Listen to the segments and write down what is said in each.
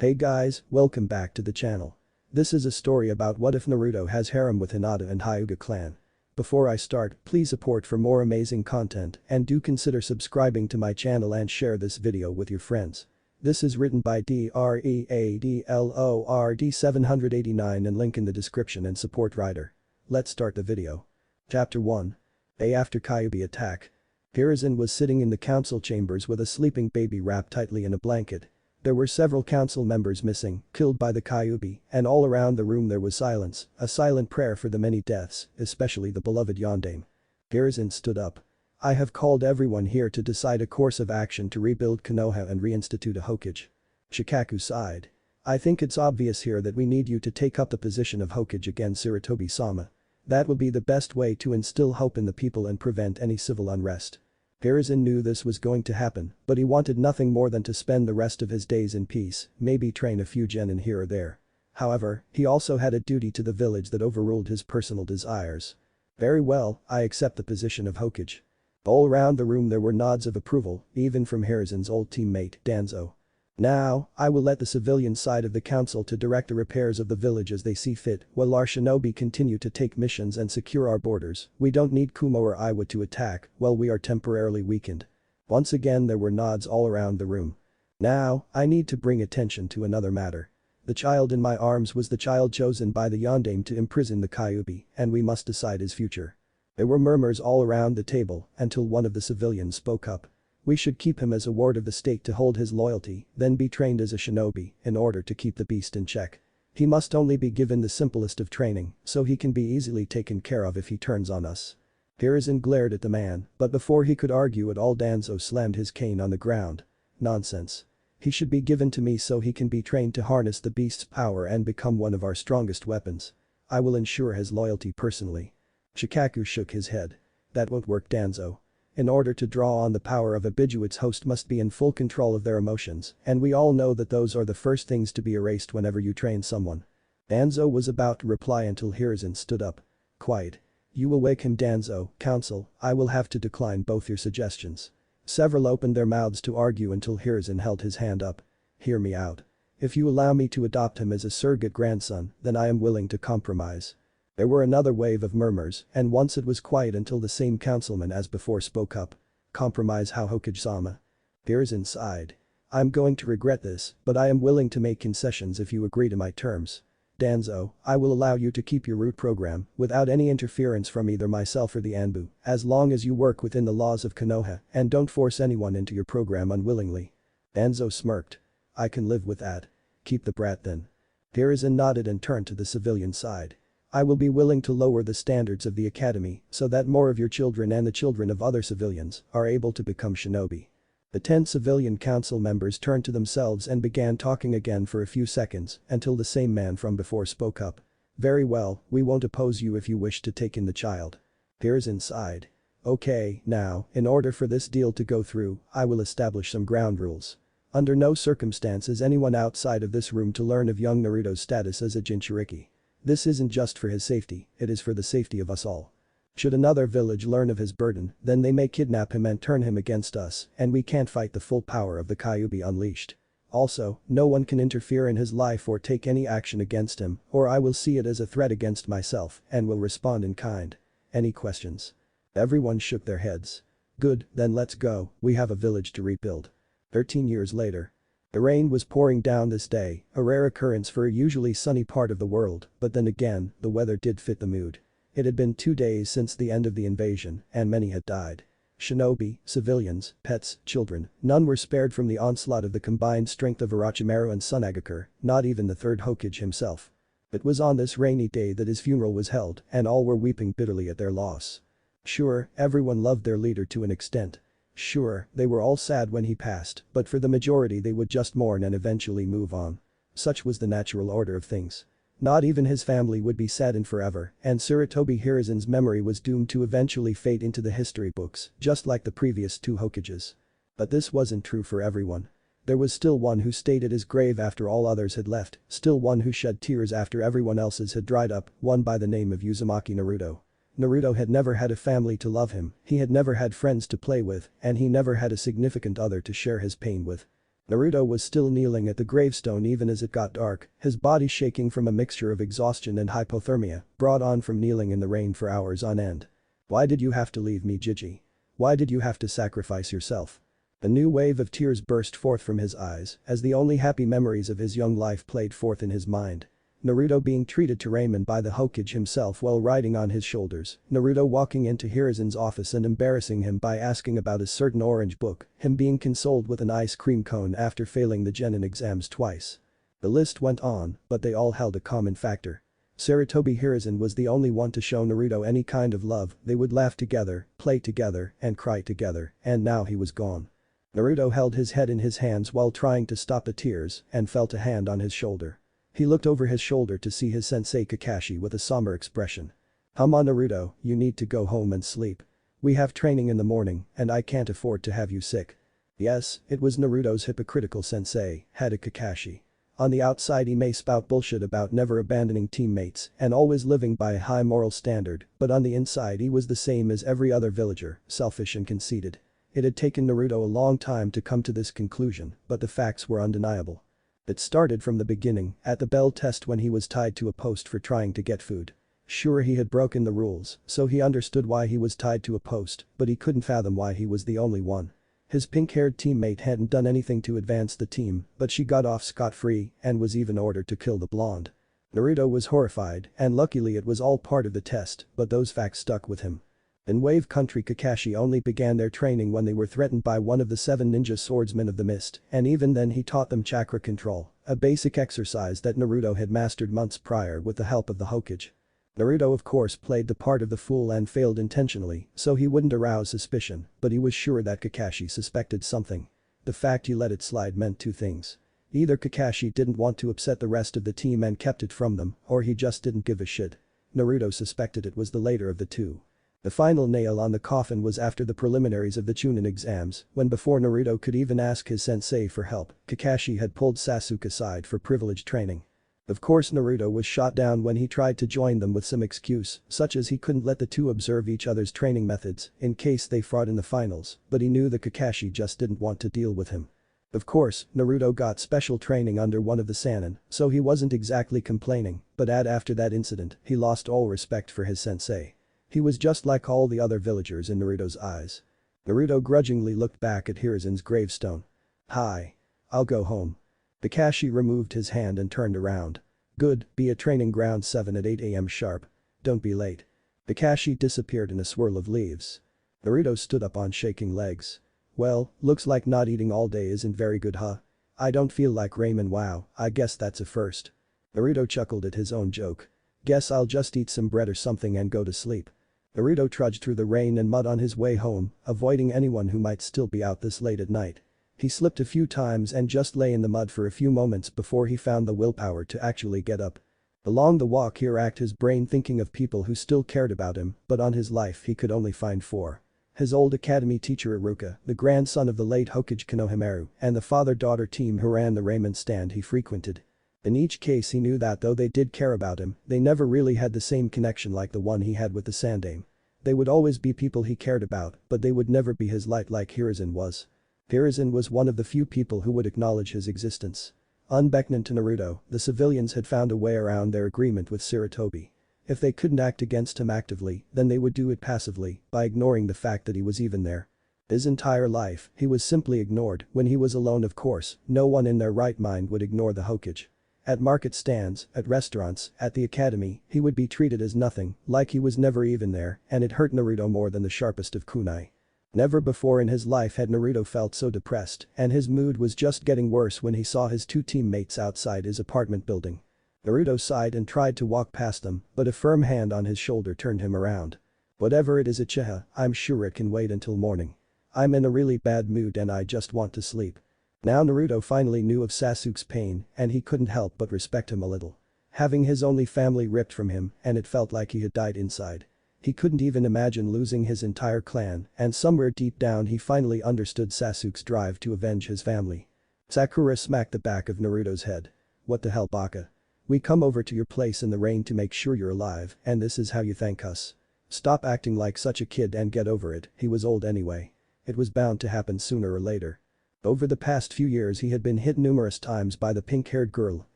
Hey guys, welcome back to the channel. This is a story about what if Naruto has harem with Hinata and Hyuga clan. Before I start, please support for more amazing content and do consider subscribing to my channel and share this video with your friends. This is written by DREADLORD789 and link in the description and support writer. Let's start the video. Chapter 1. Day after Kyuubi attack. Hiruzen was sitting in the council chambers with a sleeping baby wrapped tightly in a blanket. There were several council members missing, killed by the Kyuubi, and all around the room there was silence, a silent prayer for the many deaths, especially the beloved Yondaime. Hiruzen stood up. I have called everyone here to decide a course of action to rebuild Konoha and reinstitute a Hokage. Shikaku sighed. I think it's obvious here that we need you to take up the position of Hokage again, Sarutobi-sama. That will be the best way to instill hope in the people and prevent any civil unrest. Hiruzen knew this was going to happen, but he wanted nothing more than to spend the rest of his days in peace, maybe train a few genin here or there. However, he also had a duty to the village that overruled his personal desires. Very well, I accept the position of Hokage. All around the room there were nods of approval, even from Hiruzen's old teammate, Danzo. Now, I will let the civilian side of the council to direct the repairs of the village as they see fit, while our shinobi continue to take missions and secure our borders. We don't need Kumo or Iwa to attack while we are temporarily weakened. Once again there were nods all around the room. Now, I need to bring attention to another matter. The child in my arms was the child chosen by the Yondaime to imprison the Kyuubi, and we must decide his future. There were murmurs all around the table until one of the civilians spoke up. We should keep him as a ward of the state to hold his loyalty, then be trained as a shinobi in order to keep the beast in check. He must only be given the simplest of training so he can be easily taken care of if he turns on us. Hiruzen glared at the man, but before he could argue at all Danzo slammed his cane on the ground. Nonsense. He should be given to me so he can be trained to harness the beast's power and become one of our strongest weapons. I will ensure his loyalty personally. Shikaku shook his head. That won't work, Danzo. In order to draw on the power of a Bijuit's host must be in full control of their emotions, and we all know that those are the first things to be erased whenever you train someone. Danzo was about to reply until Hiruzen stood up. Quiet. You will wake him, Danzo, council, I will have to decline both your suggestions. Several opened their mouths to argue until Hiruzen held his hand up. Hear me out. If you allow me to adopt him as a surrogate grandson, then I am willing to compromise. There were another wave of murmurs, and once it was quiet until the same councilman as before spoke up. Compromise how, Hokage-sama? Hiruzen sighed. I'm going to regret this, but I am willing to make concessions if you agree to my terms. Danzo, I will allow you to keep your root program without any interference from either myself or the Anbu, as long as you work within the laws of Konoha and don't force anyone into your program unwillingly. Danzo smirked. I can live with that. Keep the brat then. Hiruzen nodded and turned to the civilian side. I will be willing to lower the standards of the academy so that more of your children and the children of other civilians are able to become shinobi. The 10 civilian council members turned to themselves and began talking again for a few seconds until the same man from before spoke up. Very well, we won't oppose you if you wish to take in the child. Hiruzen sighed. Okay, now, in order for this deal to go through, I will establish some ground rules. Under no circumstances anyone outside of this room to learn of young Naruto's status as a Jinchuriki. This isn't just for his safety, it is for the safety of us all. Should another village learn of his burden, then they may kidnap him and turn him against us, and we can't fight the full power of the Kyuubi unleashed. Also, no one can interfere in his life or take any action against him, or I will see it as a threat against myself and will respond in kind. Any questions? Everyone shook their heads. Good, then let's go, we have a village to rebuild. 13 years later. The rain was pouring down this day, a rare occurrence for a usually sunny part of the world, but then again, the weather did fit the mood. It had been 2 days since the end of the invasion, and many had died. Shinobi, civilians, pets, children, none were spared from the onslaught of the combined strength of Orochimaru and Tsunagakure, not even the third Hokage himself. It was on this rainy day that his funeral was held, and all were weeping bitterly at their loss. Sure, everyone loved their leader to an extent. Sure, they were all sad when he passed, but for the majority they would just mourn and eventually move on. Such was the natural order of things. Not even his family would be saddened forever, and Sarutobi Hiruzen's memory was doomed to eventually fade into the history books, just like the previous 2 Hokages. But this wasn't true for everyone. There was still one who stayed at his grave after all others had left, still one who shed tears after everyone else's had dried up, one by the name of Uzumaki Naruto. Naruto had never had a family to love him, he had never had friends to play with, and he never had a significant other to share his pain with. Naruto was still kneeling at the gravestone even as it got dark, his body shaking from a mixture of exhaustion and hypothermia, brought on from kneeling in the rain for hours on end. "Why did you have to leave me, Gigi? Why did you have to sacrifice yourself?" A new wave of tears burst forth from his eyes as the only happy memories of his young life played forth in his mind. Naruto being treated to ramen by the Hokage himself while riding on his shoulders, Naruto walking into Hiruzen's office and embarrassing him by asking about his certain orange book, him being consoled with an ice cream cone after failing the genin exams twice. The list went on, but they all held a common factor. Sarutobi Hiruzen was the only one to show Naruto any kind of love. They would laugh together, play together, and cry together, and now he was gone. Naruto held his head in his hands while trying to stop the tears and felt a hand on his shoulder. He looked over his shoulder to see his sensei Kakashi with a somber expression. "Come on Naruto, you need to go home and sleep. We have training in the morning and I can't afford to have you sick." Yes, it was Naruto's hypocritical sensei, Hada Kakashi. On the outside he may spout bullshit about never abandoning teammates and always living by a high moral standard, but on the inside he was the same as every other villager, selfish and conceited. It had taken Naruto a long time to come to this conclusion, but the facts were undeniable. It started from the beginning, at the bell test when he was tied to a post for trying to get food. Sure, he had broken the rules, so he understood why he was tied to a post, but he couldn't fathom why he was the only one. His pink-haired teammate hadn't done anything to advance the team, but she got off scot-free and was even ordered to kill the blonde. Naruto was horrified, and luckily it was all part of the test, but those facts stuck with him. In Wave Country, Kakashi only began their training when they were threatened by one of the 7 ninja swordsmen of the mist, and even then he taught them chakra control, a basic exercise that Naruto had mastered months prior with the help of the Hokage. Naruto of course played the part of the fool and failed intentionally, so he wouldn't arouse suspicion, but he was sure that Kakashi suspected something. The fact he let it slide meant two things. Either Kakashi didn't want to upset the rest of the team and kept it from them, or he just didn't give a shit. Naruto suspected it was the later of the two. The final nail on the coffin was after the preliminaries of the Chunin exams, when before Naruto could even ask his sensei for help, Kakashi had pulled Sasuke aside for privileged training. Of course Naruto was shot down when he tried to join them with some excuse, such as he couldn't let the two observe each other's training methods in case they fought in the finals, but he knew that Kakashi just didn't want to deal with him. Of course, Naruto got special training under one of the Sannin, so he wasn't exactly complaining, but after that incident, he lost all respect for his sensei. He was just like all the other villagers in Naruto's eyes. Naruto grudgingly looked back at Hiruzen's gravestone. "Hi. I'll go home." Kakashi removed his hand and turned around. "Good, be at training ground 7 at 8 AM sharp. Don't be late." Kakashi disappeared in a swirl of leaves. Naruto stood up on shaking legs. "Well, looks like not eating all day isn't very good, huh? I don't feel like ramen. Wow, I guess that's a first." Naruto chuckled at his own joke. "Guess I'll just eat some bread or something and go to sleep." Naruto trudged through the rain and mud on his way home, avoiding anyone who might still be out this late at night. He slipped a few times and just lay in the mud for a few moments before he found the willpower to actually get up. Along the walk he racked his brain thinking of people who still cared about him, but on his life he could only find 4. His old academy teacher Iruka, the grandson of the late Hokage Konohamaru, and the father-daughter team who ran the ramen stand he frequented. In each case he knew that though they did care about him, they never really had the same connection like the one he had with the Sandaime. They would always be people he cared about, but they would never be his light like Hiruzen was. Hiruzen was one of the few people who would acknowledge his existence. Unbeknown to Naruto, the civilians had found a way around their agreement with Sarutobi. If they couldn't act against him actively, then they would do it passively, by ignoring the fact that he was even there. His entire life, he was simply ignored. When he was alone, of course, no one in their right mind would ignore the Hokage. At market stands, at restaurants, at the academy, he would be treated as nothing, like he was never even there, and it hurt Naruto more than the sharpest of kunai. Never before in his life had Naruto felt so depressed, and his mood was just getting worse when he saw his 2 teammates outside his apartment building. Naruto sighed and tried to walk past them, but a firm hand on his shoulder turned him around. "Whatever it is, Uchiha, I'm sure it can wait until morning. I'm in a really bad mood and I just want to sleep." Now Naruto finally knew of Sasuke's pain and he couldn't help but respect him a little. Having his only family ripped from him and it felt like he had died inside. He couldn't even imagine losing his entire clan, and somewhere deep down he finally understood Sasuke's drive to avenge his family. Sakura smacked the back of Naruto's head. "What the hell, Baka? We come over to your place in the rain to make sure you're alive, and this is how you thank us? Stop acting like such a kid and get over it." He was old anyway. It was bound to happen sooner or later. Over the past few years he had been hit numerous times by the pink-haired girl,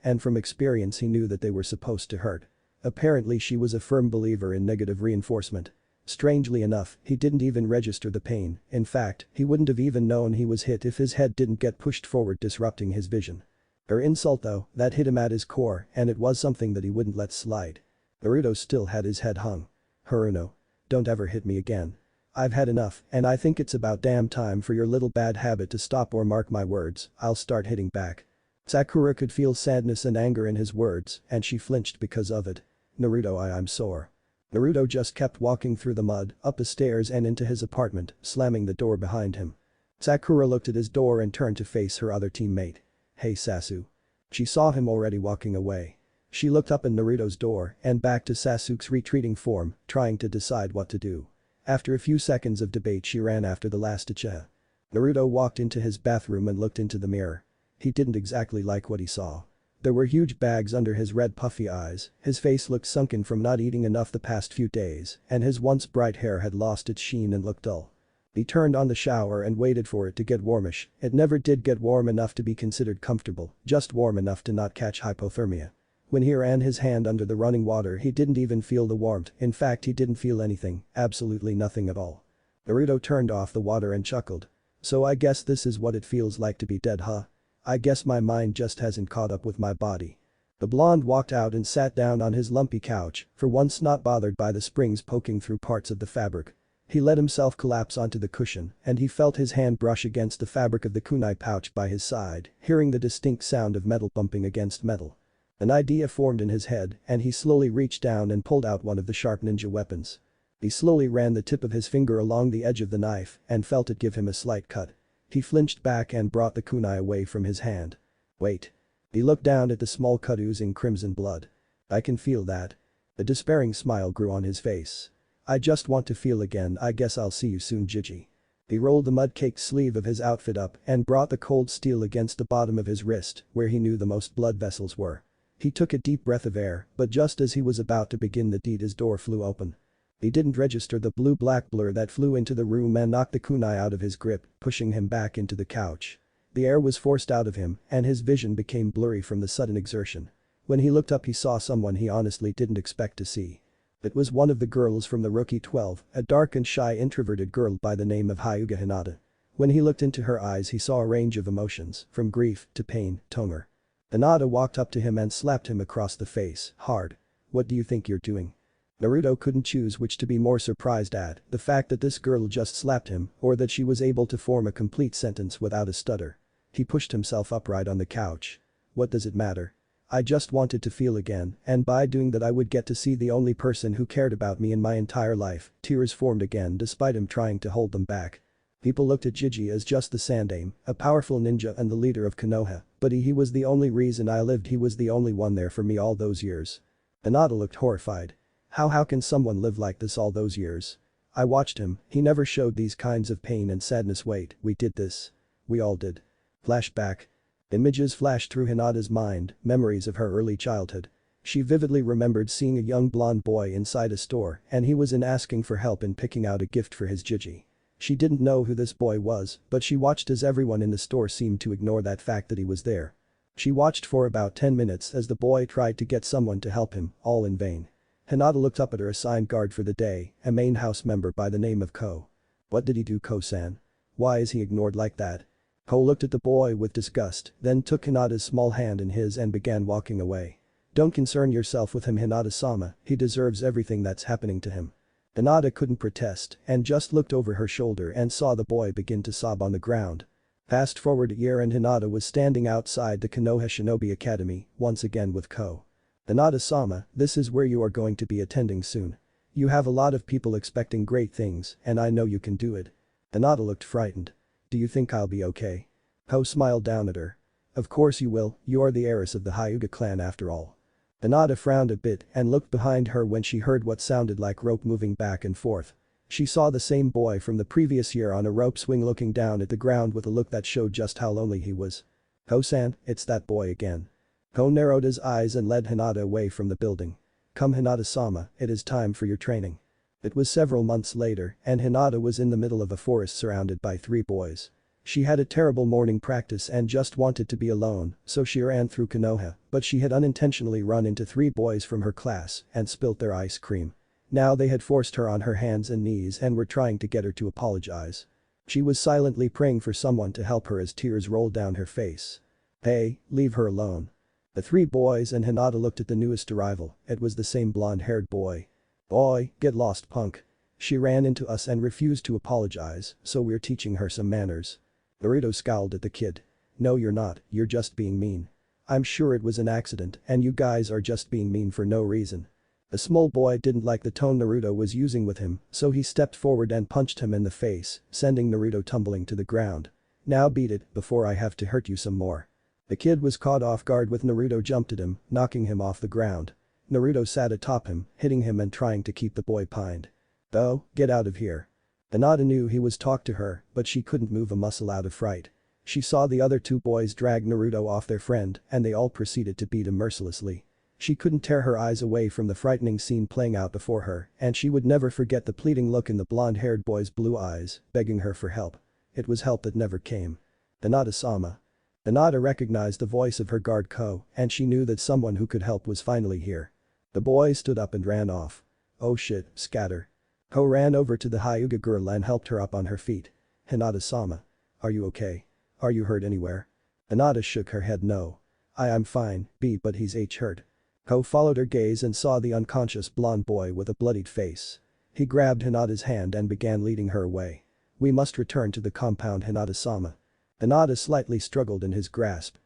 and from experience he knew that they were supposed to hurt. Apparently she was a firm believer in negative reinforcement. Strangely enough, he didn't even register the pain, in fact, he wouldn't have even known he was hit if his head didn't get pushed forward disrupting his vision. Her insult though, that hit him at his core, and it was something that he wouldn't let slide. Naruto still had his head hung. Haruno. Don't ever hit me again. I've had enough, and I think it's about damn time for your little bad habit to stop, or mark my words, I'll start hitting back. Sakura could feel sadness and anger in his words, and she flinched because of it. Naruto, I'm sore. Naruto just kept walking through the mud, up the stairs and into his apartment, slamming the door behind him. Sakura looked at his door and turned to face her other teammate. Hey Sasu. She saw him already walking away. She looked up in Naruto's door and back to Sasuke's retreating form, trying to decide what to do. After a few seconds of debate she ran after the last Uchiha. Naruto walked into his bathroom and looked into the mirror. He didn't exactly like what he saw. There were huge bags under his red puffy eyes, his face looked sunken from not eating enough the past few days, and his once bright hair had lost its sheen and looked dull. He turned on the shower and waited for it to get warmish. It never did get warm enough to be considered comfortable, just warm enough to not catch hypothermia. When he ran his hand under the running water he didn't even feel the warmth, in fact he didn't feel anything, absolutely nothing at all. Naruto turned off the water and chuckled. So I guess this is what it feels like to be dead, huh? I guess my mind just hasn't caught up with my body. The blonde walked out and sat down on his lumpy couch, for once not bothered by the springs poking through parts of the fabric. He let himself collapse onto the cushion, and he felt his hand brush against the fabric of the kunai pouch by his side, hearing the distinct sound of metal bumping against metal. An idea formed in his head, and he slowly reached down and pulled out one of the sharp ninja weapons. He slowly ran the tip of his finger along the edge of the knife and felt it give him a slight cut. He flinched back and brought the kunai away from his hand. Wait. He looked down at the small cut oozing crimson blood. I can feel that. A despairing smile grew on his face. I just want to feel again, I guess I'll see you soon, Gigi. He rolled the mud-caked sleeve of his outfit up and brought the cold steel against the bottom of his wrist, where he knew the most blood vessels were. He took a deep breath of air, but just as he was about to begin the deed his door flew open. He didn't register the blue-black blur that flew into the room and knocked the kunai out of his grip, pushing him back into the couch. The air was forced out of him and his vision became blurry from the sudden exertion. When he looked up he saw someone he honestly didn't expect to see. It was one of the girls from the Rookie 12, a dark and shy introverted girl by the name of Hyuga Hinata. When he looked into her eyes he saw a range of emotions, from grief to pain to hunger. Hinata walked up to him and slapped him across the face, hard. What do you think you're doing? Naruto couldn't choose which to be more surprised at, the fact that this girl just slapped him, or that she was able to form a complete sentence without a stutter. He pushed himself upright on the couch. What does it matter? I just wanted to feel again, and by doing that I would get to see the only person who cared about me in my entire life. Tears formed again despite him trying to hold them back. People looked at Gigi as just the Sandaime, a powerful ninja and the leader of Konoha, but he was the only reason I lived, he was the only one there for me all those years. Hinata looked horrified. How can someone live like this all those years? I watched him, he never showed these kinds of pain and sadness. Wait, we did this. We all did. Flashback. Images flashed through Hinata's mind, memories of her early childhood. She vividly remembered seeing a young blonde boy inside a store and he was asking for help in picking out a gift for his Gigi. She didn't know who this boy was, but she watched as everyone in the store seemed to ignore that fact that he was there. She watched for about 10 minutes as the boy tried to get someone to help him, all in vain. Hinata looked up at her assigned guard for the day, a main house member by the name of Ko. What did he do, Ko-san? Why is he ignored like that? Ko looked at the boy with disgust, then took Hinata's small hand in his and began walking away. Don't concern yourself with him, Hinata-sama, he deserves everything that's happening to him. Hinata couldn't protest and just looked over her shoulder and saw the boy begin to sob on the ground. Fast forward a year and Hinata was standing outside the Konoha Shinobi Academy, once again with Ko. Hinata-sama, this is where you are going to be attending soon. You have a lot of people expecting great things and I know you can do it. Hinata looked frightened. Do you think I'll be okay? Ko smiled down at her. Of course you will, you are the heiress of the Hyuga clan after all. Hinata frowned a bit and looked behind her when she heard what sounded like rope moving back and forth. She saw the same boy from the previous year on a rope swing looking down at the ground with a look that showed just how lonely he was. Ko-san, it's that boy again. Ko narrowed his eyes and led Hinata away from the building. Come Hinata-sama, it is time for your training. It was several months later and Hinata was in the middle of a forest surrounded by 3 boys. She had a terrible morning practice and just wanted to be alone, so she ran through Konoha, but she had unintentionally run into 3 boys from her class and spilt their ice cream. Now they had forced her on her hands and knees and were trying to get her to apologize. She was silently praying for someone to help her as tears rolled down her face. Hey, leave her alone. The 3 boys and Hinata looked at the newest arrival. It was the same blonde-haired boy. Boy, get lost, punk. She ran into us and refused to apologize, so we're teaching her some manners. Naruto scowled at the kid. No, you're not, you're just being mean. I'm sure it was an accident and you guys are just being mean for no reason. The small boy didn't like the tone Naruto was using with him, so he stepped forward and punched him in the face, sending Naruto tumbling to the ground. Now beat it before I have to hurt you some more. The kid was caught off guard with Naruto jumped at him, knocking him off the ground. Naruto sat atop him, hitting him and trying to keep the boy pinned. Though, get out of here. Hinata knew he was talking to her, but she couldn't move a muscle out of fright. She saw the other 2 boys drag Naruto off their friend and they all proceeded to beat him mercilessly. She couldn't tear her eyes away from the frightening scene playing out before her, and she would never forget the pleading look in the blonde-haired boy's blue eyes, begging her for help. It was help that never came. Hinata-sama. Hinata recognized the voice of her guard Ko, and she knew that someone who could help was finally here. The boy stood up and ran off. Oh shit, scatter. Ko ran over to the Hyuga girl and helped her up on her feet. Hinata-sama. Are you okay? Are you hurt anywhere? Hinata shook her head no. I'm fine, but he's hurt. Ko followed her gaze and saw the unconscious blonde boy with a bloodied face. He grabbed Hinata's hand and began leading her away. We must return to the compound, Hinata-sama. Hinata slightly struggled in his grasp.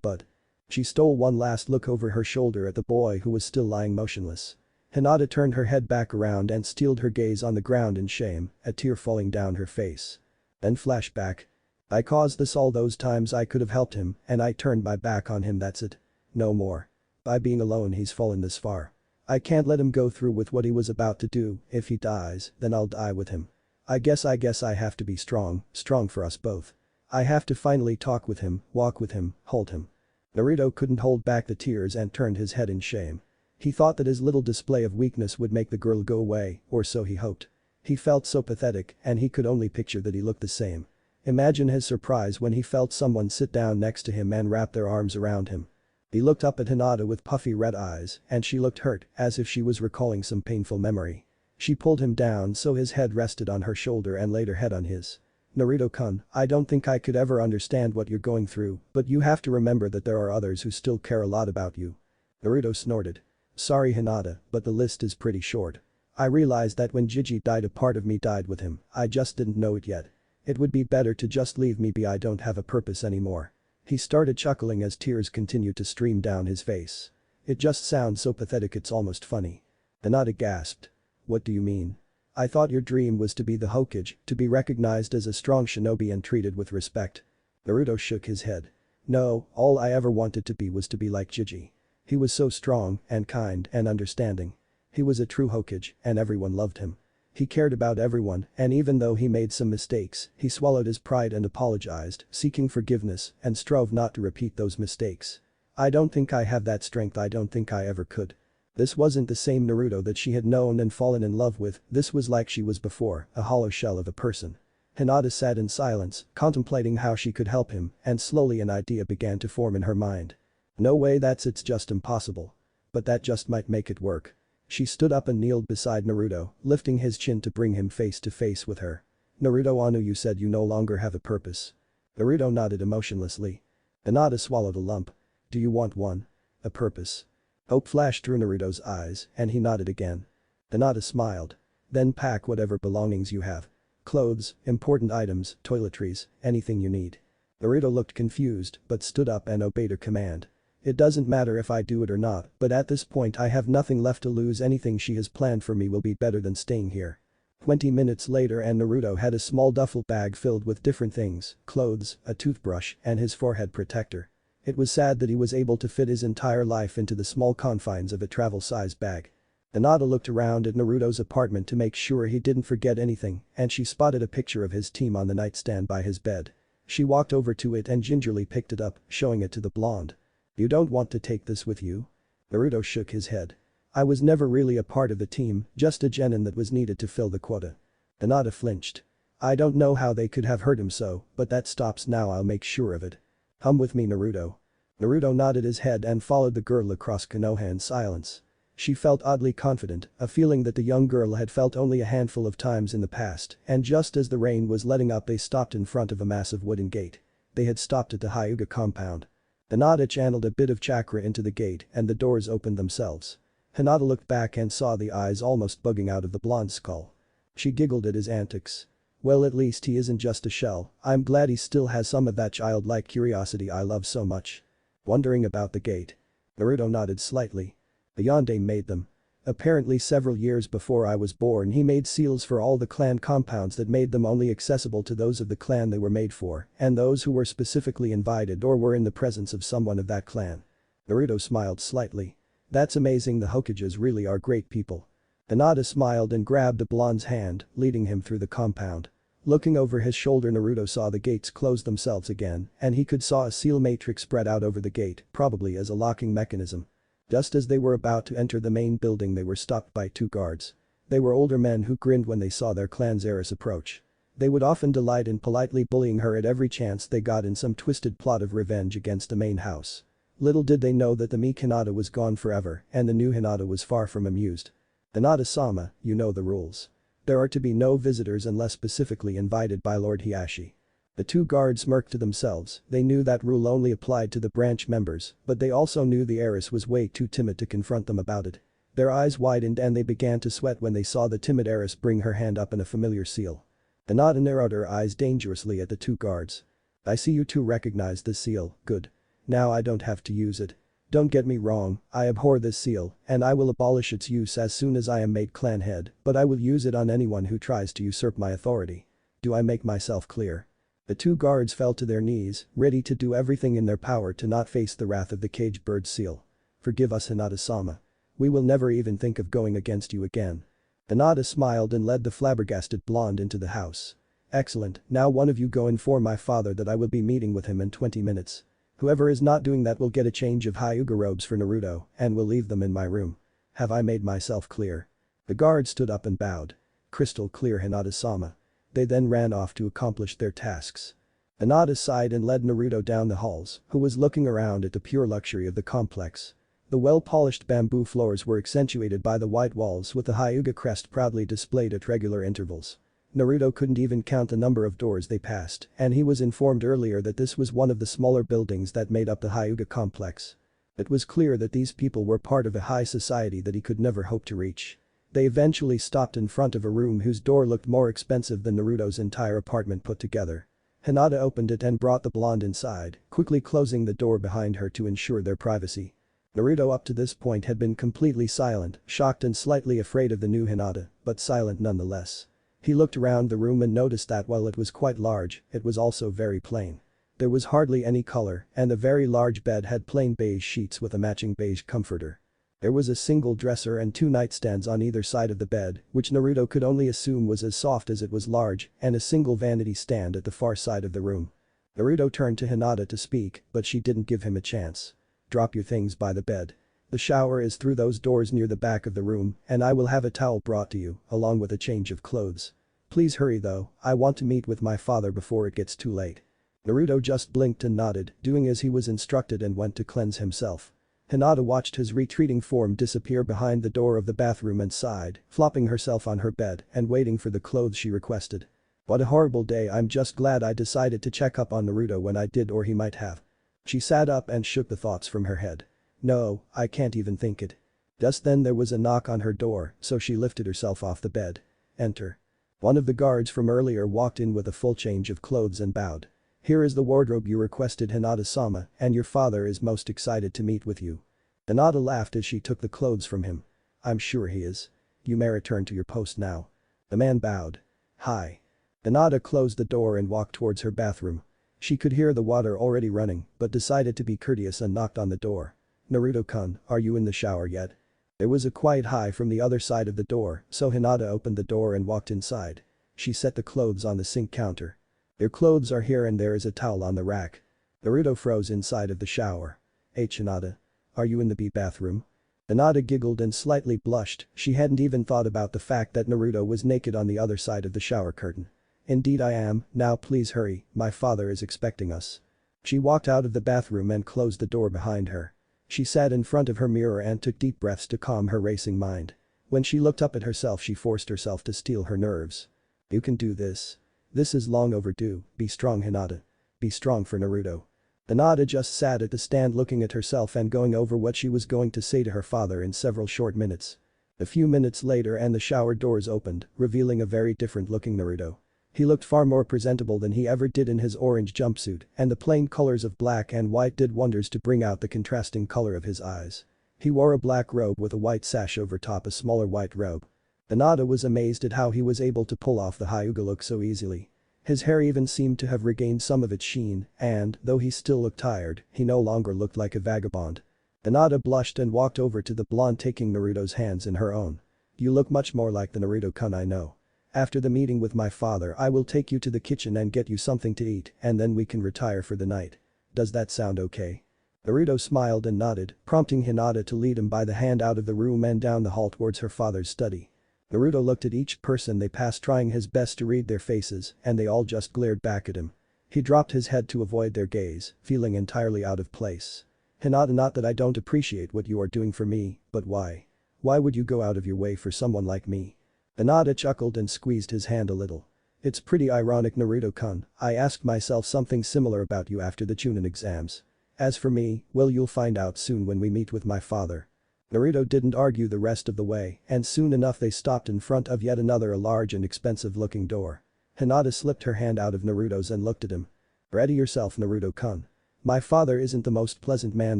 But. She stole one last look over her shoulder at the boy who was still lying motionless. Hinata turned her head back around and steeled her gaze on the ground in shame, a tear falling down her face. Then flashback. I caused this all those times I could have helped him and I turned my back on him, that's it. No more. By being alone he's fallen this far. I can't let him go through with what he was about to do. If he dies, then I'll die with him. I guess I have to be strong for us both. I have to finally talk with him, walk with him, hold him. Naruto couldn't hold back the tears and turned his head in shame. He thought that his little display of weakness would make the girl go away, or so he hoped. He felt so pathetic and he could only picture that he looked the same. Imagine his surprise when he felt someone sit down next to him and wrap their arms around him. He looked up at Hinata with puffy red eyes and she looked hurt, as if she was recalling some painful memory. She pulled him down so his head rested on her shoulder and laid her head on his. Naruto-kun, I don't think I could ever understand what you're going through, but you have to remember that there are others who still care a lot about you. Naruto snorted. Sorry Hinata, but the list is pretty short. I realized that when Gigi died a part of me died with him, I just didn't know it yet. It would be better to just leave me be, I don't have a purpose anymore. He started chuckling as tears continued to stream down his face. It just sounds so pathetic it's almost funny. Hinata gasped. What do you mean? I thought your dream was to be the Hokage, to be recognized as a strong shinobi and treated with respect. Naruto shook his head. No, all I ever wanted to be was to be like Gigi. He was so strong and kind and understanding. He was a true Hokage and everyone loved him. He cared about everyone and even though he made some mistakes, he swallowed his pride and apologized, seeking forgiveness and strove not to repeat those mistakes. I don't think I have that strength, I don't think I ever could. This wasn't the same Naruto that she had known and fallen in love with, this was like she was before, a hollow shell of a person. Hinata sat in silence, contemplating how she could help him, and slowly an idea began to form in her mind. No way, it's just impossible. But that just might make it work. She stood up and kneeled beside Naruto, lifting his chin to bring him face to face with her. Naruto-anu, you said you no longer have a purpose. Naruto nodded emotionlessly. Hinata swallowed a lump. Do you want one? A purpose? Hope flashed through Naruto's eyes and he nodded again. Hinata smiled. Then pack whatever belongings you have. Clothes, important items, toiletries, anything you need. Naruto looked confused but stood up and obeyed her command. It doesn't matter if I do it or not, but at this point I have nothing left to lose. Anything she has planned for me will be better than staying here. 20 minutes later and Naruto had a small duffel bag filled with different things, clothes, a toothbrush, and his forehead protector. It was sad that he was able to fit his entire life into the small confines of a travel-size bag. Hinata looked around at Naruto's apartment to make sure he didn't forget anything and she spotted a picture of his team on the nightstand by his bed. She walked over to it and gingerly picked it up, showing it to the blonde. You don't want to take this with you? Naruto shook his head. I was never really a part of the team, just a genin that was needed to fill the quota. Hinata flinched. I don't know how they could have hurt him so, but that stops now, I'll make sure of it. Come with me, Naruto. Naruto nodded his head and followed the girl across Konoha in silence. She felt oddly confident, a feeling that the young girl had felt only a handful of times in the past, and just as the rain was letting up they stopped in front of a massive wooden gate. They had stopped at the Hyuga compound. Hinata channeled a bit of chakra into the gate and the doors opened themselves. Hinata looked back and saw the eyes almost bugging out of the blonde skull. She giggled at his antics. Well, at least he isn't just a shell, I'm glad he still has some of that childlike curiosity I love so much. Wondering about the gate. Naruto nodded slightly. The Yonde made them. Apparently several years before I was born he made seals for all the clan compounds that made them only accessible to those of the clan they were made for and those who were specifically invited or were in the presence of someone of that clan. Naruto smiled slightly. That's amazing, the Hokages really are great people. Hinata smiled and grabbed the blonde's hand, leading him through the compound. Looking over his shoulder, Naruto saw the gates close themselves again and he could saw a seal matrix spread out over the gate, probably as a locking mechanism. Just as they were about to enter the main building they were stopped by two guards. They were older men who grinned when they saw their clan's heiress approach. They would often delight in politely bullying her at every chance they got in some twisted plot of revenge against the main house. Little did they know that the meek Hinata was gone forever and the new Hinata was far from amused. Hinata-sama, you know the rules. There are to be no visitors unless specifically invited by Lord Hiashi. The two guards smirked to themselves, they knew that rule only applied to the branch members, but they also knew the heiress was way too timid to confront them about it. Their eyes widened and they began to sweat when they saw the timid heiress bring her hand up in a familiar seal. Hinata narrowed her eyes dangerously at the two guards. I see you two recognize this seal, good. Now I don't have to use it. Don't get me wrong, I abhor this seal, and I will abolish its use as soon as I am made clan head, but I will use it on anyone who tries to usurp my authority. Do I make myself clear? The two guards fell to their knees, ready to do everything in their power to not face the wrath of the caged bird seal. Forgive us, Hinata-sama. We will never even think of going against you again. Hinata smiled and led the flabbergasted blonde into the house. Excellent, now one of you go inform my father that I will be meeting with him in 20 minutes. Whoever is not doing that will get a change of Hyuga robes for Naruto and will leave them in my room. Have I made myself clear? The guard stood up and bowed. Crystal clear, Hinata-sama. They then ran off to accomplish their tasks. Hinata sighed and led Naruto down the halls, who was looking around at the pure luxury of the complex. The well-polished bamboo floors were accentuated by the white walls with the Hyuga crest proudly displayed at regular intervals. Naruto couldn't even count the number of doors they passed, and he was informed earlier that this was one of the smaller buildings that made up the Hyuga complex. It was clear that these people were part of a high society that he could never hope to reach. They eventually stopped in front of a room whose door looked more expensive than Naruto's entire apartment put together. Hinata opened it and brought the blonde inside, quickly closing the door behind her to ensure their privacy. Naruto up to this point had been completely silent, shocked and slightly afraid of the new Hinata, but silent nonetheless. He looked around the room and noticed that while it was quite large, it was also very plain. There was hardly any color, and the very large bed had plain beige sheets with a matching beige comforter. There was a single dresser and two nightstands on either side of the bed, which Naruto could only assume was as soft as it was large, and a single vanity stand at the far side of the room. Naruto turned to Hinata to speak, but she didn't give him a chance. Drop your things by the bed. The shower is through those doors near the back of the room, and I will have a towel brought to you, along with a change of clothes. Please hurry though, I want to meet with my father before it gets too late. Naruto just blinked and nodded, doing as he was instructed and went to cleanse himself. Hinata watched his retreating form disappear behind the door of the bathroom and sighed, flopping herself on her bed and waiting for the clothes she requested. What a horrible day, I'm just glad I decided to check up on Naruto when I did, or he might have. She sat up and shook the thoughts from her head. No, I can't even think it. Just then there was a knock on her door, so she lifted herself off the bed. Enter. One of the guards from earlier walked in with a full change of clothes and bowed. Here is the wardrobe you requested, Hinata-sama, and your father is most excited to meet with you. Hinata laughed as she took the clothes from him. I'm sure he is. You may return to your post now. The man bowed. Hi. Hinata closed the door and walked towards her bathroom. She could hear the water already running, but decided to be courteous and knocked on the door. Naruto-kun, are you in the shower yet? There was a quiet hi from the other side of the door, so Hinata opened the door and walked inside. She set the clothes on the sink counter. Your clothes are here and there is a towel on the rack. Naruto froze inside of the shower. Hinata. Are you in the bathroom? Hinata giggled and slightly blushed, she hadn't even thought about the fact that Naruto was naked on the other side of the shower curtain. Indeed I am, now please hurry, my father is expecting us. She walked out of the bathroom and closed the door behind her. She sat in front of her mirror and took deep breaths to calm her racing mind. When she looked up at herself she forced herself to steel her nerves. You can do this. This is long overdue, be strong Hinata. Be strong for Naruto. Hinata just sat at the stand looking at herself and going over what she was going to say to her father in several short minutes. A few minutes later and the shower doors opened, revealing a very different looking Naruto. He looked far more presentable than he ever did in his orange jumpsuit, and the plain colors of black and white did wonders to bring out the contrasting color of his eyes. He wore a black robe with a white sash over top a smaller white robe. Hinata was amazed at how he was able to pull off the Hyuga look so easily. His hair even seemed to have regained some of its sheen, and, though he still looked tired, he no longer looked like a vagabond. Hinata blushed and walked over to the blonde taking Naruto's hands in her own. You look much more like the Naruto-kun I know. After the meeting with my father I will take you to the kitchen and get you something to eat and then we can retire for the night. Does that sound okay? Naruto smiled and nodded, prompting Hinata to lead him by the hand out of the room and down the hall towards her father's study. Naruto looked at each person they passed trying his best to read their faces and they all just glared back at him. He dropped his head to avoid their gaze, feeling entirely out of place. Hinata, not that I don't appreciate what you are doing for me, but why? Why would you go out of your way for someone like me? Hinata chuckled and squeezed his hand a little. It's pretty ironic Naruto-kun, I asked myself something similar about you after the Chunin exams. As for me, well you'll find out soon when we meet with my father. Naruto didn't argue the rest of the way and soon enough they stopped in front of yet another a large and expensive looking door. Hinata slipped her hand out of Naruto's and looked at him. Ready yourself Naruto-kun. My father isn't the most pleasant man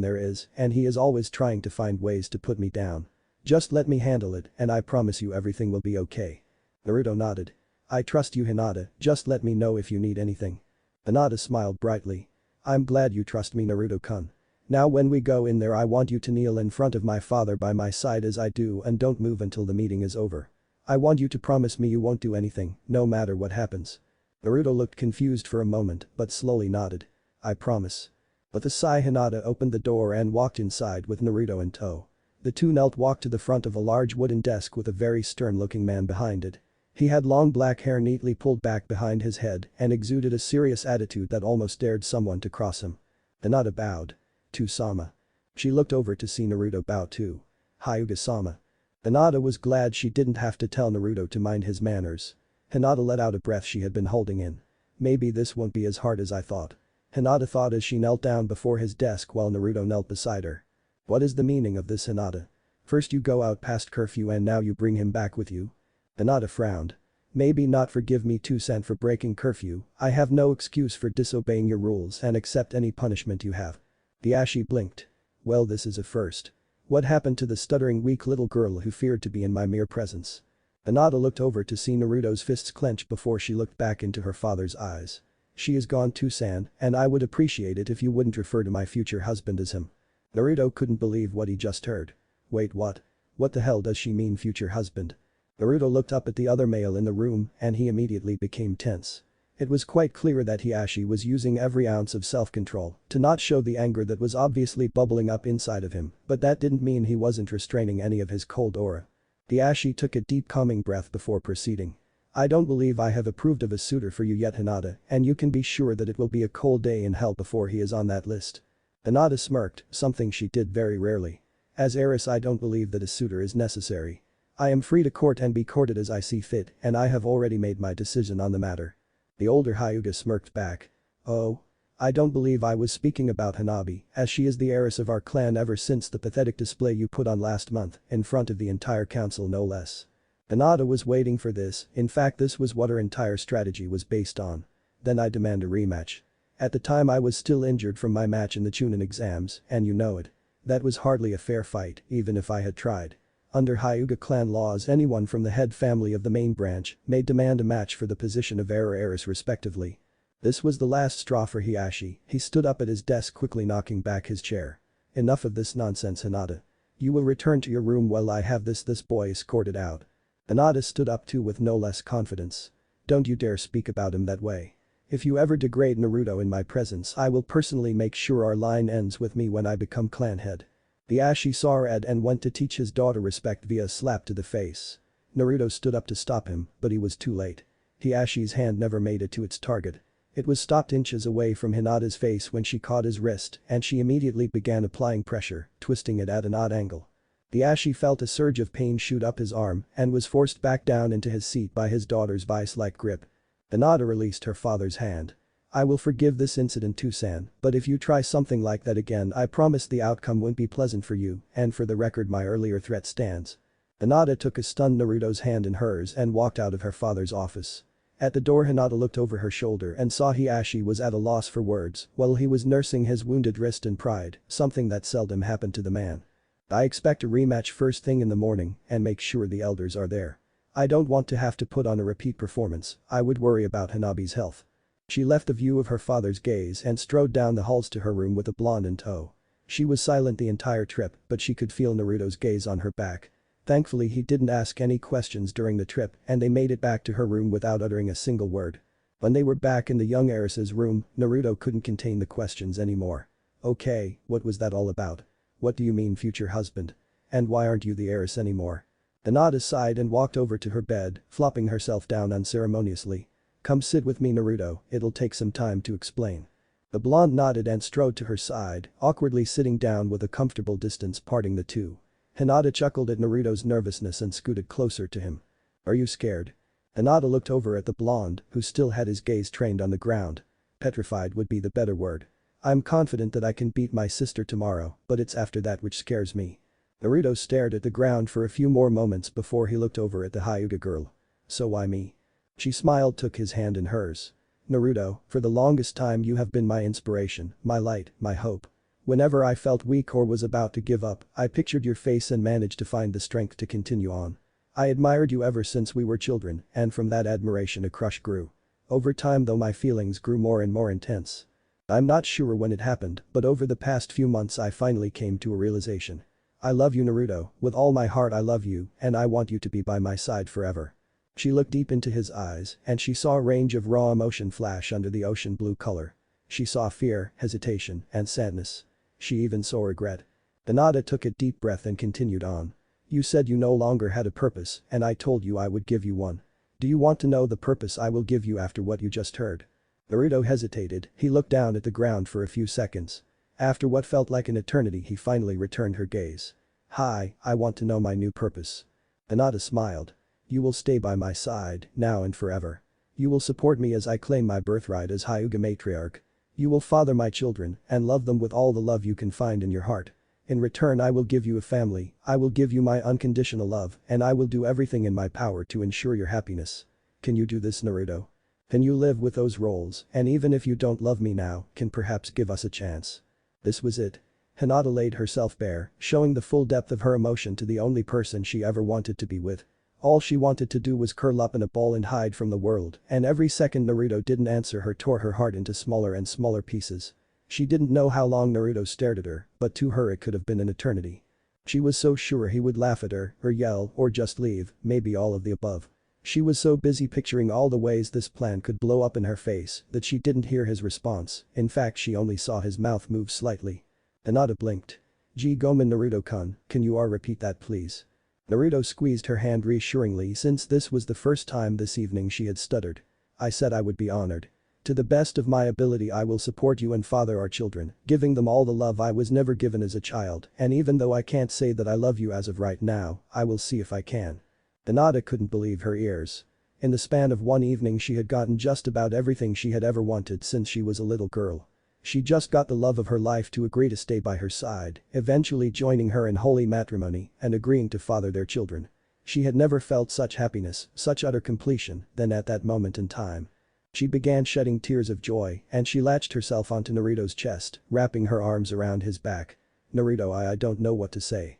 there is and he is always trying to find ways to put me down. Just let me handle it and I promise you everything will be okay. Naruto nodded. I trust you Hinata, just let me know if you need anything. Hinata smiled brightly. I'm glad you trust me Naruto-kun. Now when we go in there I want you to kneel in front of my father by my side as I do and don't move until the meeting is over. I want you to promise me you won't do anything, no matter what happens. Naruto looked confused for a moment but slowly nodded. I promise. With a sigh Hinata opened the door and walked inside with Naruto in tow. The two walked to the front of a large wooden desk with a very stern-looking man behind it. He had long black hair neatly pulled back behind his head and exuded a serious attitude that almost dared someone to cross him. Hinata bowed. To Sama. She looked over to see Naruto bow too. Hyuga-sama. Hinata was glad she didn't have to tell Naruto to mind his manners. Hinata let out a breath she had been holding in. Maybe this won't be as hard as I thought. Hinata thought as she knelt down before his desk while Naruto knelt beside her. What is the meaning of this Hinata? First you go out past curfew and now you bring him back with you? Hinata frowned. Maybe not forgive me 2 cents for breaking curfew, I have no excuse for disobeying your rules and accept any punishment you have. The Ashi blinked. Well this is a first. What happened to the stuttering weak little girl who feared to be in my mere presence? Hinata looked over to see Naruto's fists clench before she looked back into her father's eyes. She is gone 2 san and I would appreciate it if you wouldn't refer to my future husband as him. Naruto couldn't believe what he just heard. Wait what? What the hell does she mean future husband? Naruto looked up at the other male in the room and he immediately became tense. It was quite clear that Hiashi was using every ounce of self-control to not show the anger that was obviously bubbling up inside of him, but that didn't mean he wasn't restraining any of his cold aura. Hiashi took a deep calming breath before proceeding. I don't believe I have approved of a suitor for you yet Hinata and you can be sure that it will be a cold day in hell before he is on that list. Hinata smirked, something she did very rarely. As heiress I don't believe that a suitor is necessary. I am free to court and be courted as I see fit and I have already made my decision on the matter. The older Hyuga smirked back. Oh? I don't believe I was speaking about Hanabi, as she is the heiress of our clan ever since the pathetic display you put on last month, in front of the entire council no less. Hinata was waiting for this, in fact this was what her entire strategy was based on. Then I demand a rematch. At the time I was still injured from my match in the Chunin exams, and you know it. That was hardly a fair fight, even if I had tried. Under Hyuga clan laws anyone from the head family of the main branch may demand a match for the position of heir or heiress respectively. This was the last straw for Hiashi, he stood up at his desk quickly knocking back his chair. Enough of this nonsense Hinata. You will return to your room while I have this boy escorted out. Hinata stood up too with no less confidence. Don't you dare speak about him that way. If you ever degrade Naruto in my presence I will personally make sure our line ends with me when I become clan head. The Ashi saw Ed and went to teach his daughter respect via a slap to the face. Naruto stood up to stop him, but he was too late. Hiashi's hand never made it to its target. It was stopped inches away from Hinata's face when she caught his wrist and she immediately began applying pressure, twisting it at an odd angle. Hiashi felt a surge of pain shoot up his arm and was forced back down into his seat by his daughter's vice-like grip. Hinata released her father's hand. I will forgive this incident too, San, but if you try something like that again I promise the outcome won't be pleasant for you, and for the record my earlier threat stands. Hinata took a stunned Naruto's hand in hers and walked out of her father's office. At the door Hinata looked over her shoulder and saw Hiashi was at a loss for words while he was nursing his wounded wrist in pride, something that seldom happened to the man. I expect a rematch first thing in the morning and make sure the elders are there. I don't want to have to put on a repeat performance, I would worry about Hanabi's health. She left the view of her father's gaze and strode down the halls to her room with a blonde in tow. She was silent the entire trip but she could feel Naruto's gaze on her back. Thankfully he didn't ask any questions during the trip and they made it back to her room without uttering a single word. When they were back in the young heiress's room, Naruto couldn't contain the questions anymore. Okay, what was that all about? What do you mean future husband? And why aren't you the heiress anymore? Hinata sighed and walked over to her bed, flopping herself down unceremoniously. Come sit with me Naruto, it'll take some time to explain. The blonde nodded and strode to her side, awkwardly sitting down with a comfortable distance parting the two. Hinata chuckled at Naruto's nervousness and scooted closer to him. Are you scared? Hinata looked over at the blonde, who still had his gaze trained on the ground. Petrified would be the better word. I'm confident that I can beat my sister tomorrow, but it's after that which scares me. Naruto stared at the ground for a few more moments before he looked over at the Hyuga girl. So why me? She smiled, took his hand in hers. Naruto, for the longest time you have been my inspiration, my light, my hope. Whenever I felt weak or was about to give up, I pictured your face and managed to find the strength to continue on. I admired you ever since we were children, and from that admiration a crush grew. Over time though my feelings grew more and more intense. I'm not sure when it happened, but over the past few months I finally came to a realization. I love you Naruto, with all my heart I love you, and I want you to be by my side forever. She looked deep into his eyes and she saw a range of raw emotion flash under the ocean blue color. She saw fear, hesitation, and sadness. She even saw regret. Hinata took a deep breath and continued on. You said you no longer had a purpose and I told you I would give you one. Do you want to know the purpose I will give you after what you just heard? Naruto hesitated, he looked down at the ground for a few seconds. After what felt like an eternity he finally returned her gaze. Hi, I want to know my new purpose. Hinata smiled. You will stay by my side, now and forever. You will support me as I claim my birthright as Hyuga matriarch. You will father my children and love them with all the love you can find in your heart. In return I will give you a family, I will give you my unconditional love, and I will do everything in my power to ensure your happiness. Can you do this Naruto? Can you live with those roles, and even if you don't love me now, can perhaps give us a chance? This was it. Hinata laid herself bare, showing the full depth of her emotion to the only person she ever wanted to be with. All she wanted to do was curl up in a ball and hide from the world, and every second Naruto didn't answer her tore her heart into smaller and smaller pieces. She didn't know how long Naruto stared at her, but to her it could have been an eternity. She was so sure he would laugh at her, or yell, or just leave, maybe all of the above. She was so busy picturing all the ways this plan could blow up in her face that she didn't hear his response, in fact she only saw his mouth move slightly. Hinata blinked. Gee Gomen Naruto-kun, can you repeat that please? Naruto squeezed her hand reassuringly since this was the first time this evening she had stuttered. I said I would be honored. To the best of my ability I will support you and father our children, giving them all the love I was never given as a child, and even though I can't say that I love you as of right now, I will see if I can. Hinata couldn't believe her ears. In the span of one evening she had gotten just about everything she had ever wanted since she was a little girl. She just got the love of her life to agree to stay by her side, eventually joining her in holy matrimony and agreeing to father their children. She had never felt such happiness, such utter completion, than at that moment in time. She began shedding tears of joy and she latched herself onto Naruto's chest, wrapping her arms around his back. Naruto, I don't know what to say.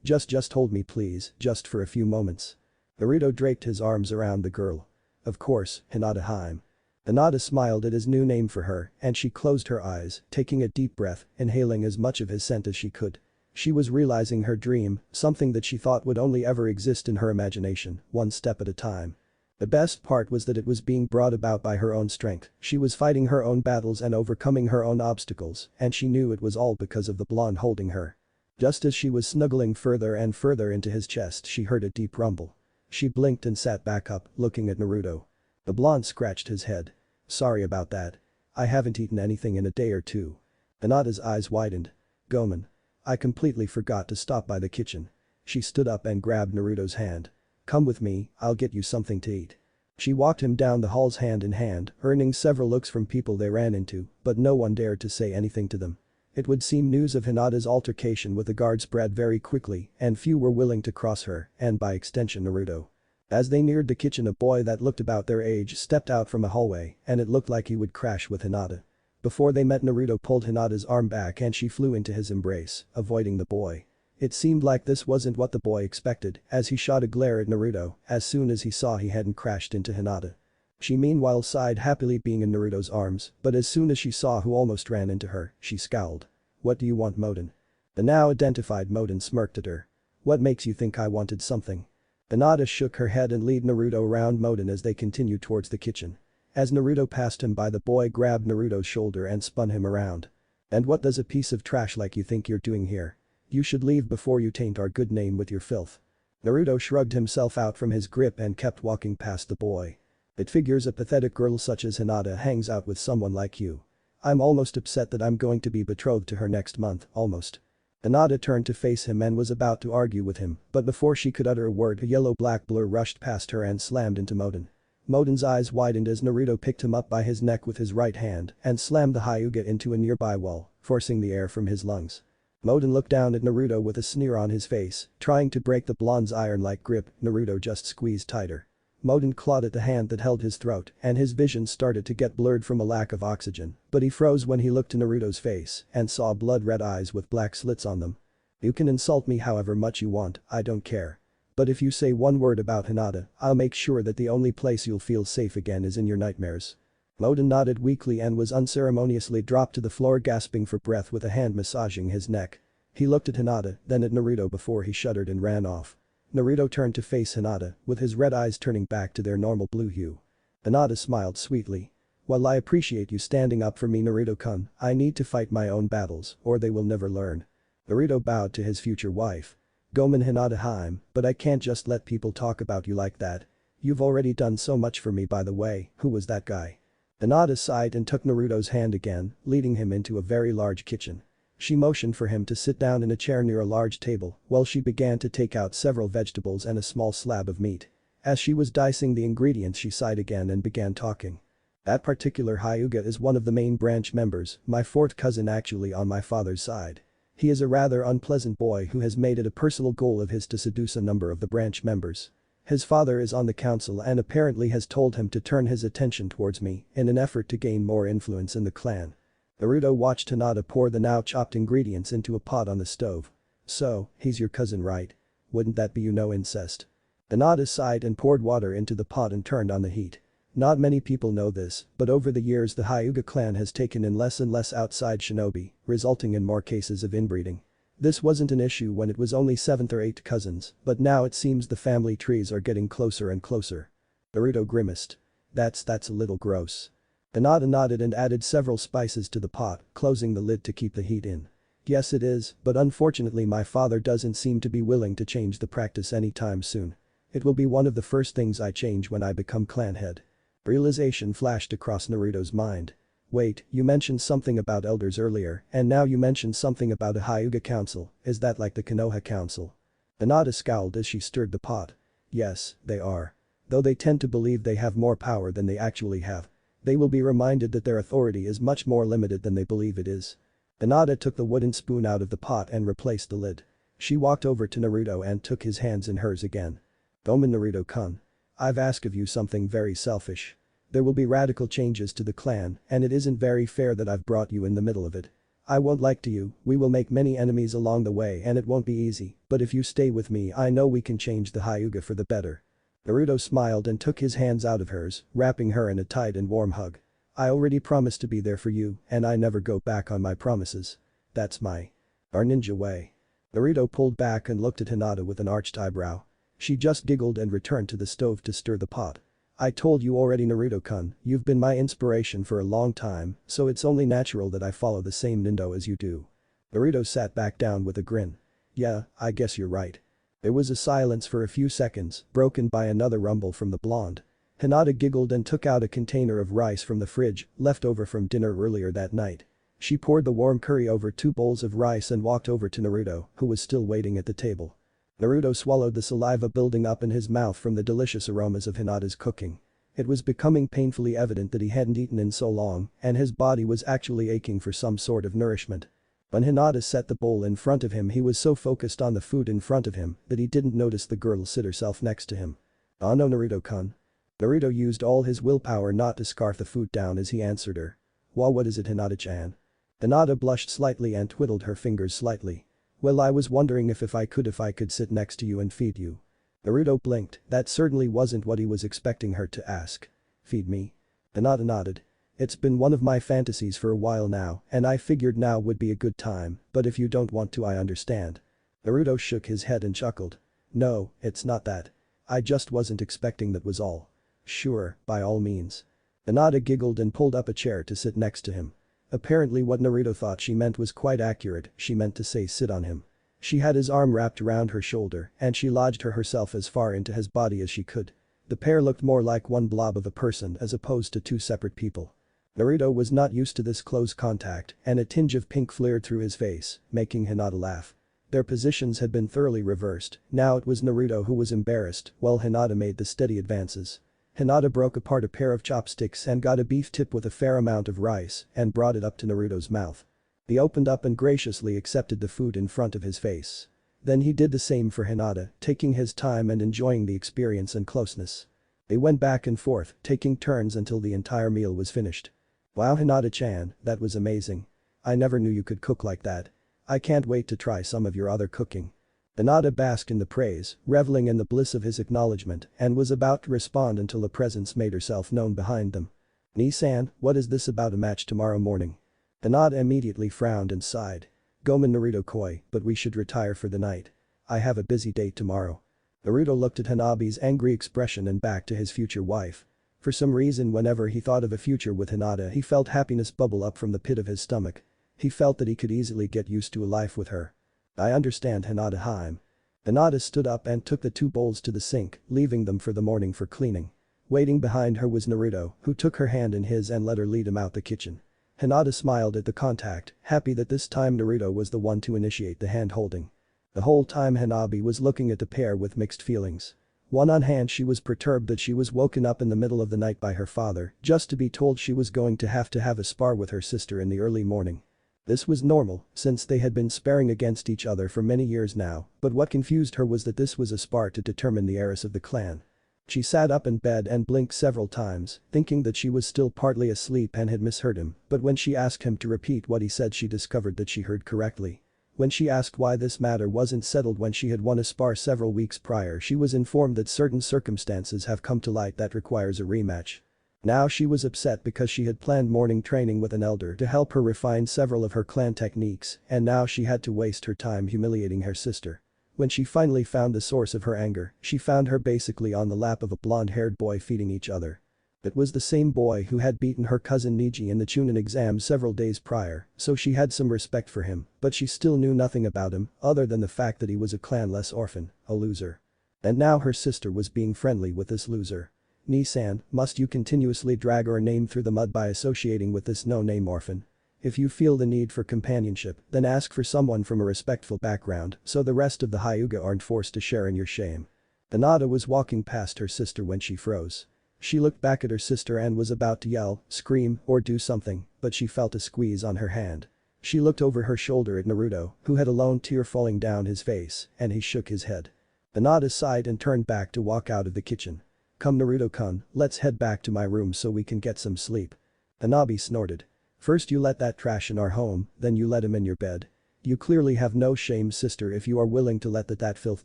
Just hold me please, just for a few moments. Naruto draped his arms around the girl. Of course, Hinata Haim. Hinata smiled at his new name for her and she closed her eyes, taking a deep breath, inhaling as much of his scent as she could. She was realizing her dream, something that she thought would only ever exist in her imagination, one step at a time. The best part was that it was being brought about by her own strength, she was fighting her own battles and overcoming her own obstacles, and she knew it was all because of the blonde holding her. Just as she was snuggling further and further into his chest she heard a deep rumble. She blinked and sat back up, looking at Naruto. The blonde scratched his head. Sorry about that. I haven't eaten anything in a day or two. Hinata's eyes widened. Gomen. I completely forgot to stop by the kitchen. She stood up and grabbed Naruto's hand. Come with me, I'll get you something to eat. She walked him down the halls hand in hand, earning several looks from people they ran into, but no one dared to say anything to them. It would seem news of Hinata's altercation with the guard spread very quickly and few were willing to cross her, and by extension Naruto. As they neared the kitchen a boy that looked about their age stepped out from a hallway and it looked like he would crash with Hinata. Before they met Naruto pulled Hinata's arm back and she flew into his embrace, avoiding the boy. It seemed like this wasn't what the boy expected as he shot a glare at Naruto as soon as he saw he hadn't crashed into Hinata. She meanwhile sighed happily being in Naruto's arms, but as soon as she saw who almost ran into her, she scowled. What do you want, Moden? The now identified Moden smirked at her. What makes you think I wanted something? Hinata shook her head and led Naruto around Moden as they continued towards the kitchen. As Naruto passed him by the boy grabbed Naruto's shoulder and spun him around. And what does a piece of trash like you think you're doing here? You should leave before you taint our good name with your filth. Naruto shrugged himself out from his grip and kept walking past the boy. It figures a pathetic girl such as Hinata hangs out with someone like you. I'm almost upset that I'm going to be betrothed to her next month, almost. Hinata turned to face him and was about to argue with him, but before she could utter a word a yellow-black blur rushed past her and slammed into Moden. Moden's eyes widened as Naruto picked him up by his neck with his right hand and slammed the Hyuga into a nearby wall, forcing the air from his lungs. Moden looked down at Naruto with a sneer on his face, trying to break the blonde's iron-like grip, Naruto just squeezed tighter. Moden clawed at the hand that held his throat and his vision started to get blurred from a lack of oxygen, but he froze when he looked to Naruto's face and saw blood-red eyes with black slits on them. You can insult me however much you want, I don't care. But if you say one word about Hinata, I'll make sure that the only place you'll feel safe again is in your nightmares. Moden nodded weakly and was unceremoniously dropped to the floor gasping for breath with a hand massaging his neck. He looked at Hinata, then at Naruto before he shuddered and ran off. Naruto turned to face Hinata, with his red eyes turning back to their normal blue hue. Hinata smiled sweetly. While I appreciate you standing up for me Naruto-kun, I need to fight my own battles, or they will never learn. Naruto bowed to his future wife. Gomen Hinata-heim, but I can't just let people talk about you like that. You've already done so much for me by the way, who was that guy? Hinata sighed and took Naruto's hand again, leading him into a very large kitchen. She motioned for him to sit down in a chair near a large table while she began to take out several vegetables and a small slab of meat. As she was dicing the ingredients she sighed again and began talking. That particular Hyuga is one of the main branch members, my fourth cousin actually on my father's side. He is a rather unpleasant boy who has made it a personal goal of his to seduce a number of the branch members. His father is on the council and apparently has told him to turn his attention towards me in an effort to gain more influence in the clan. Naruto watched Hinata pour the now chopped ingredients into a pot on the stove. So, he's your cousin right? Wouldn't that be incest? Hinata sighed and poured water into the pot and turned on the heat. Not many people know this, but over the years the Hyuga clan has taken in less and less outside shinobi, resulting in more cases of inbreeding. This wasn't an issue when it was only 7th or 8th cousins, but now it seems the family trees are getting closer and closer. Naruto grimaced. That's a little gross. Hinata nodded and added several spices to the pot, closing the lid to keep the heat in. Yes it is, but unfortunately my father doesn't seem to be willing to change the practice anytime soon. It will be one of the first things I change when I become clan head. Realization flashed across Naruto's mind. Wait, you mentioned something about elders earlier, and now you mentioned something about a Hyuga council, is that like the Konoha council? Hinata scowled as she stirred the pot. Yes, they are. Though they tend to believe they have more power than they actually have. They will be reminded that their authority is much more limited than they believe it is. Hinata took the wooden spoon out of the pot and replaced the lid. She walked over to Naruto and took his hands in hers again. Gomen Naruto-kun. I've asked of you something very selfish. There will be radical changes to the clan and it isn't very fair that I've brought you in the middle of it. I won't lie to you, we will make many enemies along the way and it won't be easy, but if you stay with me I know we can change the Hyuga for the better. Naruto smiled and took his hands out of hers, wrapping her in a tight and warm hug. I already promised to be there for you and I never go back on my promises. That's our ninja way. Naruto pulled back and looked at Hinata with an arched eyebrow. She just giggled and returned to the stove to stir the pot. I told you already Naruto-kun, you've been my inspiration for a long time, so it's only natural that I follow the same nindo as you do. Naruto sat back down with a grin. Yeah, I guess you're right. There was a silence for a few seconds, broken by another rumble from the blonde. Hinata giggled and took out a container of rice from the fridge, left over from dinner earlier that night. She poured the warm curry over 2 bowls of rice and walked over to Naruto, who was still waiting at the table. Naruto swallowed the saliva building up in his mouth from the delicious aromas of Hinata's cooking. It was becoming painfully evident that he hadn't eaten in so long, and his body was actually aching for some sort of nourishment. When Hinata set the bowl in front of him, he was so focused on the food in front of him that he didn't notice the girl sit herself next to him. "Oh no, Naruto-kun." Naruto used all his willpower not to scarf the food down as he answered her. "Well, what is it, Hinata-chan?" Hinata blushed slightly and twiddled her fingers slightly. "Well, I was wondering if I could sit next to you and feed you." Naruto blinked, that certainly wasn't what he was expecting her to ask. "Feed me?" Hinata nodded. "It's been one of my fantasies for a while now, and I figured now would be a good time, but if you don't want to, I understand." Naruto shook his head and chuckled. "No, it's not that. I just wasn't expecting, that was all." "Sure, by all means." Hinata giggled and pulled up a chair to sit next to him. Apparently what Naruto thought she meant was quite accurate, she meant to say sit on him. She had his arm wrapped around her shoulder and she lodged herself as far into his body as she could. The pair looked more like one blob of a person as opposed to 2 separate people. Naruto was not used to this close contact and a tinge of pink flared through his face, making Hinata laugh. Their positions had been thoroughly reversed, now it was Naruto who was embarrassed while Hinata made the steady advances. Hinata broke apart a pair of chopsticks and got a beef tip with a fair amount of rice and brought it up to Naruto's mouth. He opened up and graciously accepted the food in front of his face. Then he did the same for Hinata, taking his time and enjoying the experience and closeness. They went back and forth, taking turns until the entire meal was finished. "Wow, Hinata-chan, that was amazing. I never knew you could cook like that. I can't wait to try some of your other cooking." Hinata basked in the praise, reveling in the bliss of his acknowledgement, and was about to respond until a presence made herself known behind them. "Nii-san, what is this about a match tomorrow morning?" Hinata immediately frowned and sighed. "Gomen Naruto-koi, but we should retire for the night. I have a busy date tomorrow." Naruto looked at Hanabi's angry expression and back to his future wife. For some reason whenever he thought of a future with Hinata he felt happiness bubble up from the pit of his stomach. He felt that he could easily get used to a life with her. "I understand, Hinata-hime." Hinata stood up and took the 2 bowls to the sink, leaving them for the morning for cleaning. Waiting behind her was Naruto, who took her hand in his and let her lead him out the kitchen. Hinata smiled at the contact, happy that this time Naruto was the one to initiate the hand-holding. The whole time Hanabi was looking at the pair with mixed feelings. On hand she was perturbed that she was woken up in the middle of the night by her father just to be told she was going to have a spar with her sister in the early morning. This was normal, since they had been sparring against each other for many years now, but what confused her was that this was a spar to determine the heiress of the clan. She sat up in bed and blinked several times, thinking that she was still partly asleep and had misheard him, but when she asked him to repeat what he said she discovered that she heard correctly. When she asked why this matter wasn't settled when she had won a spar several weeks prior, she was informed that certain circumstances have come to light that requires a rematch. Now she was upset because she had planned morning training with an elder to help her refine several of her clan techniques, and now she had to waste her time humiliating her sister. When she finally found the source of her anger, she found her basically on the lap of a blonde-haired boy feeding each other. It was the same boy who had beaten her cousin Niji in the Chunin exam several days prior, so she had some respect for him, but she still knew nothing about him other than the fact that he was a clanless orphan, a loser. And now her sister was being friendly with this loser. "Nii-san, must you continuously drag our name through the mud by associating with this no-name orphan? If you feel the need for companionship, then ask for someone from a respectful background so the rest of the Hyuga aren't forced to share in your shame." Hinata was walking past her sister when she froze. She looked back at her sister and was about to yell, scream, or do something, but she felt a squeeze on her hand. She looked over her shoulder at Naruto, who had a lone tear falling down his face, and he shook his head. Hinata sighed and turned back to walk out of the kitchen. "Come Naruto-kun, let's head back to my room so we can get some sleep." Hanabi snorted. "First you let that trash in our home, then you let him in your bed. You clearly have no shame, sister, if you are willing to let that filth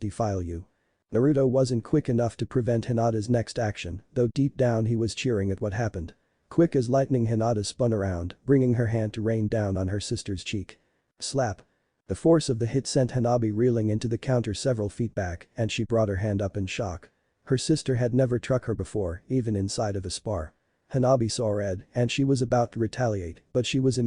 defile you." Naruto wasn't quick enough to prevent Hinata's next action, though deep down he was cheering at what happened. Quick as lightning Hinata spun around, bringing her hand to rain down on her sister's cheek. Slap. The force of the hit sent Hanabi reeling into the counter several feet back and she brought her hand up in shock. Her sister had never struck her before, even inside of a spar. Hanabi saw red and she was about to retaliate, but she was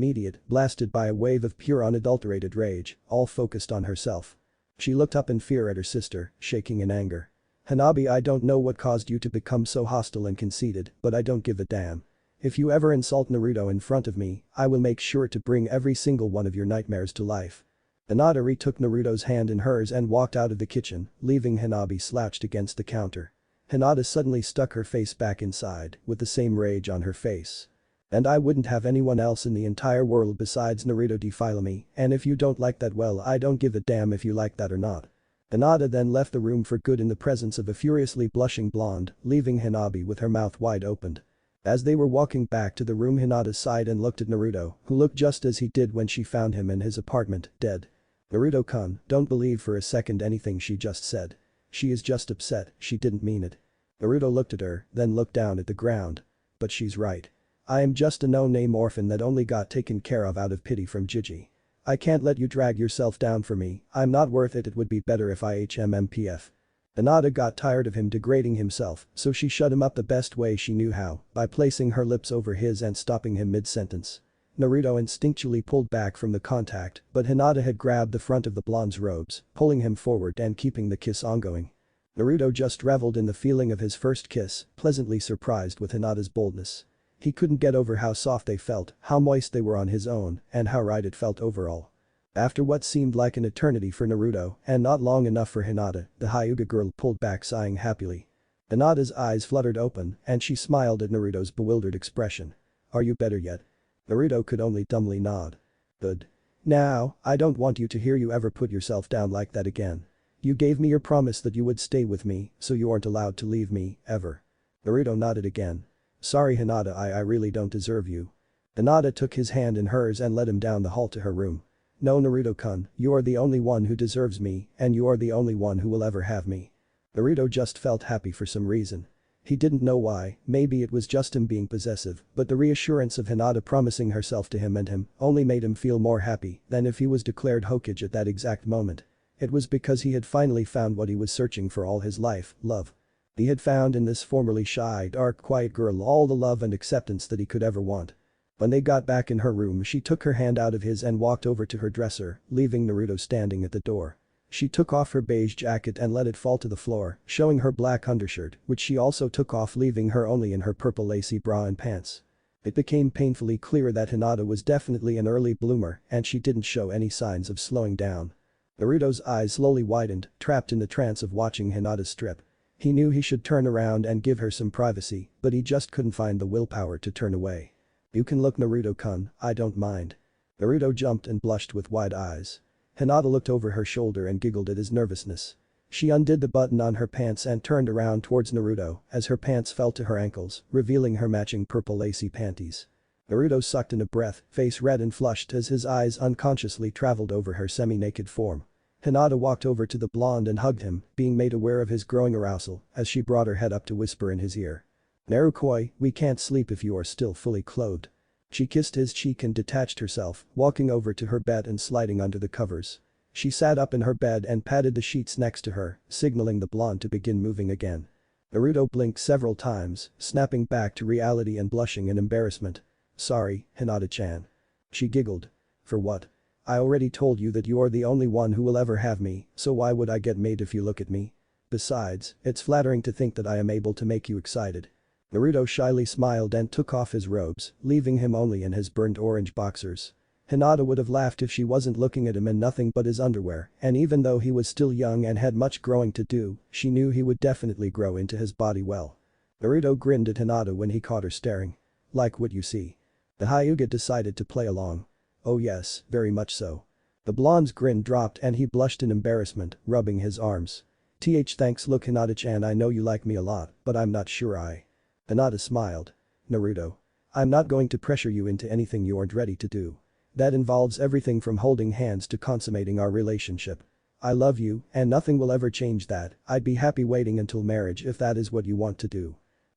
blasted by a wave of pure unadulterated rage, all focused on herself. She looked up in fear at her sister, shaking in anger. Hanabi, I don't know what caused you to become so hostile and conceited, but I don't give a damn. If you ever insult Naruto in front of me, I will make sure to bring every single one of your nightmares to life. Hinata retook Naruto's hand in hers and walked out of the kitchen, leaving Hanabi slouched against the counter. Hinata suddenly stuck her face back inside, with the same rage on her face. And I wouldn't have anyone else in the entire world besides Naruto defile me, and if you don't like that, well, I don't give a damn if you like that or not. Hinata then left the room for good in the presence of a furiously blushing blonde, leaving Hanabi with her mouth wide opened. As they were walking back to the room, Hinata sighed and looked at Naruto, who looked just as he did when she found him in his apartment, dead. Naruto-kun, don't believe for a second anything she just said. She is just upset, she didn't mean it. Naruto looked at her, then looked down at the ground. But she's right. I am just a no-name orphan that only got taken care of out of pity from Gigi. I can't let you drag yourself down for me, I'm not worth it would be better if I HMMPF. Hinata got tired of him degrading himself, so she shut him up the best way she knew how, by placing her lips over his and stopping him mid-sentence. Naruto instinctually pulled back from the contact, but Hinata had grabbed the front of the blonde's robes, pulling him forward and keeping the kiss ongoing. Naruto just reveled in the feeling of his first kiss, pleasantly surprised with Hinata's boldness. He couldn't get over how soft they felt, how moist they were on his own, and how right it felt overall. After what seemed like an eternity for Naruto, and not long enough for Hinata, the Hyuga girl pulled back sighing happily. Hinata's eyes fluttered open, and she smiled at Naruto's bewildered expression. Are you better yet? Naruto could only dumbly nod. Good. Now, I don't want you to hear you ever put yourself down like that again. You gave me your promise that you would stay with me, so you aren't allowed to leave me, ever. Naruto nodded again. Sorry Hinata, I really don't deserve you. Hinata took his hand in hers and led him down the hall to her room. No Naruto-kun, you are the only one who deserves me, and you are the only one who will ever have me. Naruto just felt happy for some reason. He didn't know why, maybe it was just him being possessive, but the reassurance of Hinata promising herself to him and him only made him feel more happy than if he was declared Hokage at that exact moment. It was because he had finally found what he was searching for all his life, love. He had found in this formerly shy, dark, quiet girl all the love and acceptance that he could ever want. When they got back in her room, she took her hand out of his and walked over to her dresser, leaving Naruto standing at the door. She took off her beige jacket and let it fall to the floor, showing her black undershirt, which she also took off, leaving her only in her purple lacy bra and pants. It became painfully clear that Hinata was definitely an early bloomer and she didn't show any signs of slowing down. Naruto's eyes slowly widened, trapped in the trance of watching Hinata strip. He knew he should turn around and give her some privacy, but he just couldn't find the willpower to turn away. You can look Naruto-kun, I don't mind. Naruto jumped and blushed with wide eyes. Hinata looked over her shoulder and giggled at his nervousness. She undid the button on her pants and turned around towards Naruto as her pants fell to her ankles, revealing her matching purple lacy panties. Naruto sucked in a breath, face red and flushed as his eyes unconsciously traveled over her semi-naked form. Hinata walked over to the blonde and hugged him, being made aware of his growing arousal as she brought her head up to whisper in his ear. Narukoi, we can't sleep if you are still fully clothed. She kissed his cheek and detached herself, walking over to her bed and sliding under the covers. She sat up in her bed and patted the sheets next to her, signaling the blonde to begin moving again. Naruto blinked several times, snapping back to reality and blushing in embarrassment. Sorry, Hinata-chan. She giggled. For what? I already told you that you are the only one who will ever have me, so why would I get mad if you look at me? Besides, it's flattering to think that I am able to make you excited. Naruto shyly smiled and took off his robes, leaving him only in his burnt orange boxers. Hinata would have laughed if she wasn't looking at him in nothing but his underwear, and even though he was still young and had much growing to do, she knew he would definitely grow into his body well. Naruto grinned at Hinata when he caught her staring. Like what you see? The Hyuga decided to play along. Oh yes, very much so. The blonde's grin dropped and he blushed in embarrassment, rubbing his arms. Thanks, look Hinata-chan, I know you like me a lot, but I'm not sure I. Hinata smiled. Naruto. I'm not going to pressure you into anything you aren't ready to do. That involves everything from holding hands to consummating our relationship. I love you, and nothing will ever change that. I'd be happy waiting until marriage if that is what you want to do.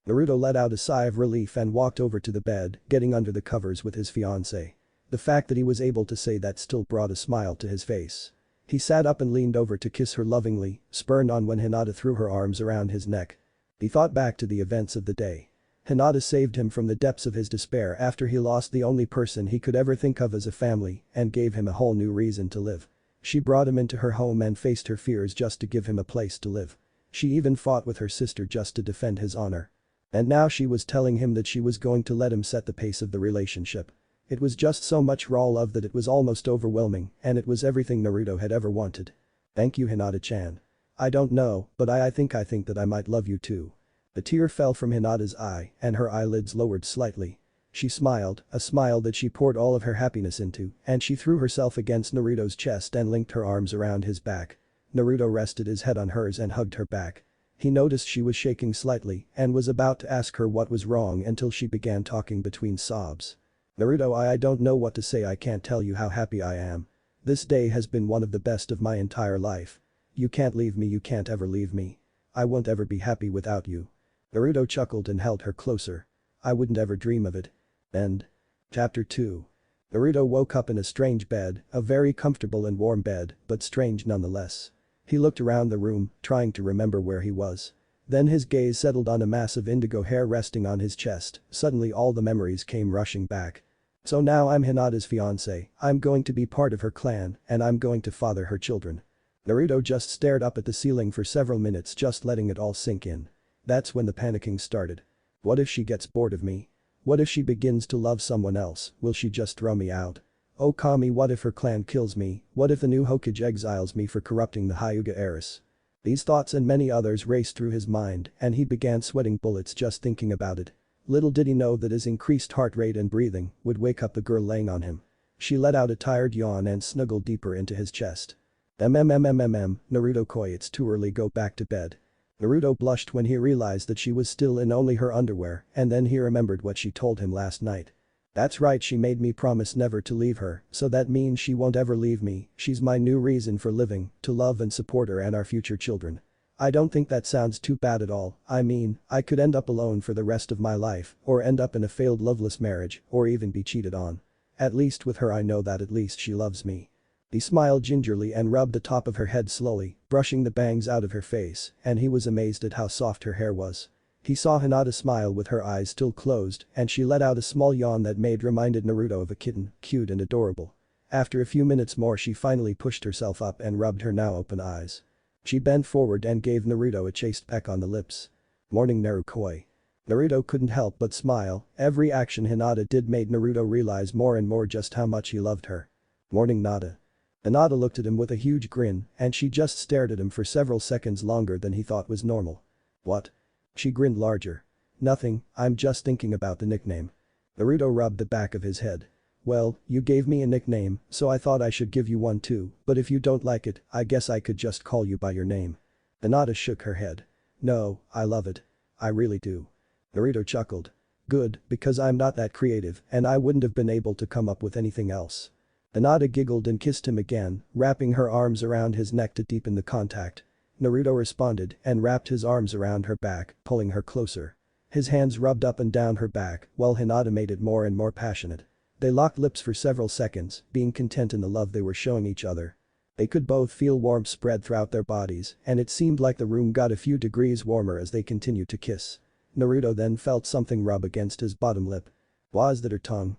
Naruto let out a sigh of relief and walked over to the bed, getting under the covers with his fiancée. The fact that he was able to say that still brought a smile to his face. He sat up and leaned over to kiss her lovingly, spurned on when Hinata threw her arms around his neck. He thought back to the events of the day. Hinata saved him from the depths of his despair after he lost the only person he could ever think of as a family and gave him a whole new reason to live. She brought him into her home and faced her fears just to give him a place to live. She even fought with her sister just to defend his honor. And now she was telling him that she was going to let him set the pace of the relationship. It was just so much raw love that it was almost overwhelming, and it was everything Naruto had ever wanted. Thank you, Hinata-chan. I don't know, but I think that I might love you too. A tear fell from Hinata's eye and her eyelids lowered slightly. She smiled, a smile that she poured all of her happiness into, and she threw herself against Naruto's chest and linked her arms around his back. Naruto rested his head on hers and hugged her back. He noticed she was shaking slightly and was about to ask her what was wrong until she began talking between sobs. Naruto, I don't know what to say. I can't tell you how happy I am. This day has been one of the best of my entire life. You can't leave me, you can't ever leave me. I won't ever be happy without you. Naruto chuckled and held her closer. I wouldn't ever dream of it. End. Chapter 2. Naruto woke up in a strange bed, a very comfortable and warm bed, but strange nonetheless. He looked around the room, trying to remember where he was. Then his gaze settled on a mass of indigo hair resting on his chest. Suddenly all the memories came rushing back. So now I'm Hinata's fiancé, I'm going to be part of her clan, and I'm going to father her children. Naruto just stared up at the ceiling for several minutes, just letting it all sink in. That's when the panicking started. What if she gets bored of me? What if she begins to love someone else? Will she just throw me out? Oh Kami, what if her clan kills me? What if the new Hokage exiles me for corrupting the Hyuga heiress? These thoughts and many others raced through his mind and he began sweating bullets just thinking about it. Little did he know that his increased heart rate and breathing would wake up the girl laying on him. She let out a tired yawn and snuggled deeper into his chest. Naruto koi, it's too early, go back to bed. Naruto blushed when he realized that she was still in only her underwear and then he remembered what she told him last night. That's right, she made me promise never to leave her, so that means she won't ever leave me. She's my new reason for living, to love and support her and our future children. I don't think that sounds too bad at all. I mean, I could end up alone for the rest of my life, or end up in a failed loveless marriage, or even be cheated on. At least with her I know that at least she loves me. He smiled gingerly and rubbed the top of her head slowly, brushing the bangs out of her face, and he was amazed at how soft her hair was. He saw Hinata smile with her eyes still closed and she let out a small yawn that reminded Naruto of a kitten, cute and adorable. After a few minutes more she finally pushed herself up and rubbed her now open eyes. She bent forward and gave Naruto a chaste peck on the lips. Morning Narukoi. Naruto couldn't help but smile, every action Hinata did made Naruto realize more and more just how much he loved her. Morning Nada. Hinata looked at him with a huge grin and she just stared at him for several seconds longer than he thought was normal. What? She grinned larger. Nothing, I'm just thinking about the nickname. Naruto rubbed the back of his head. Well, you gave me a nickname, so I thought I should give you one too, but if you don't like it, I guess I could just call you by your name. Hinata shook her head. No, I love it. I really do. Naruto chuckled. Good, because I'm not that creative and I wouldn't have been able to come up with anything else. Hinata giggled and kissed him again, wrapping her arms around his neck to deepen the contact. Naruto responded and wrapped his arms around her back, pulling her closer. His hands rubbed up and down her back while Hinata made it more and more passionate. They locked lips for several seconds, being content in the love they were showing each other. They could both feel warmth spread throughout their bodies and it seemed like the room got a few degrees warmer as they continued to kiss. Naruto then felt something rub against his bottom lip. Was that her tongue?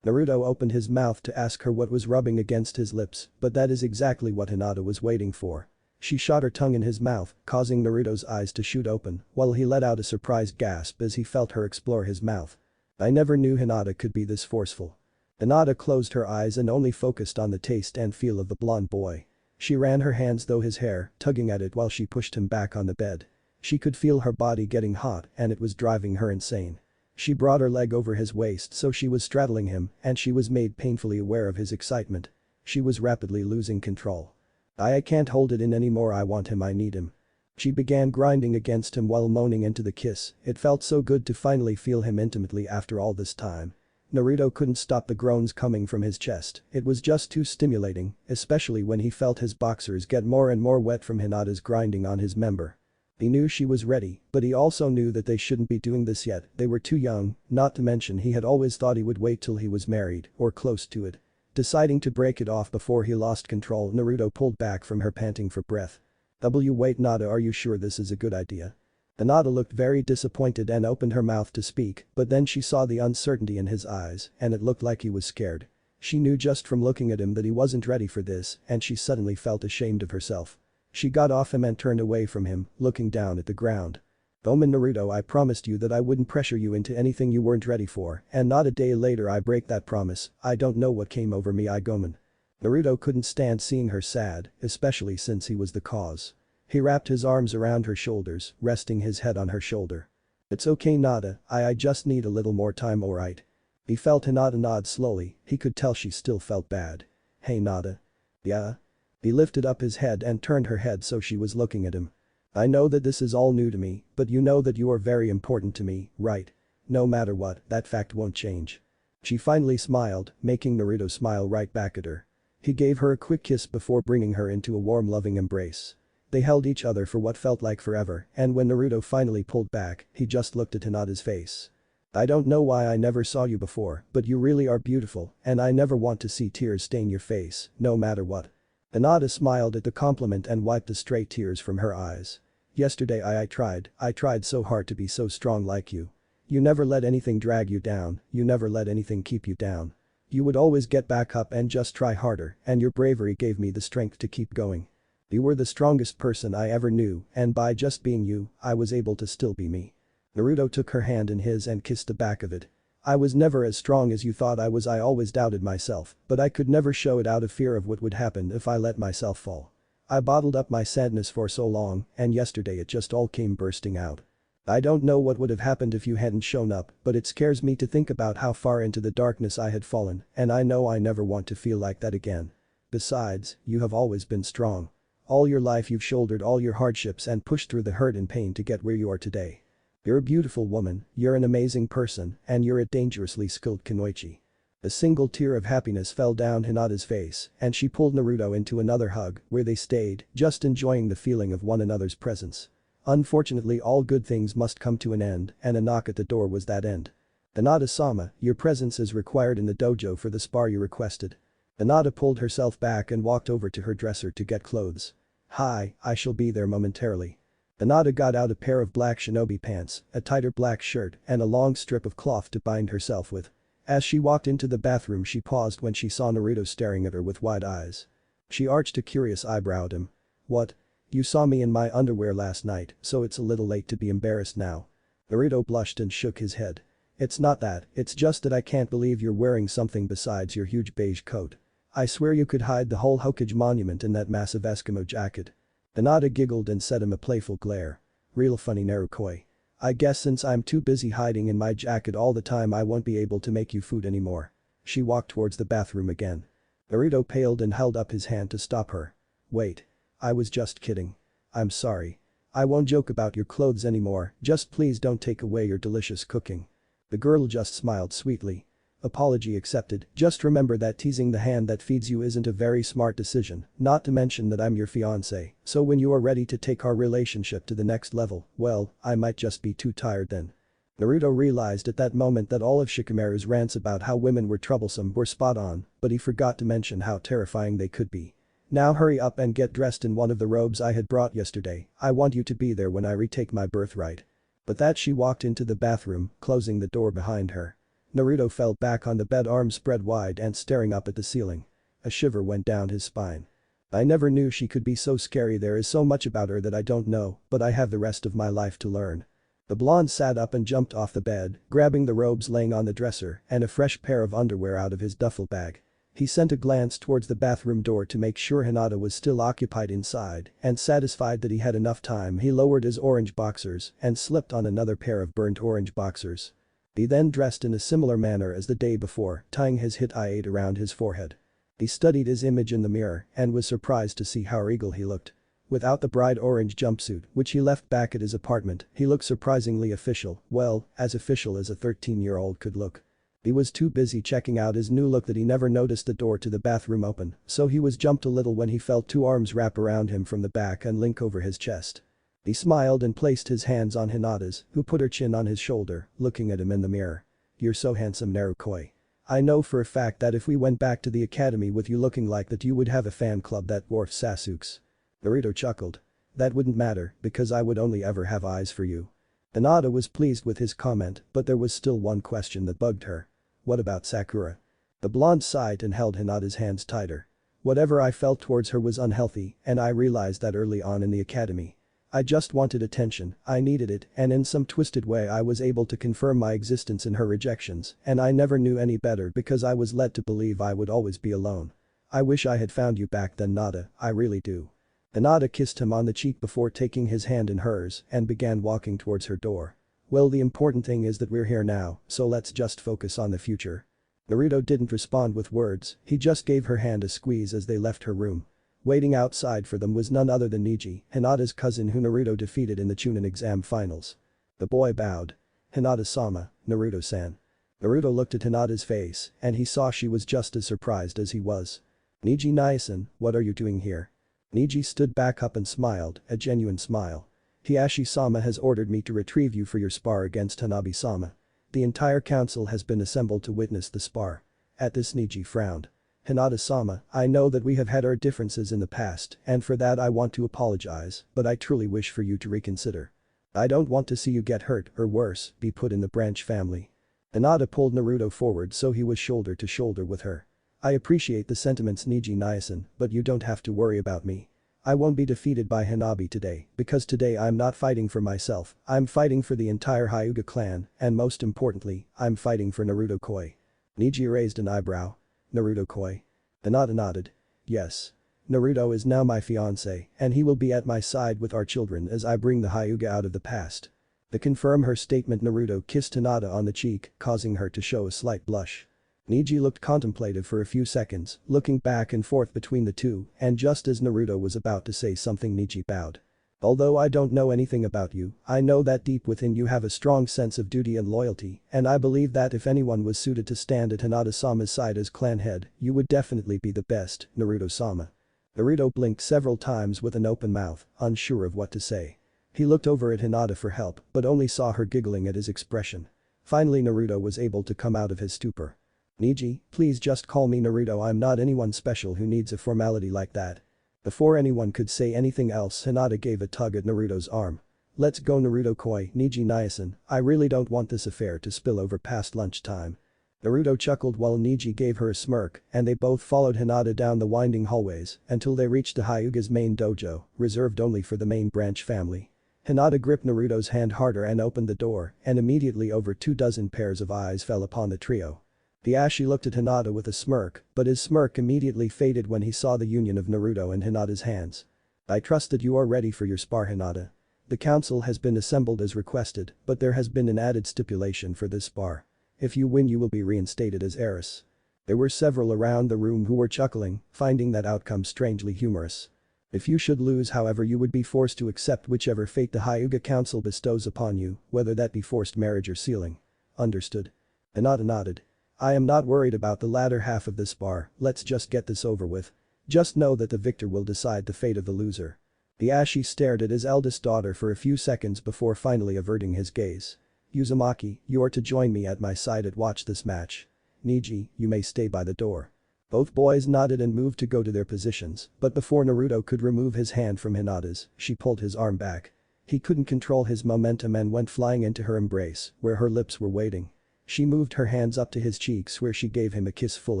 Naruto opened his mouth to ask her what was rubbing against his lips, but that is exactly what Hinata was waiting for. She shot her tongue in his mouth, causing Naruto's eyes to shoot open, while he let out a surprised gasp as he felt her explore his mouth. I never knew Hinata could be this forceful. Hinata closed her eyes and only focused on the taste and feel of the blonde boy. She ran her hands through his hair, tugging at it while she pushed him back on the bed. She could feel her body getting hot and it was driving her insane. She brought her leg over his waist so she was straddling him and she was made painfully aware of his excitement. She was rapidly losing control. I can't hold it in anymore, I want him, I need him. She began grinding against him while moaning into the kiss, it felt so good to finally feel him intimately after all this time. Naruto couldn't stop the groans coming from his chest, it was just too stimulating, especially when he felt his boxers get more and more wet from Hinata's grinding on his member. He knew she was ready, but he also knew that they shouldn't be doing this yet, they were too young, not to mention he had always thought he would wait till he was married, or close to it. Deciding to break it off before he lost control, Naruto pulled back from her, panting for breath. Wait Nada, are you sure this is a good idea? Hinata looked very disappointed and opened her mouth to speak, but then she saw the uncertainty in his eyes and it looked like he was scared. She knew just from looking at him that he wasn't ready for this and she suddenly felt ashamed of herself. She got off him and turned away from him, looking down at the ground. Omen Naruto, I promised you that I wouldn't pressure you into anything you weren't ready for, and not a day later I break that promise. I don't know what came over me, Gomen. Naruto couldn't stand seeing her sad, especially since he was the cause. He wrapped his arms around her shoulders, resting his head on her shoulder. It's okay Nada, I just need a little more time, alright? He felt Hinata nod slowly, he could tell she still felt bad. Hey Nada. Yeah? He lifted up his head and turned her head so she was looking at him. I know that this is all new to me, but you know that you are very important to me, right? No matter what, that fact won't change. She finally smiled, making Naruto smile right back at her. He gave her a quick kiss before bringing her into a warm loving embrace. They held each other for what felt like forever, and when Naruto finally pulled back, he just looked at Hinata's face. I don't know why I never saw you before, but you really are beautiful, and I never want to see tears stain your face, no matter what. Hinata smiled at the compliment and wiped the stray tears from her eyes. Yesterday I tried so hard to be so strong like you. You never let anything drag you down, you never let anything keep you down. You would always get back up and just try harder, and your bravery gave me the strength to keep going. You were the strongest person I ever knew, and by just being you, I was able to still be me. Naruto took her hand in his and kissed the back of it. I was never as strong as you thought I was. I always doubted myself, but I could never show it out of fear of what would happen if I let myself fall. I bottled up my sadness for so long, and yesterday it just all came bursting out. I don't know what would have happened if you hadn't shown up, but it scares me to think about how far into the darkness I had fallen, and I know I never want to feel like that again. Besides, you have always been strong. All your life you've shouldered all your hardships and pushed through the hurt and pain to get where you are today. You're a beautiful woman, you're an amazing person, and you're a dangerously skilled kunoichi. A single tear of happiness fell down Hinata's face, and she pulled Naruto into another hug, where they stayed, just enjoying the feeling of one another's presence. Unfortunately, all good things must come to an end, and a knock at the door was that end. Hinata-sama, your presence is required in the dojo for the spar you requested. Hinata pulled herself back and walked over to her dresser to get clothes. Hi, I shall be there momentarily. Hinata got out a pair of black shinobi pants, a tighter black shirt, and a long strip of cloth to bind herself with. As she walked into the bathroom, she paused when she saw Naruto staring at her with wide eyes. She arched a curious eyebrow at him. What? You saw me in my underwear last night, so it's a little late to be embarrassed now. Naruto blushed and shook his head. It's not that, it's just that I can't believe you're wearing something besides your huge beige coat. I swear you could hide the whole Hokage monument in that massive Eskimo jacket. Hinata giggled and set him a playful glare. Real funny Narukoi. I guess since I'm too busy hiding in my jacket all the time I won't be able to make you food anymore. She walked towards the bathroom again. Naruto paled and held up his hand to stop her. Wait. I was just kidding. I'm sorry. I won't joke about your clothes anymore, just please don't take away your delicious cooking. The girl just smiled sweetly. Apology accepted, just remember that teasing the hand that feeds you isn't a very smart decision, not to mention that I'm your fiancé, so when you are ready to take our relationship to the next level, well, I might just be too tired then. Naruto realized at that moment that all of Shikamaru's rants about how women were troublesome were spot on, but he forgot to mention how terrifying they could be. Now hurry up and get dressed in one of the robes I had brought yesterday, I want you to be there when I retake my birthright. With that she walked into the bathroom, closing the door behind her. Naruto fell back on the bed, arms spread wide and staring up at the ceiling. A shiver went down his spine. I never knew she could be so scary. There is so much about her that I don't know, but I have the rest of my life to learn. The blonde sat up and jumped off the bed, grabbing the robes laying on the dresser and a fresh pair of underwear out of his duffel bag. He sent a glance towards the bathroom door to make sure Hinata was still occupied inside, and satisfied that he had enough time, he lowered his orange boxers and slipped on another pair of burnt orange boxers. He then dressed in a similar manner as the day before, tying his hit-eye around his forehead. He studied his image in the mirror and was surprised to see how regal he looked. Without the bright orange jumpsuit, which he left back at his apartment, he looked surprisingly official, well, as official as a 13-year-old could look. He was too busy checking out his new look that he never noticed the door to the bathroom open, so he was jumped a little when he felt two arms wrap around him from the back and link over his chest. He smiled and placed his hands on Hinata's, who put her chin on his shoulder, looking at him in the mirror. You're so handsome, Narukoi. I know for a fact that if we went back to the academy with you looking like that you would have a fan club that dwarfs Sasuke's. Naruto chuckled. That wouldn't matter, because I would only ever have eyes for you. Hinata was pleased with his comment, but there was still one question that bugged her. What about Sakura? The blonde sighed and held Hinata's hands tighter. Whatever I felt towards her was unhealthy, and I realized that early on in the academy. I just wanted attention, I needed it, and in some twisted way I was able to confirm my existence in her rejections, and I never knew any better because I was led to believe I would always be alone. I wish I had found you back then, Nada, I really do. Hinata kissed him on the cheek before taking his hand in hers and began walking towards her door. Well, the important thing is that we're here now, so let's just focus on the future. Naruto didn't respond with words, he just gave her hand a squeeze as they left her room. Waiting outside for them was none other than Neji, Hinata's cousin who Naruto defeated in the Chunin exam finals. The boy bowed. Hinata-sama, Naruto-san. Naruto looked at Hinata's face, and he saw she was just as surprised as he was. Neji Nyasan, what are you doing here? Neji stood back up and smiled, a genuine smile. Hiashi-sama has ordered me to retrieve you for your spar against Hanabi-sama. The entire council has been assembled to witness the spar. At this Neji frowned. Hinata-sama, I know that we have had our differences in the past, and for that I want to apologize, but I truly wish for you to reconsider. I don't want to see you get hurt or worse, be put in the branch family. Hinata pulled Naruto forward so he was shoulder to shoulder with her. I appreciate the sentiments, Neji Nyasan, but you don't have to worry about me. I won't be defeated by Hanabi today, because today I'm not fighting for myself, I'm fighting for the entire Hyuga clan, and most importantly, I'm fighting for Naruto Koi. Neji raised an eyebrow. Naruto Koi. Hinata nodded. Yes. Naruto is now my fiancé, and he will be at my side with our children as I bring the Hyuga out of the past. To confirm her statement, Naruto kissed Hinata on the cheek, causing her to show a slight blush. Neji looked contemplative for a few seconds, looking back and forth between the two, and just as Naruto was about to say something, Neji bowed. Although I don't know anything about you, I know that deep within you have a strong sense of duty and loyalty, and I believe that if anyone was suited to stand at Hinata-sama's side as clan head, you would definitely be the best, Naruto-sama. Naruto blinked several times with an open mouth, unsure of what to say. He looked over at Hinata for help, but only saw her giggling at his expression. Finally Naruto was able to come out of his stupor. Neji, please just call me Naruto, I'm not anyone special who needs a formality like that. Before anyone could say anything else, Hinata gave a tug at Naruto's arm. Let's go, Naruto Koi, Neji Nyasan, I really don't want this affair to spill over past lunchtime. Naruto chuckled while Neji gave her a smirk, and they both followed Hinata down the winding hallways until they reached the Hyuga's main dojo, reserved only for the main branch family. Hinata gripped Naruto's hand harder and opened the door, and immediately over 24 pairs of eyes fell upon the trio. Hiashi looked at Hinata with a smirk, but his smirk immediately faded when he saw the union of Naruto and Hinata's hands. I trust that you are ready for your spar, Hinata. The council has been assembled as requested, but there has been an added stipulation for this spar. If you win, you will be reinstated as heiress. There were several around the room who were chuckling, finding that outcome strangely humorous. If you should lose, however, you would be forced to accept whichever fate the Hyuga council bestows upon you, whether that be forced marriage or sealing. Understood? Hinata nodded. I am not worried about the latter half of this spar, let's just get this over with. Just know that the victor will decide the fate of the loser. Hiashi stared at his eldest daughter for a few seconds before finally averting his gaze. Uzumaki, you are to join me at my side and watch this match. Neji, you may stay by the door. Both boys nodded and moved to go to their positions, but before Naruto could remove his hand from Hinata's, she pulled his arm back. He couldn't control his momentum and went flying into her embrace, where her lips were waiting. She moved her hands up to his cheeks where she gave him a kiss full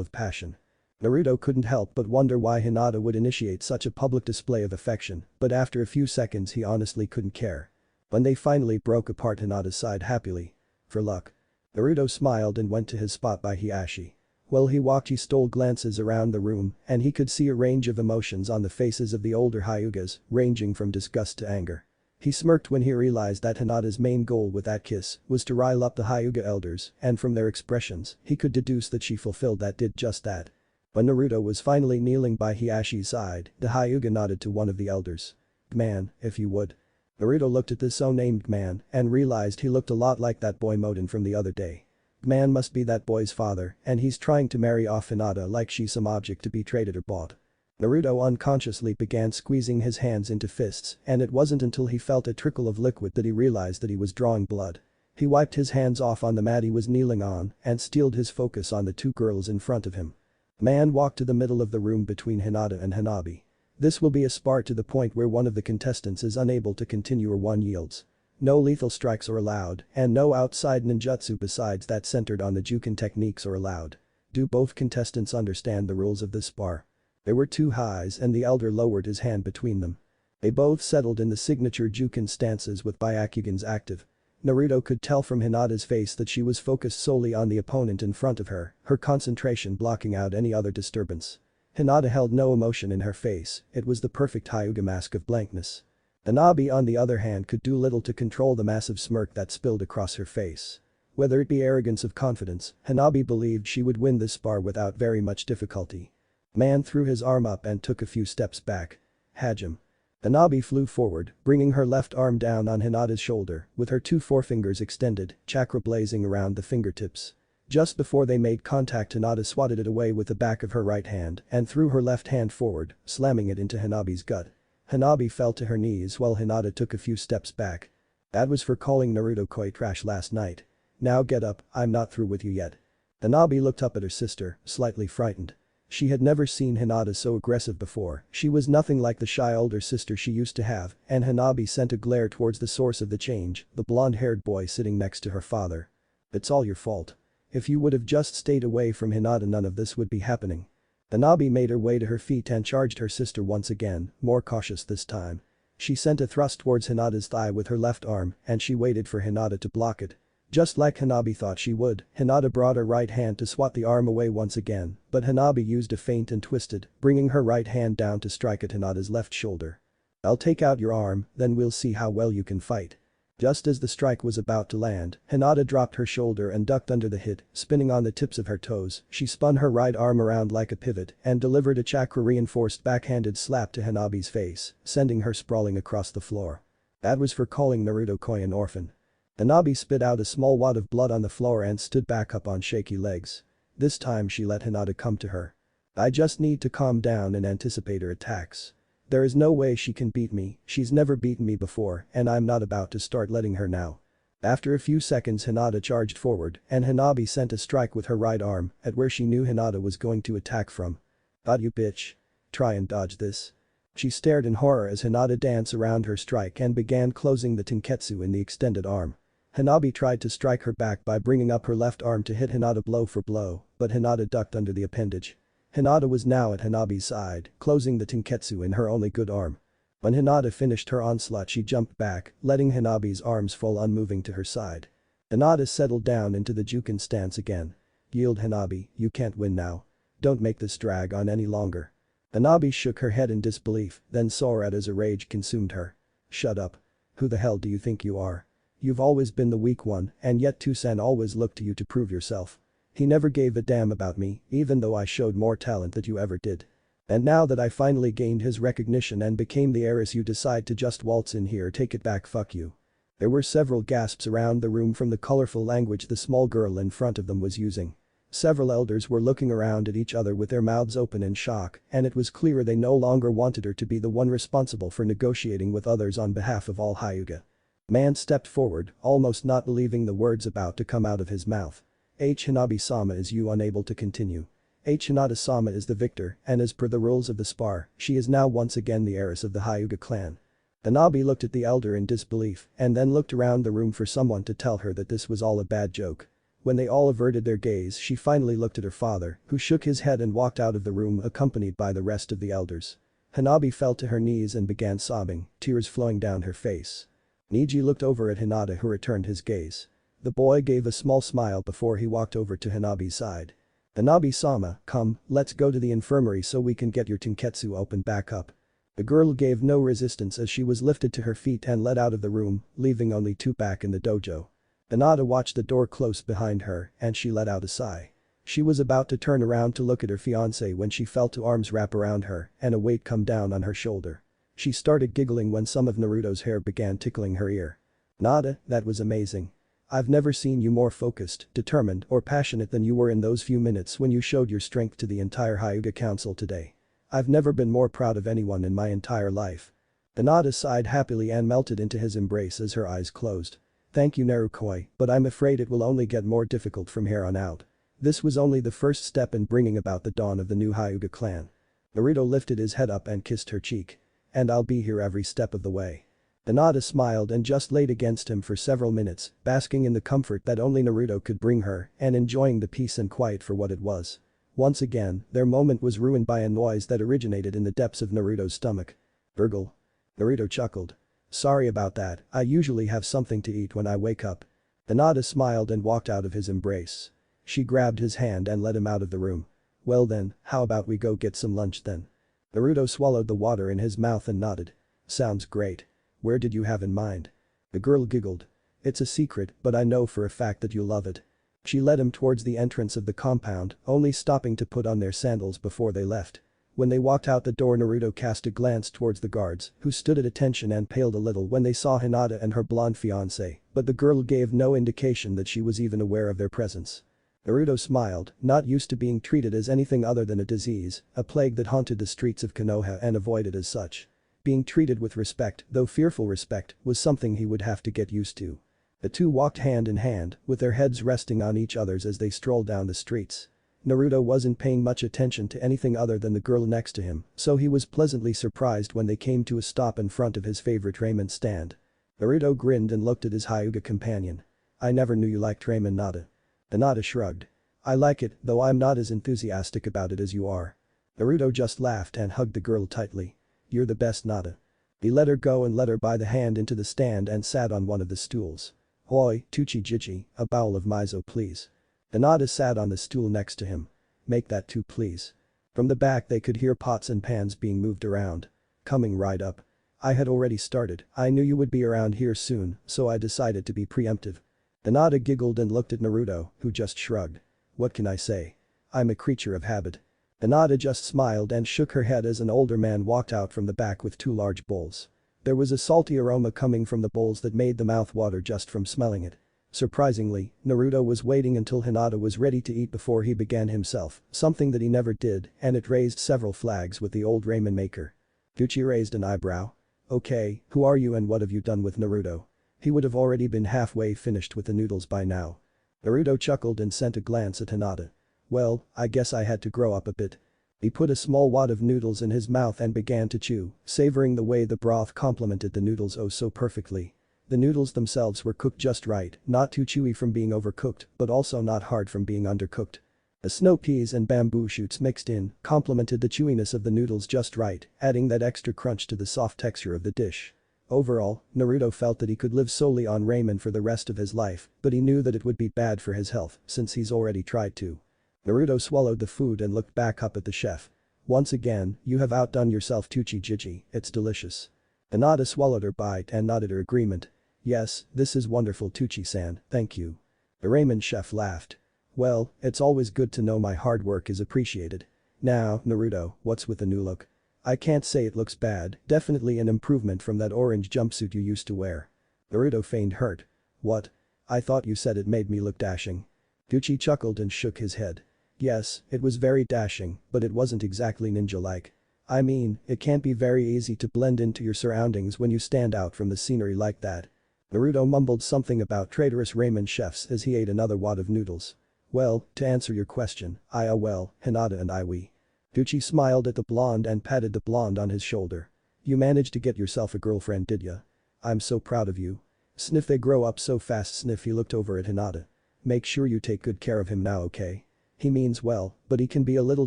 of passion. Naruto couldn't help but wonder why Hinata would initiate such a public display of affection, but after a few seconds he honestly couldn't care. When they finally broke apart, Hinata sighed happily. For luck. Naruto smiled and went to his spot by Hiashi. While he walked, he stole glances around the room, and he could see a range of emotions on the faces of the older Hyugas, ranging from disgust to anger. He smirked when he realized that Hinata's main goal with that kiss was to rile up the Hyuga elders, and from their expressions, he could deduce that she fulfilled that, did just that. When Naruto was finally kneeling by Hiashi's side, the Hyuga nodded to one of the elders. Man, if you would. Naruto looked at this so-named man and realized he looked a lot like that boy Moden from the other day. Man must be that boy's father, and he's trying to marry off Hinata like she's some object to be traded or bought. Naruto unconsciously began squeezing his hands into fists, and it wasn't until he felt a trickle of liquid that he realized that he was drawing blood. He wiped his hands off on the mat he was kneeling on and steeled his focus on the two girls in front of him. The man walked to the middle of the room between Hinata and Hanabi. This will be a spar to the point where one of the contestants is unable to continue or one yields. No lethal strikes are allowed, and no outside ninjutsu besides that centered on the Juken techniques are allowed. Do both contestants understand the rules of this spar? There were two highs and the elder lowered his hand between them. They both settled in the signature Juken stances with Byakugans active. Naruto could tell from Hinata's face that she was focused solely on the opponent in front of her concentration blocking out any other disturbance. Hinata held no emotion in her face, it was the perfect Hyuga mask of blankness. Hanabi on the other hand could do little to control the massive smirk that spilled across her face. Whether it be arrogance of confidence, Hanabi believed she would win this spar without very much difficulty. Man threw his arm up and took a few steps back. Hajime. Hanabi flew forward, bringing her left arm down on Hinata's shoulder, with her two forefingers extended, chakra blazing around the fingertips. Just before they made contact, Hinata swatted it away with the back of her right hand and threw her left hand forward, slamming it into Hanabi's gut. Hanabi fell to her knees while Hinata took a few steps back. That was for calling Naruto koi trash last night. Now get up, I'm not through with you yet. Hanabi looked up at her sister, slightly frightened. She had never seen Hinata so aggressive before, she was nothing like the shy older sister she used to have, and Hanabi sent a glare towards the source of the change, the blonde-haired boy sitting next to her father. It's all your fault. If you would have just stayed away from Hinata, none of this would be happening. Hanabi made her way to her feet and charged her sister once again, more cautious this time. She sent a thrust towards Hinata's thigh with her left arm and she waited for Hinata to block it. Just like Hanabi thought she would, Hinata brought her right hand to swat the arm away once again, but Hanabi used a feint and twisted, bringing her right hand down to strike at Hinata's left shoulder. I'll take out your arm, then we'll see how well you can fight. Just as the strike was about to land, Hinata dropped her shoulder and ducked under the hit, spinning on the tips of her toes, she spun her right arm around like a pivot and delivered a chakra-reinforced backhanded slap to Hanabi's face, sending her sprawling across the floor. That was for calling Naruto koi an orphan. Hanabi spit out a small wad of blood on the floor and stood back up on shaky legs. This time she let Hinata come to her. I just need to calm down and anticipate her attacks. There is no way she can beat me, she's never beaten me before and I'm not about to start letting her now. After a few seconds Hinata charged forward and Hanabi sent a strike with her right arm at where she knew Hinata was going to attack from. "Got you bitch. Try and dodge this." She stared in horror as Hinata danced around her strike and began closing the tenketsu in the extended arm. Hanabi tried to strike her back by bringing up her left arm to hit Hinata blow for blow, but Hinata ducked under the appendage. Hinata was now at Hanabi's side, closing the tenketsu in her only good arm. When Hinata finished her onslaught she jumped back, letting Hanabi's arms fall unmoving to her side. Hinata settled down into the Juken stance again. "Yield Hanabi, you can't win now. Don't make this drag on any longer." Hanabi shook her head in disbelief, then saw her as a rage consumed her. "Shut up. Who the hell do you think you are? You've always been the weak one and yet Toussaint always looked to you to prove yourself. He never gave a damn about me, even though I showed more talent than you ever did. And now that I finally gained his recognition and became the heiress you decide to just waltz in here, take it back, fuck you." There were several gasps around the room from the colorful language the small girl in front of them was using. Several elders were looking around at each other with their mouths open in shock and it was clear they no longer wanted her to be the one responsible for negotiating with others on behalf of all Hyuga. Man stepped forward, almost not believing the words about to come out of his mouth. Hanabi-sama, is you unable to continue? Hinata-sama is the victor and as per the rules of the spar, she is now once again the heiress of the Hyuga clan. Hanabi looked at the elder in disbelief and then looked around the room for someone to tell her that this was all a bad joke. When they all averted their gaze she finally looked at her father, who shook his head and walked out of the room accompanied by the rest of the elders. Hanabi fell to her knees and began sobbing, tears flowing down her face. Niji looked over at Hinata who returned his gaze. The boy gave a small smile before he walked over to Hanabi's side. "Hanabi-sama, come, let's go to the infirmary so we can get your tenketsu opened back up." The girl gave no resistance as she was lifted to her feet and led out of the room, leaving only two back in the dojo. Hinata watched the door close behind her and she let out a sigh. She was about to turn around to look at her fiancé when she felt two arms wrap around her and a weight come down on her shoulder. She started giggling when some of Naruto's hair began tickling her ear. "Nada, that was amazing. I've never seen you more focused, determined or passionate than you were in those few minutes when you showed your strength to the entire Hyuga Council today. I've never been more proud of anyone in my entire life." Hinata sighed happily and melted into his embrace as her eyes closed. "Thank you Naruto, but I'm afraid it will only get more difficult from here on out. This was only the first step in bringing about the dawn of the new Hyuga clan." Naruto lifted his head up and kissed her cheek. "And I'll be here every step of the way." Hinata smiled and just laid against him for several minutes, basking in the comfort that only Naruto could bring her and enjoying the peace and quiet for what it was. Once again, their moment was ruined by a noise that originated in the depths of Naruto's stomach. Gurgle. Naruto chuckled. Sorry about that, I usually have something to eat when I wake up. Hinata smiled and walked out of his embrace. She grabbed his hand and led him out of the room. Well then, how about we go get some lunch then? Naruto swallowed the water in his mouth and nodded. Sounds great. Where did you have in mind? The girl giggled. It's a secret, but I know for a fact that you'll love it. She led him towards the entrance of the compound, only stopping to put on their sandals before they left. When they walked out the door, Naruto cast a glance towards the guards, who stood at attention and paled a little when they saw Hinata and her blonde fiancé, but the girl gave no indication that she was even aware of their presence. Naruto smiled, not used to being treated as anything other than a disease, a plague that haunted the streets of Konoha and avoided as such. Being treated with respect, though fearful respect, was something he would have to get used to. The two walked hand in hand, with their heads resting on each other's as they strolled down the streets. Naruto wasn't paying much attention to anything other than the girl next to him, so he was pleasantly surprised when they came to a stop in front of his favorite ramen stand. Naruto grinned and looked at his Hyuga companion. I never knew you liked ramen, Nada. Hinata shrugged. I like it, though I'm not as enthusiastic about it as you are. Naruto just laughed and hugged the girl tightly. You're the best, Nada. He let her go and led her by the hand into the stand and sat on one of the stools. Hoi, Tuchi Jiji, a bowl of miso please. Hinata sat on the stool next to him. Make that two please. From the back they could hear pots and pans being moved around. Coming right up. I had already started, I knew you would be around here soon, so I decided to be preemptive. Hinata giggled and looked at Naruto, who just shrugged. What can I say? I'm a creature of habit. Hinata just smiled and shook her head as an older man walked out from the back with two large bowls. There was a salty aroma coming from the bowls that made the mouth water just from smelling it. Surprisingly, Naruto was waiting until Hinata was ready to eat before he began himself, something that he never did, and it raised several flags with the old ramen maker. Gucci raised an eyebrow. Okay, who are you and what have you done with Naruto? He would have already been halfway finished with the noodles by now. Naruto chuckled and sent a glance at Hinata. Well, I guess I had to grow up a bit. He put a small wad of noodles in his mouth and began to chew, savoring the way the broth complemented the noodles oh so perfectly. The noodles themselves were cooked just right, not too chewy from being overcooked, but also not hard from being undercooked. The snow peas and bamboo shoots mixed in complemented the chewiness of the noodles just right, adding that extra crunch to the soft texture of the dish. Overall, Naruto felt that he could live solely on ramen for the rest of his life, but he knew that it would be bad for his health since he's already tried to. Naruto swallowed the food and looked back up at the chef. Once again, you have outdone yourself Tuchi Jiji, it's delicious. Hinata swallowed her bite and nodded her agreement. Yes, this is wonderful Tuchi-san, thank you. The ramen chef laughed. Well, it's always good to know my hard work is appreciated. Now, Naruto, what's with the new look? I can't say it looks bad, definitely an improvement from that orange jumpsuit you used to wear. Naruto feigned hurt. What? I thought you said it made me look dashing. Gucci chuckled and shook his head. Yes, it was very dashing, but it wasn't exactly ninja-like. I mean, it can't be very easy to blend into your surroundings when you stand out from the scenery like that. Naruto mumbled something about traitorous ramen chefs as he ate another wad of noodles. Well, to answer your question, Hinata and we. Gucci smiled at the blonde and patted the blonde on his shoulder. You managed to get yourself a girlfriend, did ya? I'm so proud of you. Sniff, they grow up so fast. Sniff, he looked over at Hinata. Make sure you take good care of him now, okay? He means well, but he can be a little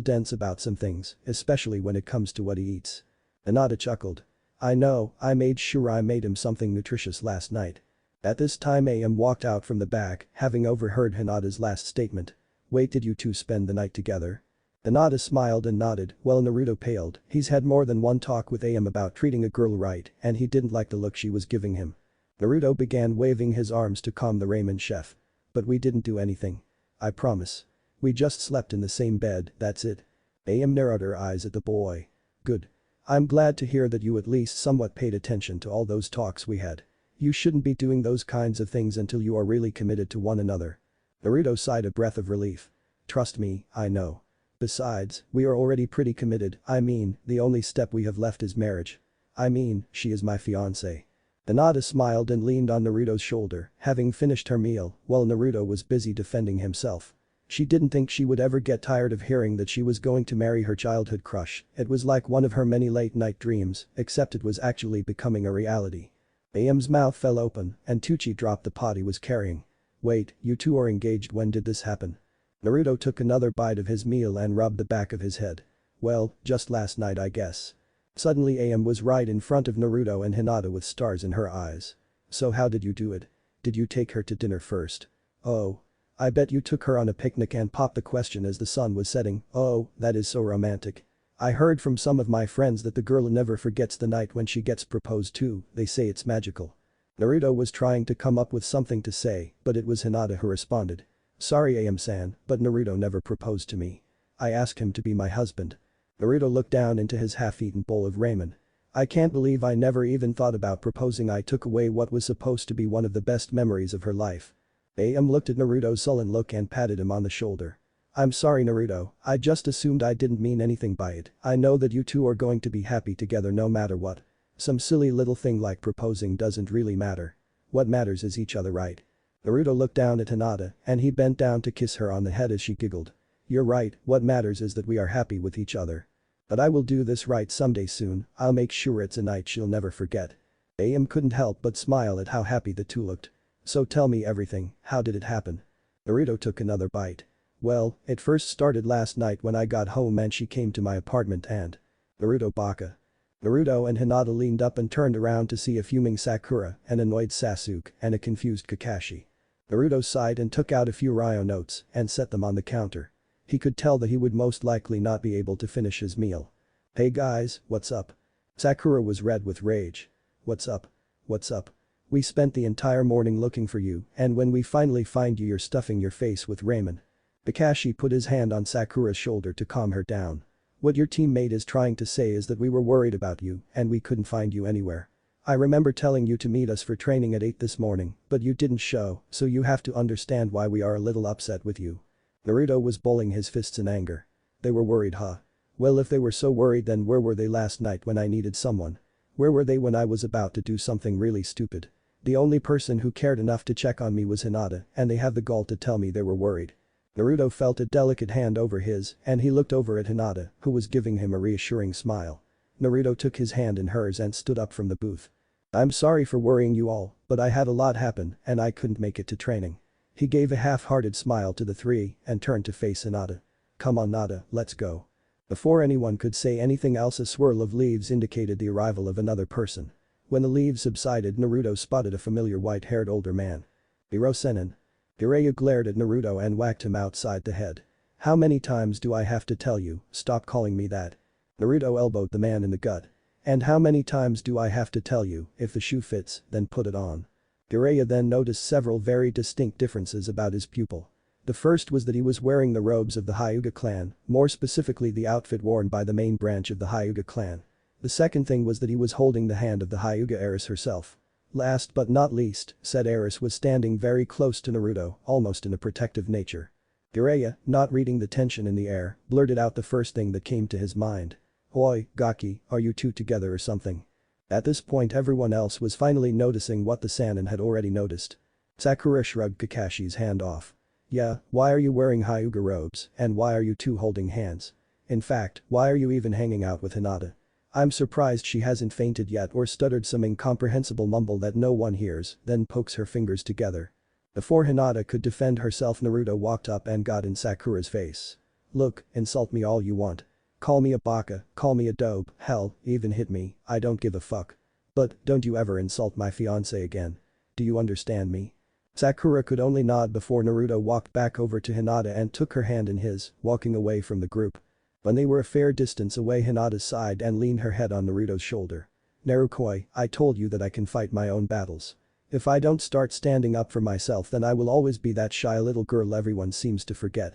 dense about some things, especially when it comes to what he eats. Hinata chuckled. I know, I made sure I made him something nutritious last night. At this time AM walked out from the back, having overheard Hinata's last statement. Wait, did you two spend the night together? Hinata smiled and nodded, while Naruto paled. He's had more than one talk with AM about treating a girl right, and he didn't like the look she was giving him. Naruto began waving his arms to calm the ramen chef. But we didn't do anything. I promise. We just slept in the same bed, that's it. AM narrowed her eyes at the boy. Good. I'm glad to hear that you at least somewhat paid attention to all those talks we had. You shouldn't be doing those kinds of things until you are really committed to one another. Naruto sighed a breath of relief. Trust me, I know. Besides, we are already pretty committed, I mean, the only step we have left is marriage. I mean, she is my fiancé. Hinata smiled and leaned on Naruto's shoulder, having finished her meal, while Naruto was busy defending himself. She didn't think she would ever get tired of hearing that she was going to marry her childhood crush, it was like one of her many late-night dreams, except it was actually becoming a reality. AM's mouth fell open, and Tucci dropped the pot he was carrying. Wait, you two are engaged, when did this happen? Naruto took another bite of his meal and rubbed the back of his head. Well, just last night I guess. Suddenly Am was right in front of Naruto and Hinata with stars in her eyes. So how did you do it? Did you take her to dinner first? Oh. I bet you took her on a picnic and popped the question as the sun was setting. Oh, that is so romantic. I heard from some of my friends that the girl never forgets the night when she gets proposed to, they say it's magical. Naruto was trying to come up with something to say, but it was Hinata who responded. Sorry Am-san, but Naruto never proposed to me. I asked him to be my husband. Naruto looked down into his half-eaten bowl of ramen. I can't believe I never even thought about proposing. I took away what was supposed to be one of the best memories of her life. Am looked at Naruto's sullen look and patted him on the shoulder. I'm sorry Naruto, I just assumed. I didn't mean anything by it. I know that you two are going to be happy together no matter what. Some silly little thing like proposing doesn't really matter. What matters is each other, right? Naruto looked down at Hinata and he bent down to kiss her on the head as she giggled. You're right, what matters is that we are happy with each other. But I will do this right someday soon. I'll make sure it's a night she'll never forget. Am couldn't help but smile at how happy the two looked. So tell me everything, how did it happen? Naruto took another bite. Well, it first started last night when I got home and she came to my apartment and… Naruto baka. Naruto and Hinata leaned up and turned around to see a fuming Sakura, an annoyed Sasuke, and a confused Kakashi. Naruto sighed and took out a few Ryo notes and set them on the counter. He could tell that he would most likely not be able to finish his meal. Hey guys, what's up? Sakura was red with rage. What's up? What's up? We spent the entire morning looking for you and when we finally find you you're stuffing your face with ramen. Kakashi put his hand on Sakura's shoulder to calm her down. What your teammate is trying to say is that we were worried about you and we couldn't find you anywhere. I remember telling you to meet us for training at 8 this morning, but you didn't show, so you have to understand why we are a little upset with you. Naruto was balling his fists in anger. They were worried, huh? Well, if they were so worried, then where were they last night when I needed someone? Where were they when I was about to do something really stupid? The only person who cared enough to check on me was Hinata, and they have the gall to tell me they were worried. Naruto felt a delicate hand over his and he looked over at Hinata, who was giving him a reassuring smile. Naruto took his hand in hers and stood up from the booth. I'm sorry for worrying you all, but I had a lot happen and I couldn't make it to training. He gave a half-hearted smile to the three and turned to face Hinata. Come on Nata, let's go. Before anyone could say anything else, a swirl of leaves indicated the arrival of another person. When the leaves subsided, Naruto spotted a familiar white-haired older man. Hirosenin. Jiraiya glared at Naruto and whacked him outside the head. How many times do I have to tell you, stop calling me that? Naruto elbowed the man in the gut. And how many times do I have to tell you, if the shoe fits, then put it on? Jiraiya then noticed several very distinct differences about his pupil. The first was that he was wearing the robes of the Hyuga clan, more specifically the outfit worn by the main branch of the Hyuga clan. The second thing was that he was holding the hand of the Hyuga heiress herself. Last but not least, said heiress was standing very close to Naruto, almost in a protective nature. Jiraiya, not reading the tension in the air, blurted out the first thing that came to his mind. Oi, Gaki, are you two together or something? At this point everyone else was finally noticing what the Sannin had already noticed. Sakura shrugged Kakashi's hand off. Yeah, why are you wearing Hyuga robes and why are you two holding hands? In fact, why are you even hanging out with Hinata? I'm surprised she hasn't fainted yet or stuttered some incomprehensible mumble that no one hears, then pokes her fingers together. Before Hinata could defend herself, Naruto walked up and got in Sakura's face. Look, insult me all you want. Call me a baka, call me a dope, hell, even hit me, I don't give a fuck. But don't you ever insult my fiancé again. Do you understand me? Sakura could only nod before Naruto walked back over to Hinata and took her hand in his, walking away from the group. When they were a fair distance away, Hinata sighed and leaned her head on Naruto's shoulder. Narukoi, I told you that I can fight my own battles. If I don't start standing up for myself, then I will always be that shy little girl everyone seems to forget.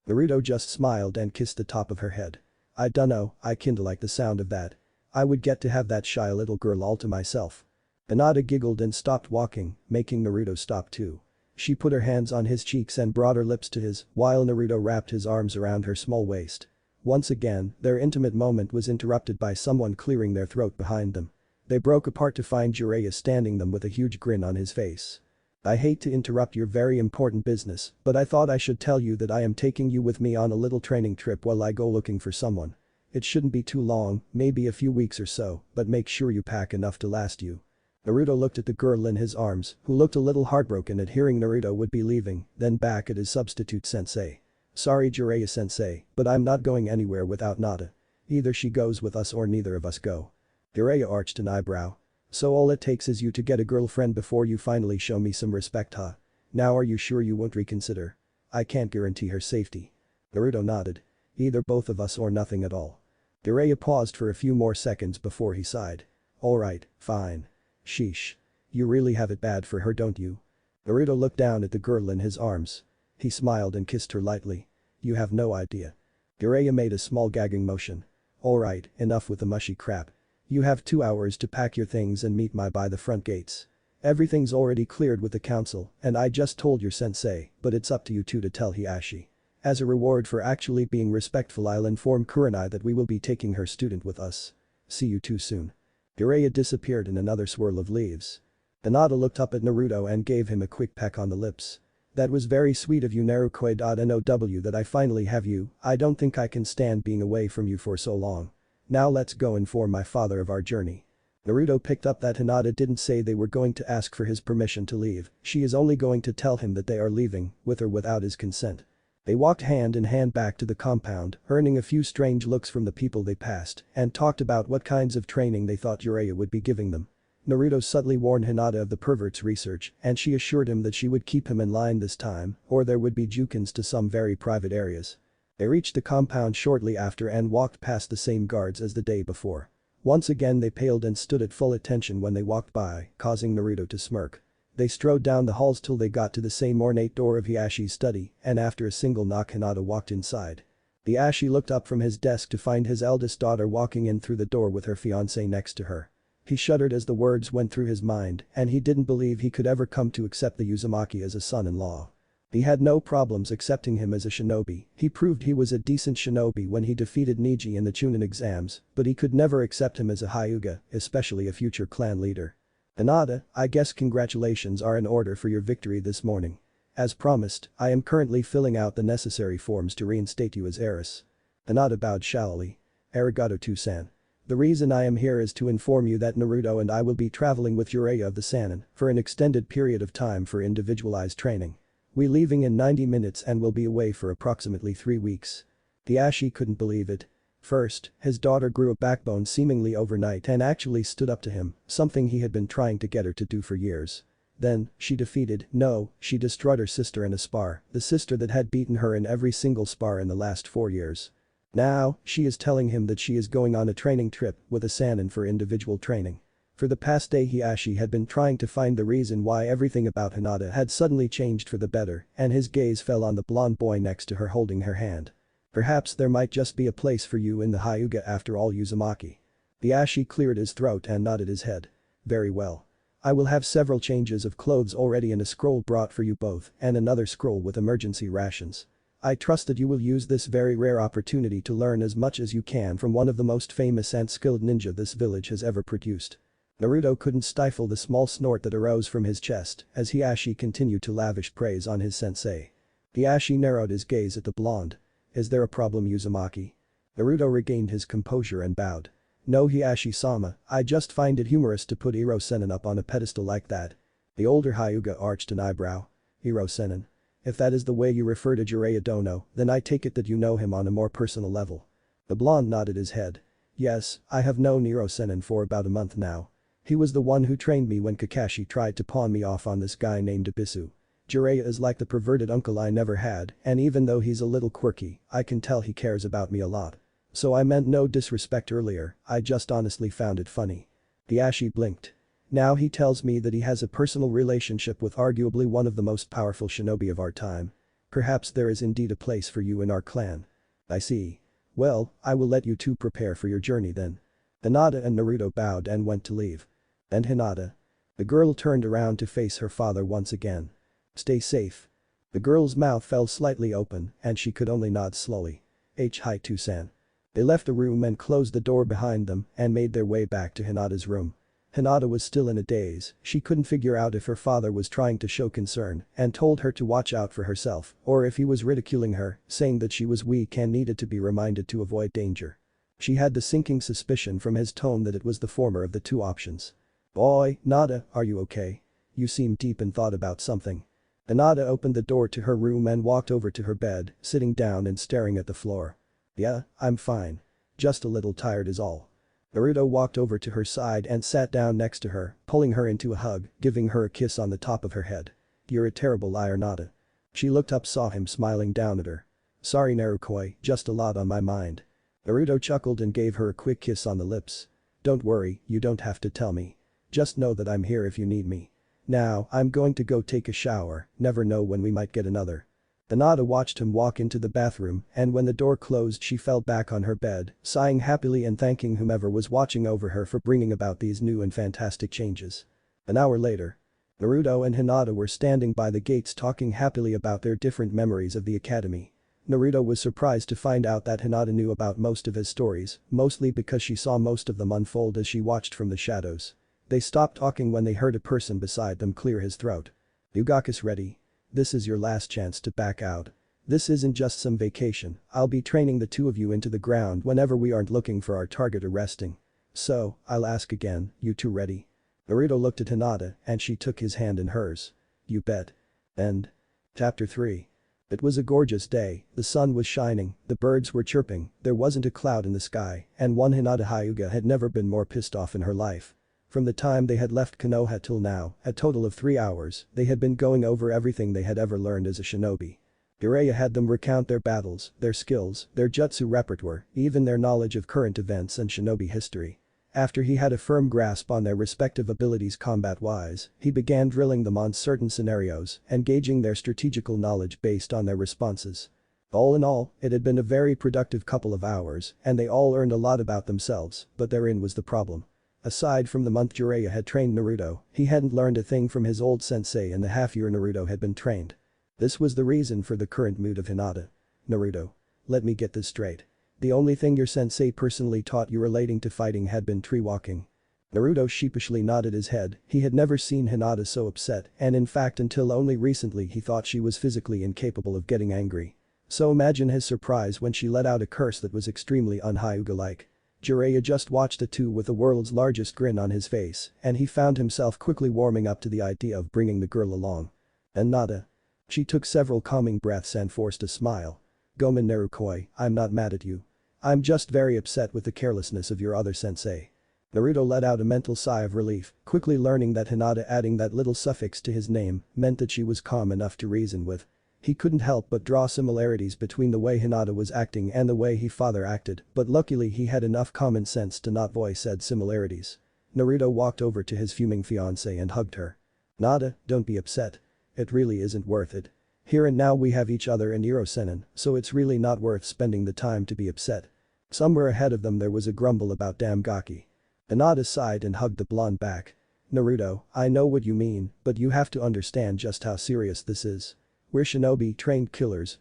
Naruto just smiled and kissed the top of her head. I dunno, I kinda like the sound of that. I would get to have that shy little girl all to myself. Hinata giggled and stopped walking, making Naruto stop too. She put her hands on his cheeks and brought her lips to his, while Naruto wrapped his arms around her small waist. Once again, their intimate moment was interrupted by someone clearing their throat behind them. They broke apart to find Jiraiya standing them with a huge grin on his face. I hate to interrupt your very important business, but I thought I should tell you that I am taking you with me on a little training trip while I go looking for someone. It shouldn't be too long, maybe a few weeks or so, but make sure you pack enough to last you. Naruto looked at the girl in his arms, who looked a little heartbroken at hearing Naruto would be leaving, then back at his substitute sensei. Sorry Jiraiya-sensei, but I'm not going anywhere without Nada. Either she goes with us or neither of us go. Jiraiya arched an eyebrow. So all it takes is you to get a girlfriend before you finally show me some respect, huh? Now are you sure you won't reconsider? I can't guarantee her safety. Naruto nodded. Either both of us or nothing at all. Jiraiya paused for a few more seconds before he sighed. Alright, fine. Sheesh. You really have it bad for her, don't you? Naruto looked down at the girl in his arms. He smiled and kissed her lightly. You have no idea. Jiraiya made a small gagging motion. Alright, enough with the mushy crap. You have 2 hours to pack your things and meet me by the front gates. Everything's already cleared with the council, and I just told your sensei, but it's up to you two to tell Hiashi. As a reward for actually being respectful, I'll inform Kurenai that we will be taking her student with us. See you too soon. Jiraiya disappeared in another swirl of leaves. Hinata looked up at Naruto and gave him a quick peck on the lips. That was very sweet of you, Naruto. That I finally have you. I don't think I can stand being away from you for so long. Now let's go inform my father of our journey. Naruto picked up that Hinata didn't say they were going to ask for his permission to leave, she is only going to tell him that they are leaving, with or without his consent. They walked hand in hand back to the compound, earning a few strange looks from the people they passed, and talked about what kinds of training they thought Jiraiya would be giving them. Naruto subtly warned Hinata of the pervert's research, and she assured him that she would keep him in line this time, or there would be Jukins to some very private areas. They reached the compound shortly after and walked past the same guards as the day before. Once again they paled and stood at full attention when they walked by, causing Naruto to smirk. They strode down the halls till they got to the same ornate door of Hiashi's study, and after a single knock Hinata walked inside. Hiashi looked up from his desk to find his eldest daughter walking in through the door with her fiancé next to her. He shuddered as the words went through his mind, and he didn't believe he could ever come to accept the Uzumaki as a son-in-law. He had no problems accepting him as a shinobi, he proved he was a decent shinobi when he defeated Neji in the Chunin exams, but he could never accept him as a Hyuga, especially a future clan leader. Hinata, I guess congratulations are in order for your victory this morning. As promised, I am currently filling out the necessary forms to reinstate you as heiress. Hinata bowed shallowly. Arigato Toussaint. The reason I am here is to inform you that Naruto and I will be traveling with Jiraiya of the Sannin for an extended period of time for individualized training. We leaving in 90 minutes and will be away for approximately 3 weeks. Hiashi couldn't believe it. First, his daughter grew a backbone seemingly overnight and actually stood up to him, something he had been trying to get her to do for years. Then, she destroyed her sister in a spar, the sister that had beaten her in every single spar in the last 4 years. Now, she is telling him that she is going on a training trip with a Sannin for individual training. For the past day Hiashi had been trying to find the reason why everything about Hinata had suddenly changed for the better, and his gaze fell on the blonde boy next to her holding her hand. Perhaps there might just be a place for you in the Hyuga after all, Uzumaki. Hiashi cleared his throat and nodded his head. Very well. I will have several changes of clothes already and a scroll brought for you both and another scroll with emergency rations. I trust that you will use this very rare opportunity to learn as much as you can from one of the most famous and skilled ninja this village has ever produced. Naruto couldn't stifle the small snort that arose from his chest as Hiashi continued to lavish praise on his sensei. Hiashi narrowed his gaze at the blonde. Is there a problem, Uzumaki? Naruto regained his composure and bowed. No, Hiashi-sama, I just find it humorous to put Iro-sennin up on a pedestal like that. The older Hyuga arched an eyebrow. Iro-sennin. If that is the way you refer to Jiraiya Dono, then I take it that you know him on a more personal level. The blonde nodded his head. Yes, I have known Iro-sennin for about a month now. He was the one who trained me when Kakashi tried to pawn me off on this guy named Abisu. Jiraiya is like the perverted uncle I never had, and even though he's a little quirky, I can tell he cares about me a lot. So I meant no disrespect earlier, I just honestly found it funny. Hiashi blinked. Now he tells me that he has a personal relationship with arguably one of the most powerful shinobi of our time. Perhaps there is indeed a place for you in our clan. I see. Well, I will let you two prepare for your journey then. Hinata and Naruto bowed and went to leave. And Hinata. The girl turned around to face her father once again. Stay safe. The girl's mouth fell slightly open and she could only nod slowly. Hi Toussaint. They left the room and closed the door behind them and made their way back to Hinata's room. Hinata was still in a daze, she couldn't figure out if her father was trying to show concern and told her to watch out for herself or if he was ridiculing her, saying that she was weak and needed to be reminded to avoid danger. She had the sinking suspicion from his tone that it was the former of the two options. Boy, Nada, are you okay? You seem deep in thought about something. Hinata opened the door to her room and walked over to her bed, sitting down and staring at the floor. "Yeah, I'm fine. Just a little tired is all." Naruto walked over to her side and sat down next to her, pulling her into a hug, giving her a kiss on the top of her head. "You're a terrible liar, Hinata." She looked up, saw him smiling down at her. "Sorry Narukoi, just a lot on my mind." Naruto chuckled and gave her a quick kiss on the lips. "Don't worry, you don't have to tell me. Just know that I'm here if you need me. Now, I'm going to go take a shower, never know when we might get another." Hinata watched him walk into the bathroom, and when the door closed she fell back on her bed, sighing happily and thanking whomever was watching over her for bringing about these new and fantastic changes. An hour later. Naruto and Hinata were standing by the gates talking happily about their different memories of the academy. Naruto was surprised to find out that Hinata knew about most of his stories, mostly because she saw most of them unfold as she watched from the shadows. They stopped talking when they heard a person beside them clear his throat. "Hyuga's ready. This is your last chance to back out. This isn't just some vacation, I'll be training the two of you into the ground whenever we aren't looking for our target or resting. So, I'll ask again, you two ready?" Naruto looked at Hinata and she took his hand in hers. "You bet." End. Chapter 3. It was a gorgeous day, the sun was shining, the birds were chirping, there wasn't a cloud in the sky, and one Hinata Hyuga had never been more pissed off in her life. From the time they had left Konoha till now, a total of 3 hours, they had been going over everything they had ever learned as a shinobi. Jiraiya had them recount their battles, their skills, their jutsu repertoire, even their knowledge of current events and shinobi history. After he had a firm grasp on their respective abilities combat-wise, he began drilling them on certain scenarios and gauging their strategical knowledge based on their responses. All in all, it had been a very productive couple of hours, and they all learned a lot about themselves, but therein was the problem. Aside from the month Jiraiya had trained Naruto, he hadn't learned a thing from his old sensei in the half-year Naruto had been trained. This was the reason for the current mood of Hinata. "Naruto. Let me get this straight. The only thing your sensei personally taught you relating to fighting had been tree walking." Naruto sheepishly nodded his head, he had never seen Hinata so upset and in fact until only recently he thought she was physically incapable of getting angry. So imagine his surprise when she let out a curse that was extremely un-Hyuga-like. Jiraiya just watched the two with the world's largest grin on his face and he found himself quickly warming up to the idea of bringing the girl along. And Nada. She took several calming breaths and forced a smile. "Gomen Narukoi, I'm not mad at you. I'm just very upset with the carelessness of your other sensei." Naruto let out a mental sigh of relief, quickly learning that Hinata adding that little suffix to his name meant that she was calm enough to reason with. He couldn't help but draw similarities between the way Hinata was acting and the way he father acted, but luckily he had enough common sense to not voice said similarities. Naruto walked over to his fuming fiancée and hugged her. "Nada, don't be upset. It really isn't worth it. Here and now we have each other and Iro-senin, so it's really not worth spending the time to be upset." Somewhere ahead of them there was a grumble about damn Gaki. Hinata sighed and hugged the blonde back. "Naruto, I know what you mean, but you have to understand just how serious this is. We're shinobi trained killers,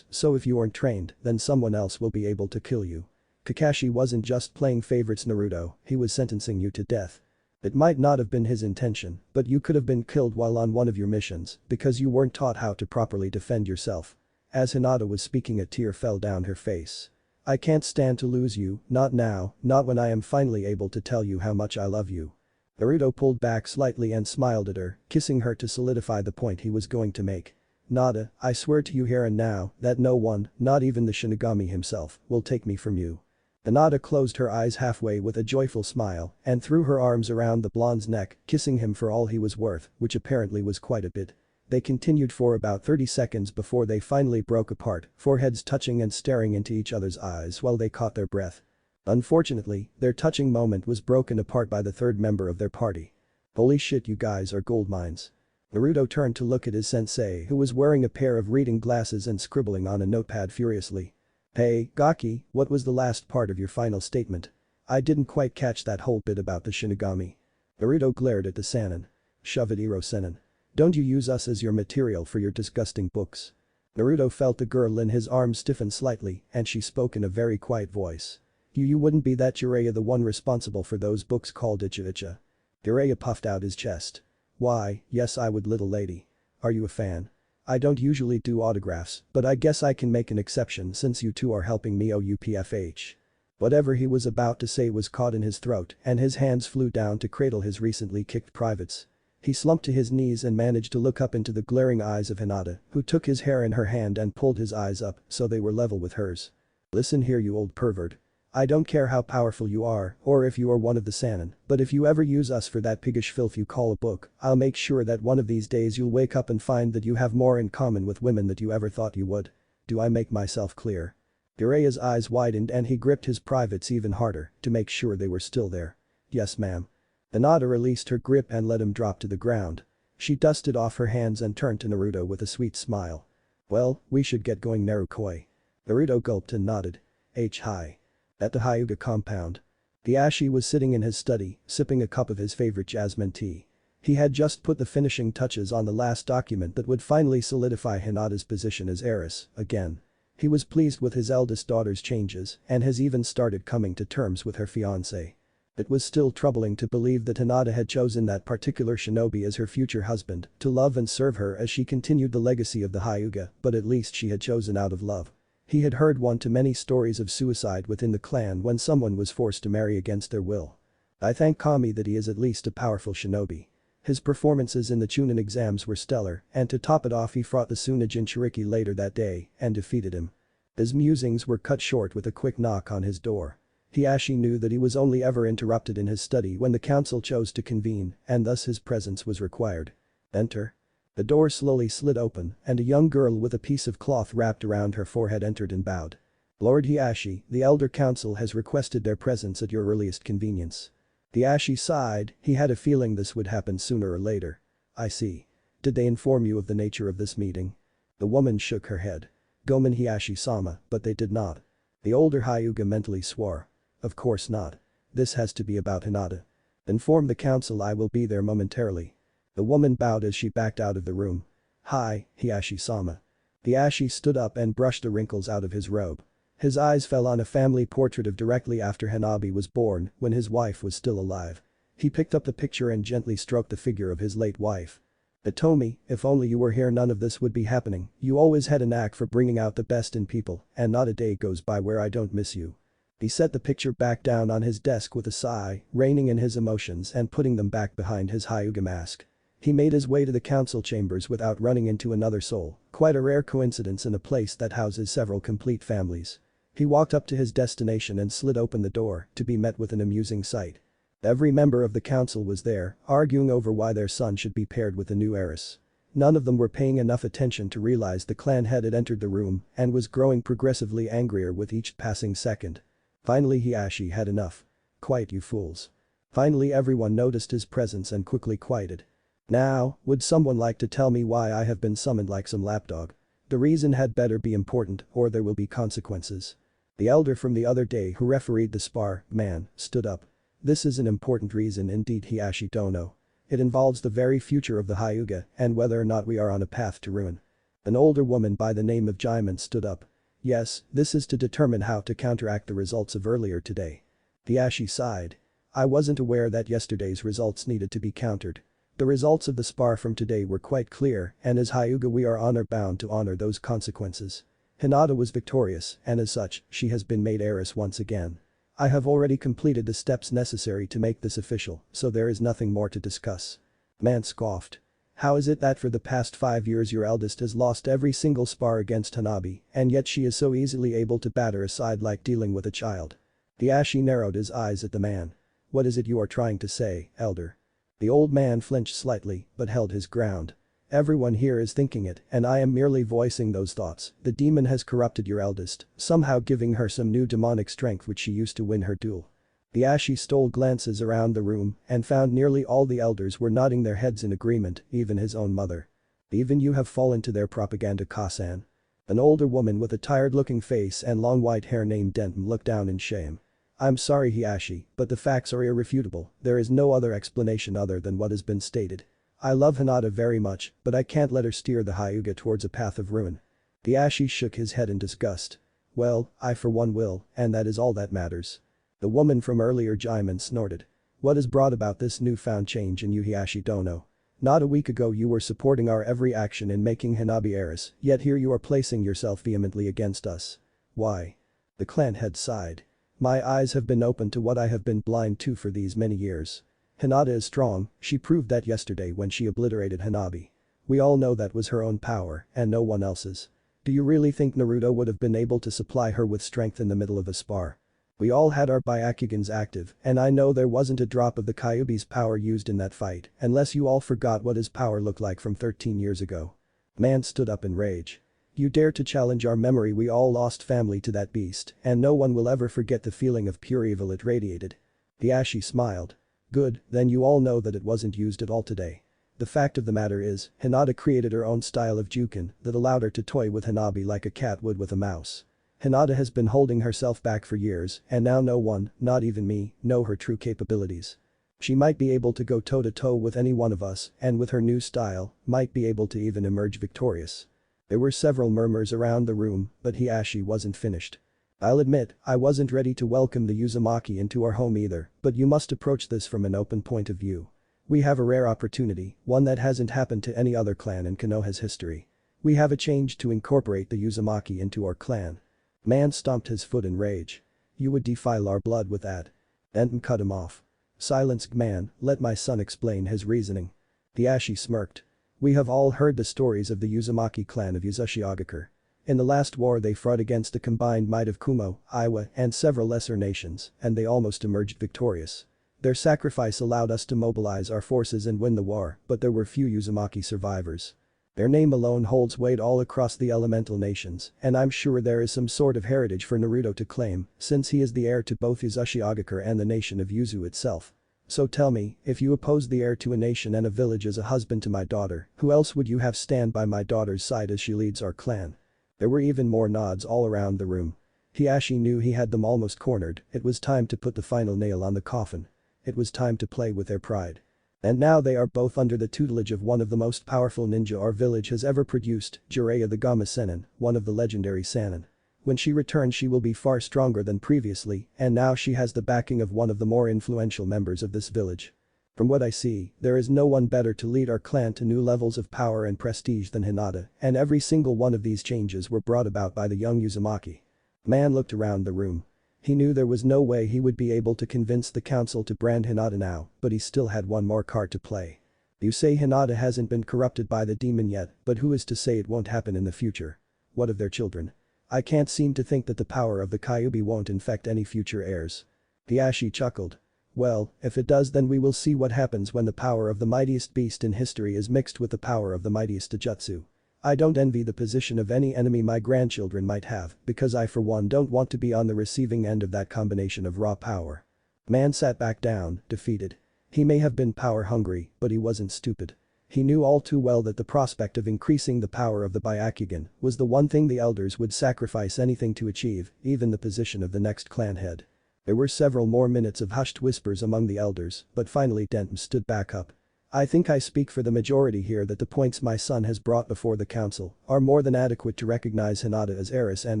so if you aren't trained, then someone else will be able to kill you. Kakashi wasn't just playing favorites Naruto, he was sentencing you to death. It might not have been his intention, but you could have been killed while on one of your missions because you weren't taught how to properly defend yourself." As Hinata was speaking a tear fell down her face. "I can't stand to lose you, not now, not when I am finally able to tell you how much I love you." Naruto pulled back slightly and smiled at her, kissing her to solidify the point he was going to make. "Nada, I swear to you here and now that no one, not even the Shinigami himself, will take me from you." Hinata closed her eyes halfway with a joyful smile and threw her arms around the blonde's neck, kissing him for all he was worth, which apparently was quite a bit. They continued for about 30 seconds before they finally broke apart, foreheads touching and staring into each other's eyes while they caught their breath. Unfortunately, their touching moment was broken apart by the third member of their party. "Holy shit, you guys are gold mines." Naruto turned to look at his sensei who was wearing a pair of reading glasses and scribbling on a notepad furiously. "Hey, Gaki, what was the last part of your final statement? I didn't quite catch that whole bit about the Shinigami." Naruto glared at the Sannin. "Shove it, Iro-senin. Don't you use us as your material for your disgusting books." Naruto felt the girl in his arms stiffen slightly and she spoke in a very quiet voice. You wouldn't be that Jiraiya the one responsible for those books called Icha?" Jiraiya puffed out his chest. "Why, yes I would, little lady. Are you a fan? I don't usually do autographs, but I guess I can make an exception since you two are helping me OUPFH." Whatever he was about to say was caught in his throat and his hands flew down to cradle his recently kicked privates. He slumped to his knees and managed to look up into the glaring eyes of Hinata, who took his hair in her hand and pulled his eyes up so they were level with hers. "Listen here, you old pervert. I don't care how powerful you are or if you are one of the Sannin, but if you ever use us for that piggish filth you call a book, I'll make sure that one of these days you'll wake up and find that you have more in common with women than you ever thought you would. Do I make myself clear?" Uraya's eyes widened and he gripped his privates even harder to make sure they were still there. "Yes, ma'am." Hinata released her grip and let him drop to the ground. She dusted off her hands and turned to Naruto with a sweet smile. "Well, we should get going, Naruto." Naruto gulped and nodded. Hi. At the Hyuga compound. The Ashi was sitting in his study, sipping a cup of his favorite jasmine tea. He had just put the finishing touches on the last document that would finally solidify Hinata's position as heiress, again. He was pleased with his eldest daughter's changes and has even started coming to terms with her fiancé. It was still troubling to believe that Hinata had chosen that particular shinobi as her future husband to love and serve her as she continued the legacy of the Hyuga, but at least she had chosen out of love. He had heard one-to-many stories of suicide within the clan when someone was forced to marry against their will. I thank Kami that he is at least a powerful shinobi. His performances in the Chunin exams were stellar, and to top it off he fought the Tsunade Jinchuriki later that day and defeated him. His musings were cut short with a quick knock on his door. Hiashi knew that he was only ever interrupted in his study when the council chose to convene, and thus his presence was required. "Enter." The door slowly slid open, and a young girl with a piece of cloth wrapped around her forehead entered and bowed. "Lord Hiashi, the Elder Council has requested their presence at your earliest convenience." Hiashi sighed, he had a feeling this would happen sooner or later. "I see. Did they inform you of the nature of this meeting?" The woman shook her head. "Gomen Hiashi-sama, but they did not." The older Hyuga mentally swore. "Of course not. This has to be about Hinata. Inform the council I will be there momentarily." The woman bowed as she backed out of the room. "Hi, Hiashi-sama." Hiashi stood up and brushed the wrinkles out of his robe. His eyes fell on a family portrait of directly after Hanabi was born when his wife was still alive. He picked up the picture and gently stroked the figure of his late wife. "Hitomi, if only you were here none of this would be happening. You always had a knack for bringing out the best in people and not a day goes by where I don't miss you." He set the picture back down on his desk with a sigh, reining in his emotions and putting them back behind his Hyuga mask. He made his way to the council chambers without running into another soul, quite a rare coincidence in a place that houses several complete families. He walked up to his destination and slid open the door to be met with an amusing sight. Every member of the council was there, arguing over why their son should be paired with a new heiress. None of them were paying enough attention to realize the clan head had entered the room and was growing progressively angrier with each passing second. Finally Hiashi had enough. "Quiet, you fools." Finally everyone noticed his presence and quickly quieted. "Now, would someone like to tell me why I have been summoned like some lapdog? The reason had better be important or there will be consequences." The elder from the other day who refereed the spar, man, stood up. "This is an important reason indeed, Hiashi Dono. It involves the very future of the Hyuga and whether or not we are on a path to ruin." An older woman by the name of Jaimin stood up. "Yes, this is to determine how to counteract the results of earlier today." Hiashi sighed. "I wasn't aware that yesterday's results needed to be countered. The results of the spar from today were quite clear and as Hyuga we are honor-bound to honor those consequences. Hinata was victorious and as such, she has been made heiress once again. I have already completed the steps necessary to make this official, so there is nothing more to discuss." Man scoffed. "How is it that for the past 5 years your eldest has lost every single spar against Hanabi and yet she is so easily able to batter aside like dealing with a child?" Hiashi narrowed his eyes at the man. "What is it you are trying to say, elder?" The old man flinched slightly but held his ground. "Everyone here is thinking it and I am merely voicing those thoughts. The demon has corrupted your eldest, somehow giving her some new demonic strength which she used to win her duel." Hiashi stole glances around the room and found nearly all the elders were nodding their heads in agreement, even his own mother. "Even you have fallen to their propaganda, Kasan." An older woman with a tired-looking face and long white hair named Denton looked down in shame. "I'm sorry Hiashi, but the facts are irrefutable, there is no other explanation other than what has been stated. I love Hinata very much, but I can't let her steer the Hyuga towards a path of ruin." Hiashi shook his head in disgust. "Well, I for one will, and that is all that matters." The woman from earlier Jaimin snorted. "What has brought about this newfound change in you Hiashi Dono? Not a week ago you were supporting our every action in making Hanabi heiress, yet here you are placing yourself vehemently against us. Why?" The clan head sighed. "My eyes have been opened to what I have been blind to for these many years." Hinata is strong, she proved that yesterday when she obliterated Hanabi. We all know that was her own power and no one else's. Do you really think Naruto would have been able to supply her with strength in the middle of a spar? We all had our Byakugans active, and I know there wasn't a drop of the Kyuubi's power used in that fight, unless you all forgot what his power looked like from 13 years ago. Man stood up in rage. You dare to challenge our memory? We all lost family to that beast, and no one will ever forget the feeling of pure evil it radiated. Hiashi smiled. Good, then you all know that it wasn't used at all today. The fact of the matter is, Hinata created her own style of Juken that allowed her to toy with Hanabi like a cat would with a mouse. Hinata has been holding herself back for years and now no one, not even me, know her true capabilities. She might be able to go toe-to-toe with any one of us and with her new style, might be able to even emerge victorious. There were several murmurs around the room, but Hiashi wasn't finished. I'll admit, I wasn't ready to welcome the Uzumaki into our home either, but you must approach this from an open point of view. We have a rare opportunity, one that hasn't happened to any other clan in Konoha's history. We have a change to incorporate the Uzumaki into our clan. Man stomped his foot in rage. You would defile our blood with that. Denton cut him off. Silence, man, let my son explain his reasoning. Hiashi smirked. We have all heard the stories of the Uzumaki clan of Uzushiogakure. In the last war they fought against the combined might of Kumo, Iwa, and several lesser nations, and they almost emerged victorious. Their sacrifice allowed us to mobilize our forces and win the war, but there were few Uzumaki survivors. Their name alone holds weight all across the elemental nations, and I'm sure there is some sort of heritage for Naruto to claim, since he is the heir to both Uzushiogakure and the nation of Yuzu itself. So tell me, if you oppose the heir to a nation and a village as a husband to my daughter, who else would you have stand by my daughter's side as she leads our clan? There were even more nods all around the room. Hiashi knew he had them almost cornered, it was time to put the final nail on the coffin. It was time to play with their pride. And now they are both under the tutelage of one of the most powerful ninja our village has ever produced, Jiraiya the Gama Sennin, one of the legendary Sannin. When she returns she will be far stronger than previously, and now she has the backing of one of the more influential members of this village. From what I see, there is no one better to lead our clan to new levels of power and prestige than Hinata, and every single one of these changes were brought about by the young Uzumaki. Man looked around the room. He knew there was no way he would be able to convince the council to brand Hinata now, but he still had one more card to play. You say Hinata hasn't been corrupted by the demon yet, but who is to say it won't happen in the future? What of their children? I can't seem to think that the power of the Kyuubi won't infect any future heirs. Hiashi chuckled. Well, if it does then we will see what happens when the power of the mightiest beast in history is mixed with the power of the mightiest Taijutsu. I don't envy the position of any enemy my grandchildren might have, because I for one don't want to be on the receiving end of that combination of raw power. Man sat back down, defeated. He may have been power hungry, but he wasn't stupid. He knew all too well that the prospect of increasing the power of the Byakugan was the one thing the elders would sacrifice anything to achieve, even the position of the next clan head. There were several more minutes of hushed whispers among the elders, but finally Denton stood back up. I think I speak for the majority here that the points my son has brought before the council are more than adequate to recognize Hinata as heiress and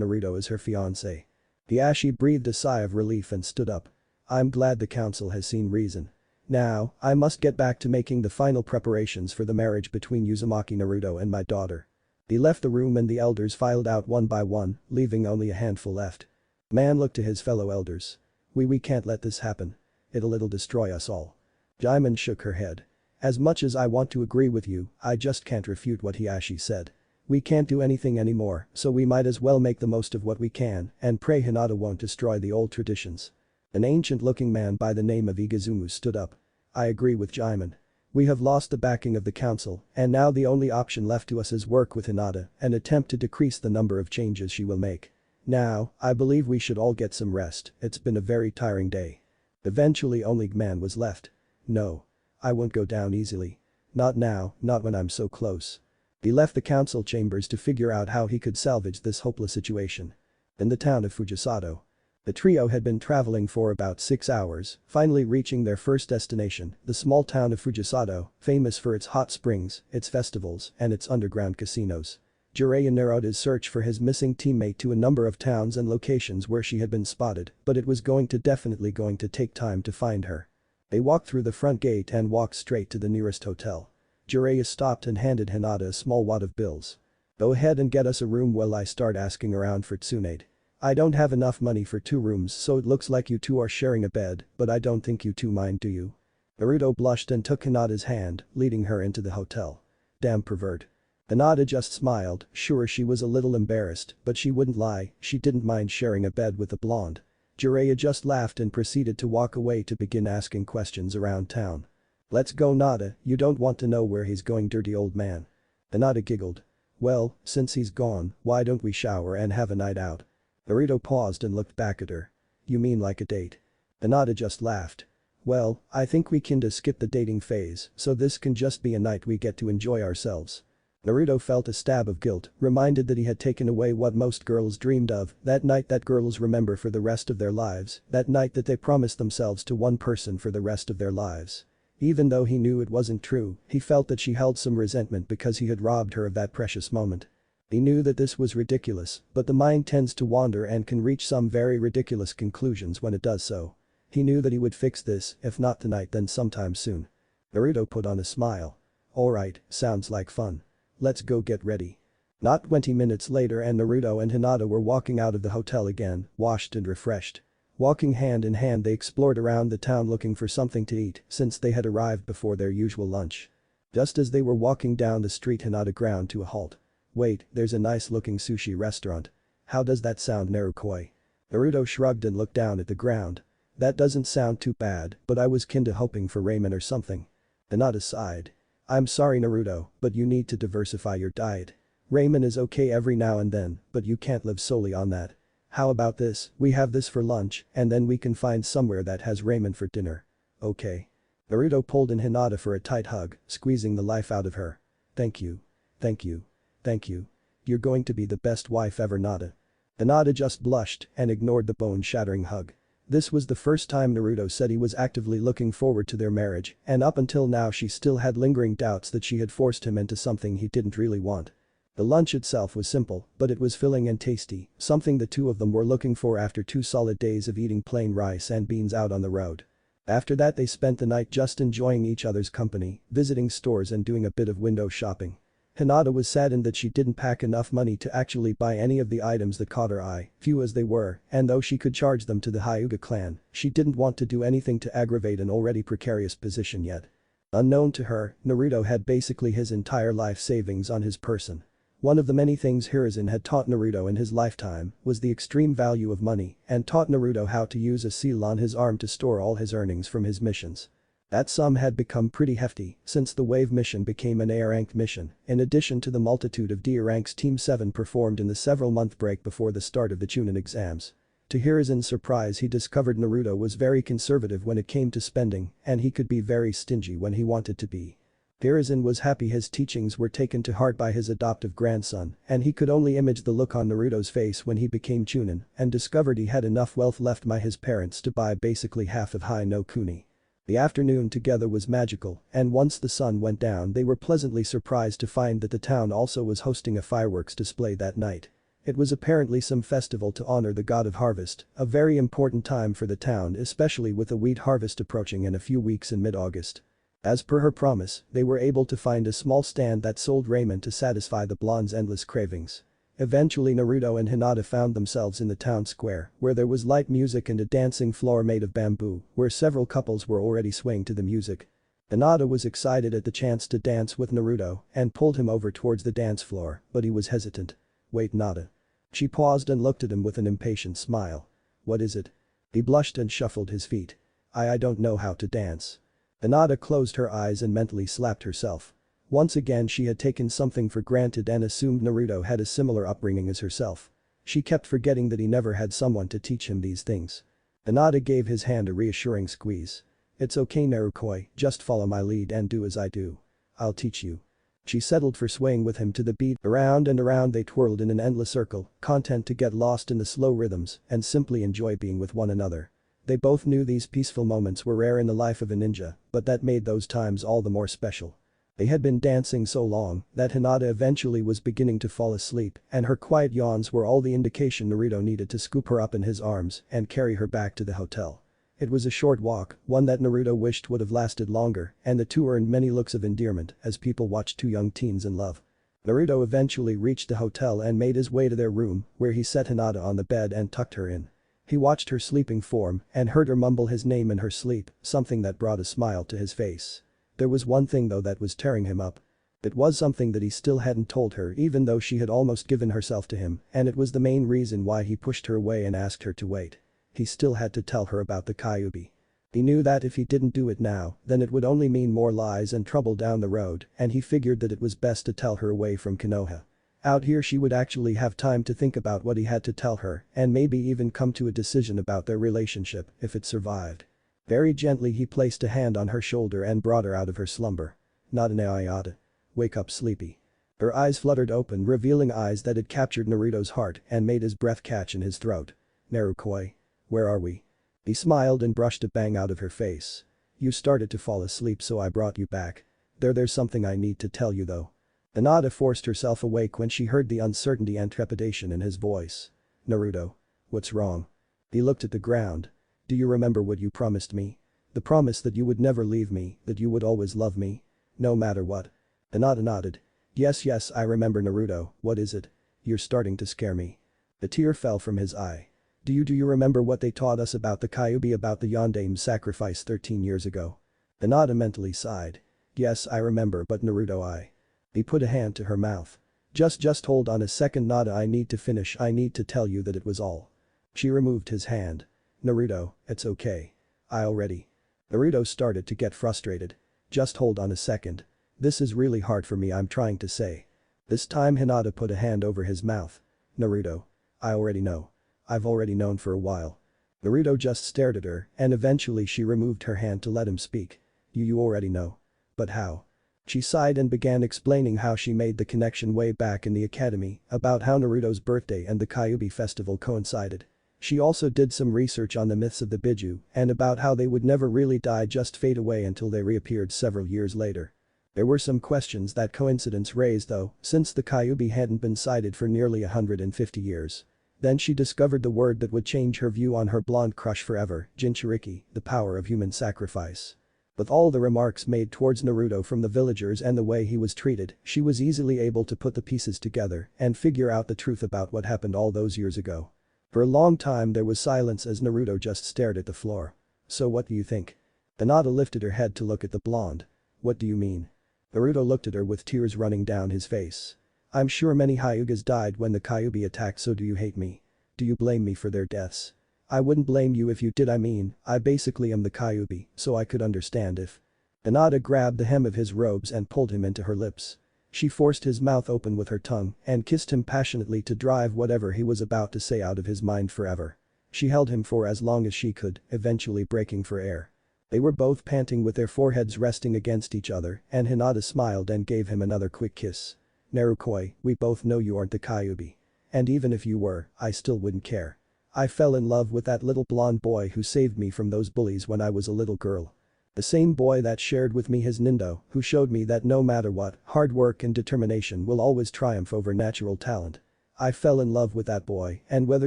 Naruto as her fiancé. Hiashi breathed a sigh of relief and stood up. I'm glad the council has seen reason. Now, I must get back to making the final preparations for the marriage between Uzumaki Naruto and my daughter. He left the room and the elders filed out one by one, leaving only a handful left. Man looked to his fellow elders. We can't let this happen. It'll destroy us all. Jaimin shook her head. As much as I want to agree with you, I just can't refute what Hiashi said. We can't do anything anymore, so we might as well make the most of what we can and pray Hinata won't destroy the old traditions. An ancient-looking man by the name of Igazumu stood up. I agree with Jaimin. We have lost the backing of the council, and now the only option left to us is work with Hinata and attempt to decrease the number of changes she will make. Now, I believe we should all get some rest, it's been a very tiring day. Eventually only man was left. No. I won't go down easily. Not now, not when I'm so close. He left the council chambers to figure out how he could salvage this hopeless situation. In the town of Fujisato. The trio had been traveling for about 6 hours, finally reaching their first destination, the small town of Fujisato, famous for its hot springs, its festivals, and its underground casinos. Jiraiya narrowed his search for his missing teammate to a number of towns and locations where she had been spotted, but it was definitely going to take time to find her. They walked through the front gate and walked straight to the nearest hotel. Jiraiya stopped and handed Hinata a small wad of bills. Go ahead and get us a room while I start asking around for Tsunade. I don't have enough money for 2 rooms so it looks like you two are sharing a bed, but I don't think you two mind, do you? Naruto blushed and took Hinata's hand, leading her into the hotel. Damn pervert. Hinata just smiled, sure she was a little embarrassed, but she wouldn't lie, she didn't mind sharing a bed with the blonde. Jiraiya just laughed and proceeded to walk away to begin asking questions around town. Let's go Nada, you don't want to know where he's going, dirty old man. Hinata giggled. Well, since he's gone, why don't we shower and have a night out? Naruto paused and looked back at her. You mean like a date? Hinata just laughed. Well, I think we kinda skip the dating phase, so this can just be a night we get to enjoy ourselves. Naruto felt a stab of guilt, reminded that he had taken away what most girls dreamed of, that night that girls remember for the rest of their lives, that night that they promised themselves to one person for the rest of their lives. Even though he knew it wasn't true, he felt that she held some resentment because he had robbed her of that precious moment. He knew that this was ridiculous, but the mind tends to wander and can reach some very ridiculous conclusions when it does so. He knew that he would fix this, if not tonight then sometime soon. Naruto put on a smile. Alright, sounds like fun. Let's go get ready. Not 20 minutes later and Naruto and Hinata were walking out of the hotel again, washed and refreshed. Walking hand in hand they explored around the town looking for something to eat since they had arrived before their usual lunch. Just as they were walking down the street Hinata ground to a halt. Wait, there's a nice looking sushi restaurant. How does that sound Narukoi? Naruto shrugged and looked down at the ground. That doesn't sound too bad, but I was kinda hoping for ramen or something. Hinata sighed. I'm sorry Naruto, but you need to diversify your diet. Ramen is okay every now and then, but you can't live solely on that. How about this, we have this for lunch, and then we can find somewhere that has ramen for dinner. Okay. Naruto pulled in Hinata for a tight hug, squeezing the life out of her. Thank you. Thank you. Thank you. You're going to be the best wife ever Nada. Hinata just blushed and ignored the bone-shattering hug. This was the first time Naruto said he was actively looking forward to their marriage, and up until now she still had lingering doubts that she had forced him into something he didn't really want. The lunch itself was simple, but it was filling and tasty, something the two of them were looking for after 2 solid days of eating plain rice and beans out on the road. After that they spent the night just enjoying each other's company, visiting stores and doing a bit of window shopping. Hinata was saddened that she didn't pack enough money to actually buy any of the items that caught her eye, few as they were, and though she could charge them to the Hyuga clan, she didn't want to do anything to aggravate an already precarious position yet. Unknown to her, Naruto had basically his entire life savings on his person. One of the many things Hiruzen had taught Naruto in his lifetime was the extreme value of money and taught Naruto how to use a seal on his arm to store all his earnings from his missions. That sum had become pretty hefty since the Wave mission became an A-ranked mission, in addition to the multitude of D ranks Team 7 performed in the several-month break before the start of the Chunin exams. To Hiruzen's surprise he discovered Naruto was very conservative when it came to spending and he could be very stingy when he wanted to be. Hiruzen was happy his teachings were taken to heart by his adoptive grandson and he could only imagine the look on Naruto's face when he became Chunin and discovered he had enough wealth left by his parents to buy basically half of Hai no Kuni. The afternoon together was magical and once the sun went down they were pleasantly surprised to find that the town also was hosting a fireworks display that night. It was apparently some festival to honor the god of harvest, a very important time for the town especially with the wheat harvest approaching in a few weeks in mid-August. As per her promise, they were able to find a small stand that sold ramen to satisfy the blonde's endless cravings. Eventually Naruto and Hinata found themselves in the town square, where there was light music and a dancing floor made of bamboo, where several couples were already swaying to the music. Hinata was excited at the chance to dance with Naruto and pulled him over towards the dance floor, but he was hesitant. Wait Nada. She paused and looked at him with an impatient smile. What is it? He blushed and shuffled his feet. I don't know how to dance. Hinata closed her eyes and mentally slapped herself. Once again she had taken something for granted and assumed Naruto had a similar upbringing as herself. She kept forgetting that he never had someone to teach him these things. Hinata gave his hand a reassuring squeeze. It's okay Narukoi, just follow my lead and do as I do. I'll teach you. She settled for swaying with him to the beat. Around and around they twirled in an endless circle, content to get lost in the slow rhythms and simply enjoy being with one another. They both knew these peaceful moments were rare in the life of a ninja, but that made those times all the more special. They had been dancing so long that Hinata eventually was beginning to fall asleep and her quiet yawns were all the indication Naruto needed to scoop her up in his arms and carry her back to the hotel. It was a short walk, one that Naruto wished would have lasted longer, and the two earned many looks of endearment as people watched two young teens in love. Naruto eventually reached the hotel and made his way to their room, where he set Hinata on the bed and tucked her in. He watched her sleeping form and heard her mumble his name in her sleep, something that brought a smile to his face. There was one thing though that was tearing him up. It was something that he still hadn't told her even though she had almost given herself to him, and it was the main reason why he pushed her away and asked her to wait. He still had to tell her about the Kyuubi. He knew that if he didn't do it now, then it would only mean more lies and trouble down the road, and he figured that it was best to tell her away from Konoha. Out here she would actually have time to think about what he had to tell her and maybe even come to a decision about their relationship if it survived. Very gently he placed a hand on her shoulder and brought her out of her slumber. Not an ayata. Wake up, sleepy. Her eyes fluttered open, revealing eyes that had captured Naruto's heart and made his breath catch in his throat. Narukoi. Where are we? He smiled and brushed a bang out of her face. You started to fall asleep so I brought you back. There's something I need to tell you though. Hinata forced herself awake when she heard the uncertainty and trepidation in his voice. Naruto. What's wrong? He looked at the ground. Do you remember what you promised me? The promise that you would never leave me, that you would always love me? No matter what. Hinata nodded. Yes, I remember Naruto, what is it? You're starting to scare me. A tear fell from his eye. Do you remember what they taught us about the Kyuubi, about the Yondame's sacrifice 13 years ago? Hinata mentally sighed. Yes, I remember, but Naruto He put a hand to her mouth. Just hold on a second, Nada, I need to finish, I need to tell you that it was all. She removed his hand. Naruto, it's okay. Naruto started to get frustrated. Just hold on a second. This is really hard for me, I'm trying to say. This time Hinata put a hand over his mouth. Naruto. I already know. I've already known for a while. Naruto just stared at her and eventually she removed her hand to let him speak. You already know. But how? She sighed and began explaining how she made the connection way back in the academy about how Naruto's birthday and the Kyuubi festival coincided. She also did some research on the myths of the Biju and about how they would never really die, just fade away until they reappeared several years later. There were some questions that coincidence raised though, since the Kyuubi hadn't been sighted for nearly 150 years. Then she discovered the word that would change her view on her blonde crush forever, Jinchuriki, the power of human sacrifice. With all the remarks made towards Naruto from the villagers and the way he was treated, she was easily able to put the pieces together and figure out the truth about what happened all those years ago. For a long time there was silence as Naruto just stared at the floor. So what do you think? Hinata lifted her head to look at the blonde. What do you mean? Naruto looked at her with tears running down his face. I'm sure many Hyugas died when the Kyuubi attacked, so do you hate me? Do you blame me for their deaths? I wouldn't blame you if you did, I basically am the Kyuubi, so I could understand if. Hinata grabbed the hem of his robes and pulled him into her lips. She forced his mouth open with her tongue and kissed him passionately to drive whatever he was about to say out of his mind forever. She held him for as long as she could, eventually breaking for air. They were both panting with their foreheads resting against each other and Hinata smiled and gave him another quick kiss. Narukoi, we both know you aren't the Kyuubi. And even if you were, I still wouldn't care. I fell in love with that little blonde boy who saved me from those bullies when I was a little girl. The same boy that shared with me his Nindo, who showed me that no matter what, hard work and determination will always triumph over natural talent. I fell in love with that boy, and whether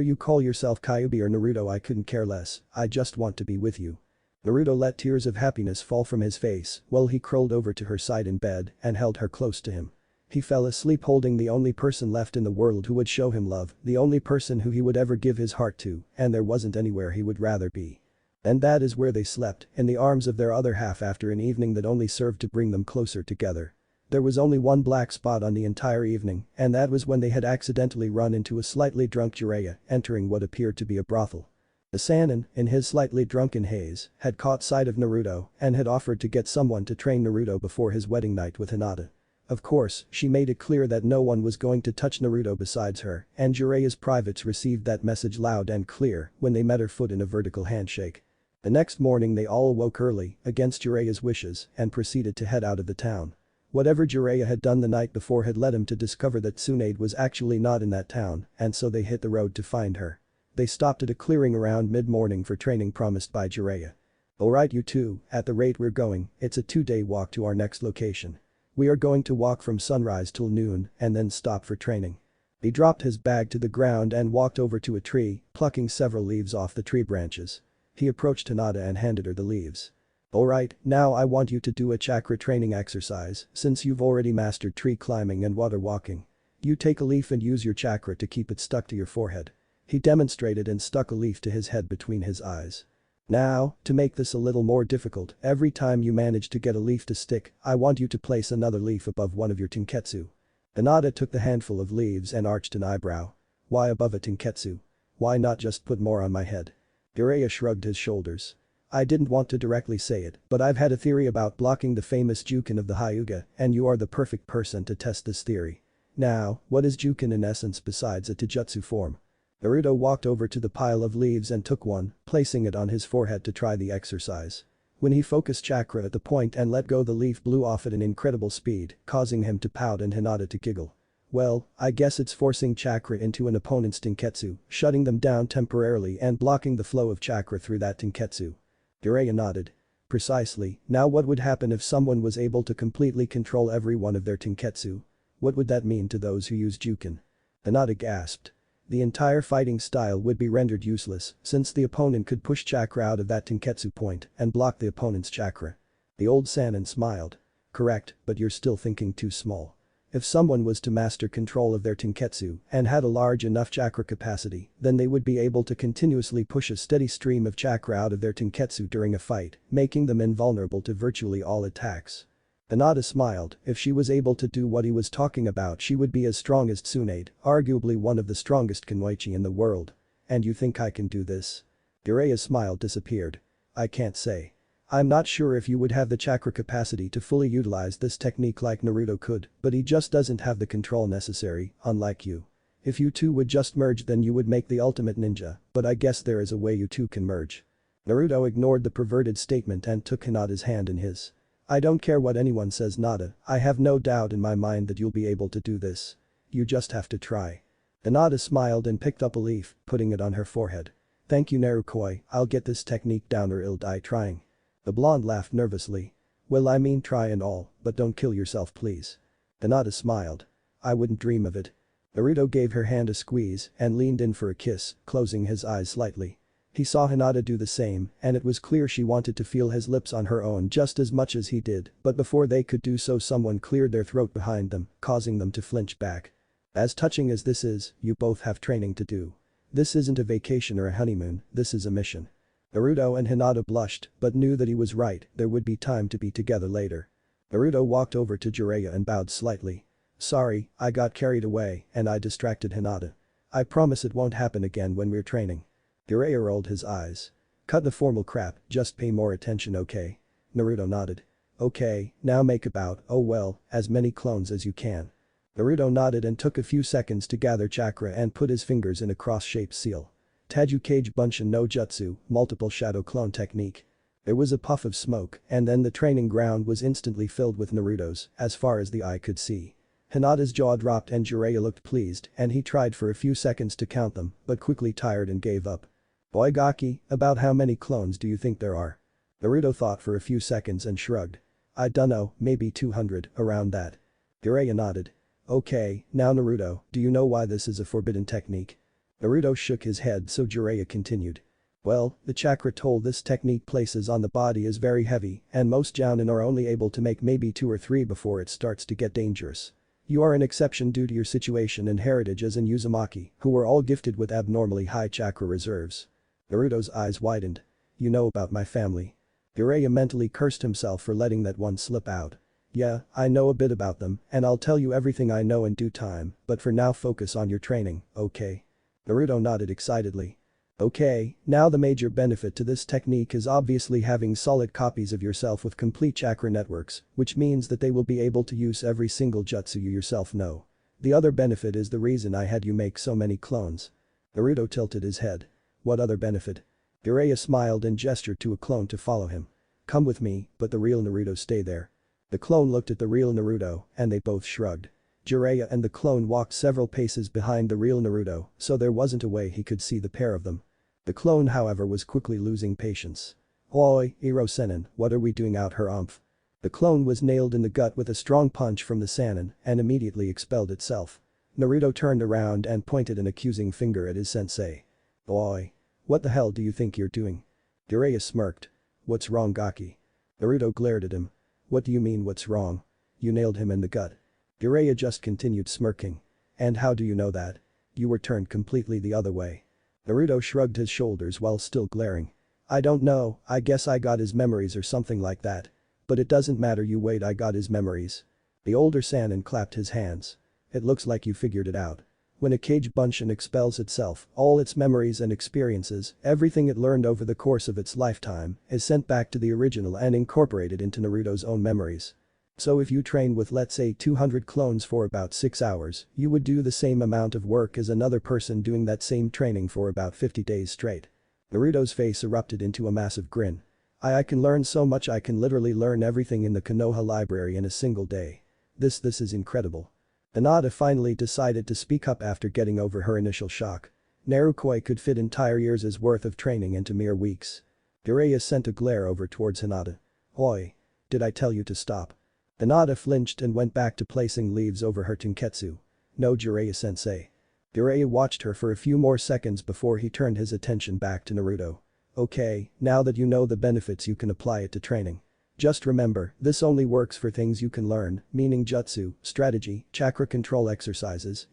you call yourself Kyuubi or Naruto, I couldn't care less, I just want to be with you. Naruto let tears of happiness fall from his face while he curled over to her side in bed and held her close to him. He fell asleep holding the only person left in the world who would show him love, the only person who he would ever give his heart to, and there wasn't anywhere he would rather be. And that is where they slept, in the arms of their other half after an evening that only served to bring them closer together. There was only one black spot on the entire evening, and that was when they had accidentally run into a slightly drunk Jiraiya entering what appeared to be a brothel. The Sannin, in his slightly drunken haze, had caught sight of Naruto and had offered to get someone to train Naruto before his wedding night with Hinata. Of course, she made it clear that no one was going to touch Naruto besides her, and Jiraiya's privates received that message loud and clear when they met her foot in a vertical handshake. The next morning they all woke early, against Jiraiya's wishes, and proceeded to head out of the town. Whatever Jiraiya had done the night before had led him to discover that Tsunade was actually not in that town, and so they hit the road to find her. They stopped at a clearing around mid-morning for training promised by Jiraiya. Alright you two, at the rate we're going, it's a 2-day walk to our next location. We are going to walk from sunrise till noon and then stop for training. He dropped his bag to the ground and walked over to a tree, plucking several leaves off the tree branches. He approached Hinata and handed her the leaves. Alright, now I want you to do a chakra training exercise since you've already mastered tree climbing and water walking. You take a leaf and use your chakra to keep it stuck to your forehead. He demonstrated and stuck a leaf to his head between his eyes. Now, to make this a little more difficult, every time you manage to get a leaf to stick, I want you to place another leaf above one of your tenketsu. Hinata took the handful of leaves and arched an eyebrow. Why above a tenketsu? Why not just put more on my head? Jiraiya shrugged his shoulders. I didn't want to directly say it, but I've had a theory about blocking the famous Jukin of the Hyuga, and you are the perfect person to test this theory. Now, what is Jukin in essence besides a taijutsu form? Naruto walked over to the pile of leaves and took one, placing it on his forehead to try the exercise. When he focused chakra at the point and let go, the leaf blew off at an incredible speed, causing him to pout and Hinata to giggle. Well, I guess it's forcing chakra into an opponent's tenketsu, shutting them down temporarily and blocking the flow of chakra through that tenketsu. Jiraiya nodded. Precisely, now what would happen if someone was able to completely control every one of their tenketsu? What would that mean to those who use Jukin? Hinata gasped. The entire fighting style would be rendered useless since the opponent could push chakra out of that tenketsu point and block the opponent's chakra. The old Sannin smiled. Correct, but you're still thinking too small. If someone was to master control of their tenketsu and had a large enough chakra capacity, then they would be able to continuously push a steady stream of chakra out of their tenketsu during a fight, making them invulnerable to virtually all attacks. Hinata smiled. If she was able to do what he was talking about, she would be as strong as Tsunade, arguably one of the strongest kunoichi in the world. And you think I can do this? Jiraiya's smile disappeared. I can't say. I'm not sure if you would have the chakra capacity to fully utilize this technique like Naruto could, but he just doesn't have the control necessary, unlike you. If you two would just merge, then you would make the ultimate ninja, but I guess there is a way you two can merge. Naruto ignored the perverted statement and took Hinata's hand in his. I don't care what anyone says, Nada, I have no doubt in my mind that you'll be able to do this. You just have to try. Hinata smiled and picked up a leaf, putting it on her forehead. Thank you Narukoi, I'll get this technique down or I'll die trying. The blonde laughed nervously. Well, I mean try and all, but don't kill yourself please. Hinata smiled. I wouldn't dream of it. Naruto gave her hand a squeeze and leaned in for a kiss, closing his eyes slightly. He saw Hinata do the same, and it was clear she wanted to feel his lips on her own just as much as he did, but before they could do so, someone cleared their throat behind them, causing them to flinch back. As touching as this is, you both have training to do. This isn't a vacation or a honeymoon, this is a mission. Naruto and Hinata blushed, but knew that he was right, there would be time to be together later. Naruto walked over to Jiraiya and bowed slightly. Sorry, I got carried away and I distracted Hinata. I promise it won't happen again when we're training. Jiraiya rolled his eyes. Cut the formal crap, just pay more attention, okay? Naruto nodded. Okay, now make about, oh well, as many clones as you can. Naruto nodded and took a few seconds to gather chakra and put his fingers in a cross-shaped seal. Taju Kage Bunshin no Jutsu, multiple shadow clone technique. There was a puff of smoke and then the training ground was instantly filled with Narutos, as far as the eye could see. Hinata's jaw dropped and Jiraiya looked pleased and he tried for a few seconds to count them, but quickly tired and gave up. Boygaki, about how many clones do you think there are? Naruto thought for a few seconds and shrugged. I dunno, maybe 200, around that. Jiraiya nodded. Okay, now Naruto, do you know why this is a forbidden technique? Naruto shook his head, so Jiraiya continued. Well, the chakra toll this technique places on the body is very heavy and most jounin are only able to make maybe 2 or 3 before it starts to get dangerous. You are an exception due to your situation and heritage as in Uzumaki, who were all gifted with abnormally high chakra reserves. Naruto's eyes widened. You know about my family. Jiraiya mentally cursed himself for letting that one slip out. Yeah, I know a bit about them and I'll tell you everything I know in due time, but for now focus on your training, okay? Naruto nodded excitedly. Okay, now the major benefit to this technique is obviously having solid copies of yourself with complete chakra networks, which means that they will be able to use every single jutsu you yourself know. The other benefit is the reason I had you make so many clones. Naruto tilted his head. What other benefit? Jiraiya smiled and gestured to a clone to follow him. Come with me, but the real Naruto stay there. The clone looked at the real Naruto and they both shrugged. Jiraiya and the clone walked several paces behind the real Naruto, so there wasn't a way he could see the pair of them. The clone however was quickly losing patience. Oi, Iro Sennin, what are we doing out here umph? The clone was nailed in the gut with a strong punch from the Sannin and immediately expelled itself. Naruto turned around and pointed an accusing finger at his sensei. Oi. What the hell do you think you're doing? Jiraiya smirked. What's wrong Gaki? Naruto glared at him. What do you mean what's wrong? You nailed him in the gut. Jiraiya just continued smirking. And how do you know that? You were turned completely the other way. Naruto shrugged his shoulders while still glaring. I don't know, I guess I got his memories or something like that. But it doesn't matter, you wait, I got his memories. The older Sannin clapped his hands. It looks like you figured it out. When a cage bunshin expels itself, all its memories and experiences, everything it learned over the course of its lifetime, is sent back to the original and incorporated into Naruto's own memories. So if you train with let's say 200 clones for about 6 hours, you would do the same amount of work as another person doing that same training for about 50 days straight. Naruto's face erupted into a massive grin. I can learn so much, I can literally learn everything in the Konoha library in a single day. This is incredible. Hinata finally decided to speak up after getting over her initial shock. Naruto could fit entire years' worth of training into mere weeks. Jiraiya sent a glare over towards Hinata. Oi. Did I tell you to stop? Hinata flinched and went back to placing leaves over her tenketsu. No, Jiraiya-sensei. Jiraiya watched her for a few more seconds before he turned his attention back to Naruto. Okay, now that you know the benefits, you can apply it to training. Just remember, this only works for things you can learn, meaning jutsu, strategy, chakra control exercises,